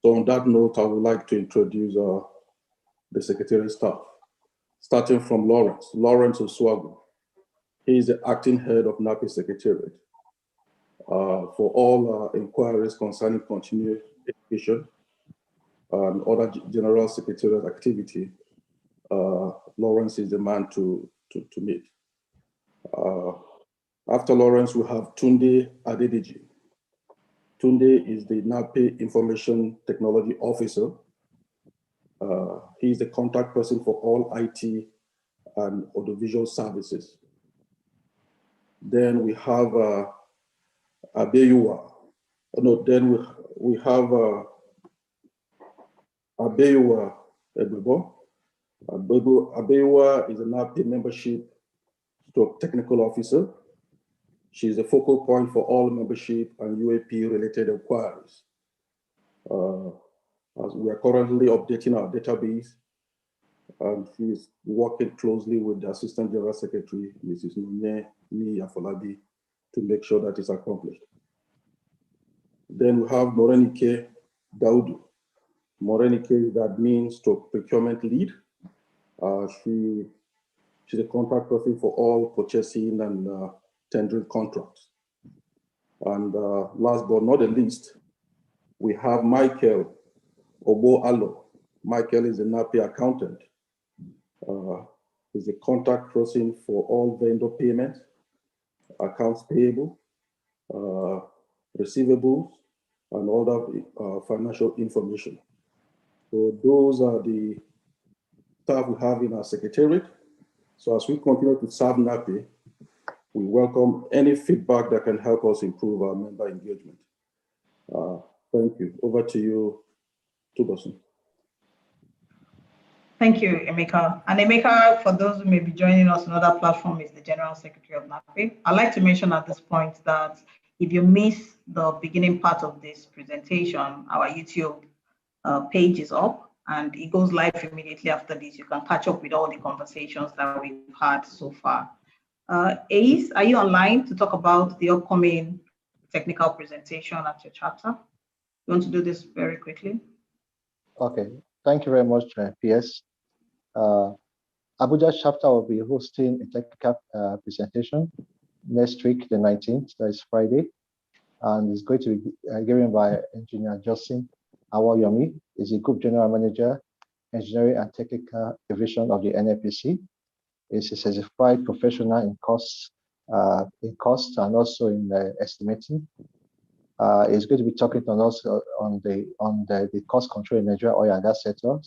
So on that note, I would like to introduce the secretariat staff, starting from Lawrence Oswago. He is the acting head of NAPE Secretariat. For all inquiries concerning continuing education and other general secretariat activity, Lawrence is the man to meet. After Lawrence, we have Tunde Adeniji. Tunde is the NAPE Information Technology Officer. He is the contact person for all IT and audiovisual services. Then we have Abeyuwa. No, then we have Abeyuwa Ebebo. Abeyuwa is a NAPE membership technical officer. She is the focal point for all membership and UAP related inquiries. As we are currently updating our database, and she is working closely with the Assistant General Secretary, Mrs. Nunye Afolabi, to make sure that it's accomplished. Then we have Morenike Daudu. Morenike is the admin / procurement lead. She's a contact person for all purchasing and tendering contracts. And last but not the least, we have Michael Obo Allo. Michael is a NAPE accountant. He's a contact person for all vendor payments, accounts payable, receivables, and other financial information. So those are the staff we have in our secretariat. So as we continue to serve NAPE, we welcome any feedback that can help us improve our member engagement. Thank you. Over to you, Tubosun. Thank you, Emeka. And Emeka, for those who may be joining us on another platform, is the General Secretary of NAPE. I'd like to mention at this point that if you miss the beginning part of this presentation, our YouTube page is up and it goes live immediately after this. You can catch up with all the conversations that we've had so far. Ace, are you online to talk about the upcoming technical presentation at your chapter? You want to do this very quickly? Okay, thank you very much, PS. Abuja chapter will be hosting a technical presentation next week, the 19th, that is Friday, and it's going to be given by Engineer Justin Awayomi. He's a Group General Manager, Engineering and Technical Division of the NFPC. He's a certified professional in cost and also in estimating. He's going to be talking to us on the cost control in Nigeria oil and gas sector,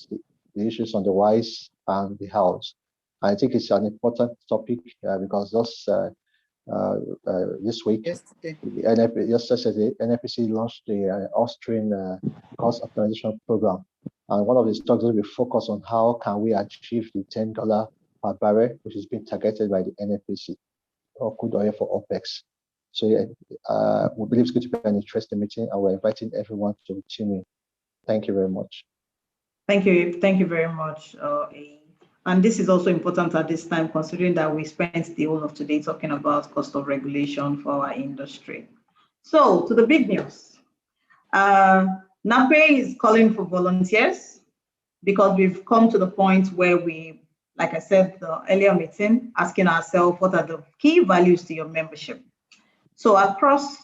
the issues on the whys and the hows. I think it's an important topic because those this week. Yesterday. Yesterday, NFPC launched the Austrian cost optimization program. And one of the struggles will focus on how can we achieve the $10 per barrel, which has been targeted by the NFPC, or crude oil for OPEX. So we believe it's going to be an interesting meeting, and we're inviting everyone to tune in. Thank you very much. Thank you very much. And this is also important at this time, considering that we spent the whole of today talking about cost of regulation for our industry. So to the big news. NAPE is calling for volunteers because we've come to the point where we, like I said, the earlier meeting, asking ourselves what are the key values to your membership. So across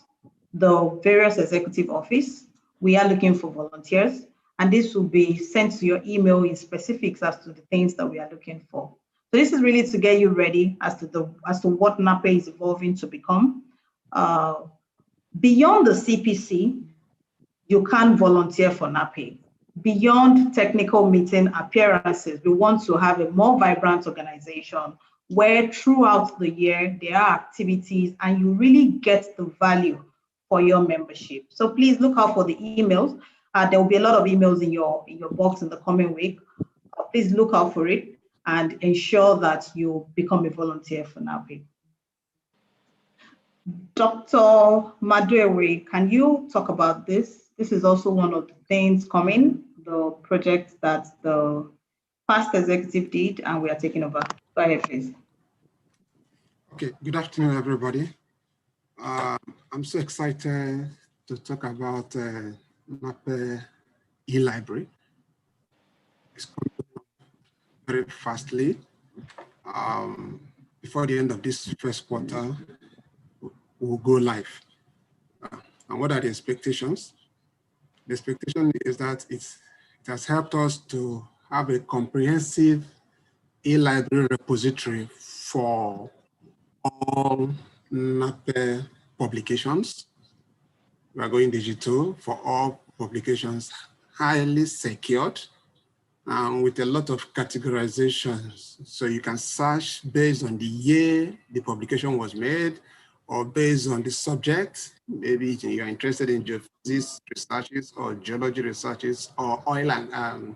the various executive office, we are looking for volunteers, and this will be sent to your email in specifics as to the things that we are looking for. So this is really to get you ready as to what NAPE is evolving to become. Beyond the CPC, you can volunteer for NAPE. Beyond technical meeting appearances, we want to have a more vibrant organization where throughout the year there are activities and you really get the value for your membership. So please look out for the emails. There will be a lot of emails in your box in the coming week. Please look out for it and ensure that you become a volunteer for NAPE. Dr. Moderator, can you talk about this? This is also one of the things coming, the project that the past executive did, and we are taking over. Go ahead, please. Okay, good afternoon, everybody. I'm so excited to talk about NAPE e-library. It's coming very fastly. Before the end of this first quarter, we'll go live. And what are the expectations? The expectation is that it has helped us to have a comprehensive e-library repository for all NAPE publications. We are going digital for all publications, highly secured, with a lot of categorizations. So you can search based on the year the publication was made, or based on the subject. Maybe you're interested in geophysics researches or geology researches or oil and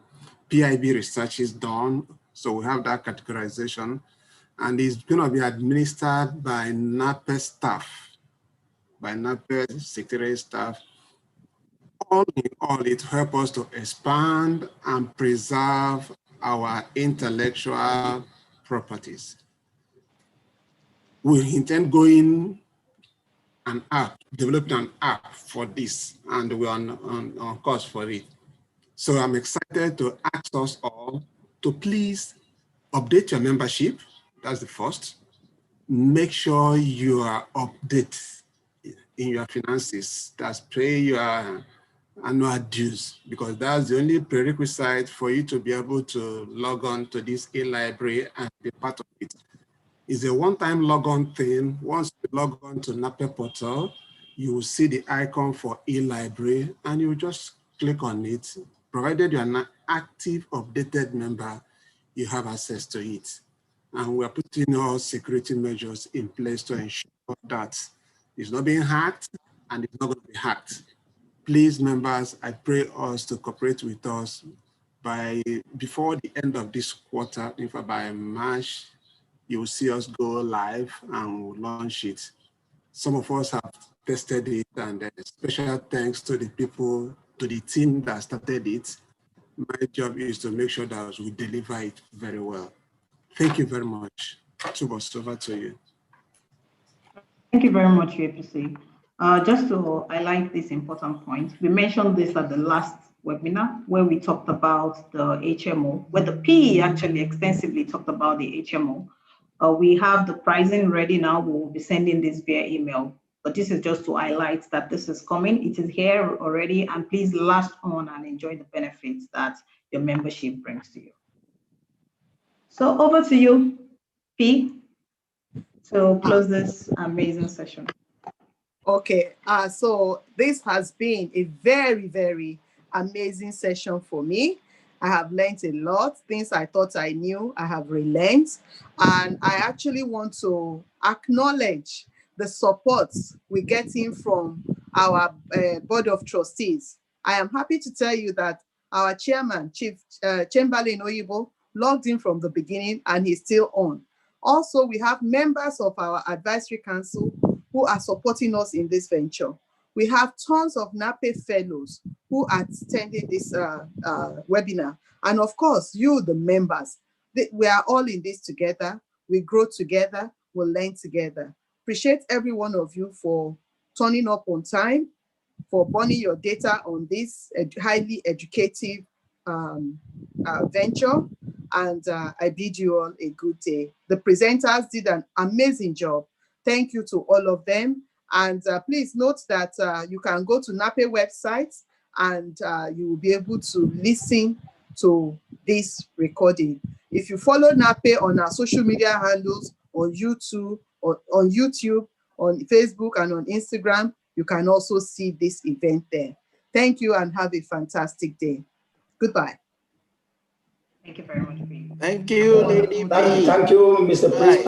PIB researches done. So we have that categorization, and it's going to be administered by NAPE staff, by NAPE secretariat staff. All in all, it helps us to expand and preserve our intellectual properties. We intend developing an app for this, and we're on course for it. So I'm excited to ask us all to please update your membership. That's the first. Make sure you are updated in your finances. That's pay your annual dues, because that's the only prerequisite for you to be able to log on to this e-library and be part of it. It's a one-time log-on thing. Once you log on to NAPE portal, you will see the icon for e-library, and you just click on it. Provided you're an active, updated member, you have access to it. And we're putting all security measures in place to ensure that it's not being hacked and it's not going to be hacked. Please, members, I pray us to cooperate with us before the end of this quarter. In fact, by March, you will see us go live and we'll launch it. Some of us have tested it, and special thanks to the people, to the team that started it. My job is to make sure that we deliver it very well. Thank you very much. Tubos, over to you. Thank you very much, UAPC. Just to highlight this important point, we mentioned this at the last webinar where we talked about the HMO, where the PE actually extensively talked about the HMO. We have the pricing ready now. We will be sending this via email, but this is just to highlight that this is coming. It is here already, and please last on and enjoy the benefits that your membership brings to you. So over to you, P, to close this amazing session. Okay, so this has been a very, very amazing session for me. I have learned a lot. Things I thought I knew, I have relearned. And I actually want to acknowledge the support we're getting from our board of trustees. I am happy to tell you that our chairman, Chief Chamberlain Oyibo, logged in from the beginning and he's still on. Also, we have members of our advisory council who are supporting us in this venture. We have tons of NAPE fellows who are attending this webinar. And of course, you, the members, we are all in this together. We grow together, we'll learn together. Appreciate every one of you for turning up on time, for burning your data on this highly educative venture. And I bid you all a good day. The presenters did an amazing job. Thank you to all of them. And please note that you can go to NAPE website and you will be able to listen to this recording. If you follow NAPE on our social media handles, on YouTube, on Facebook, and on Instagram, you can also see this event there. Thank you and have a fantastic day. Goodbye. Thank you very much. Thank you, Lady B. Thank you, Mr. President.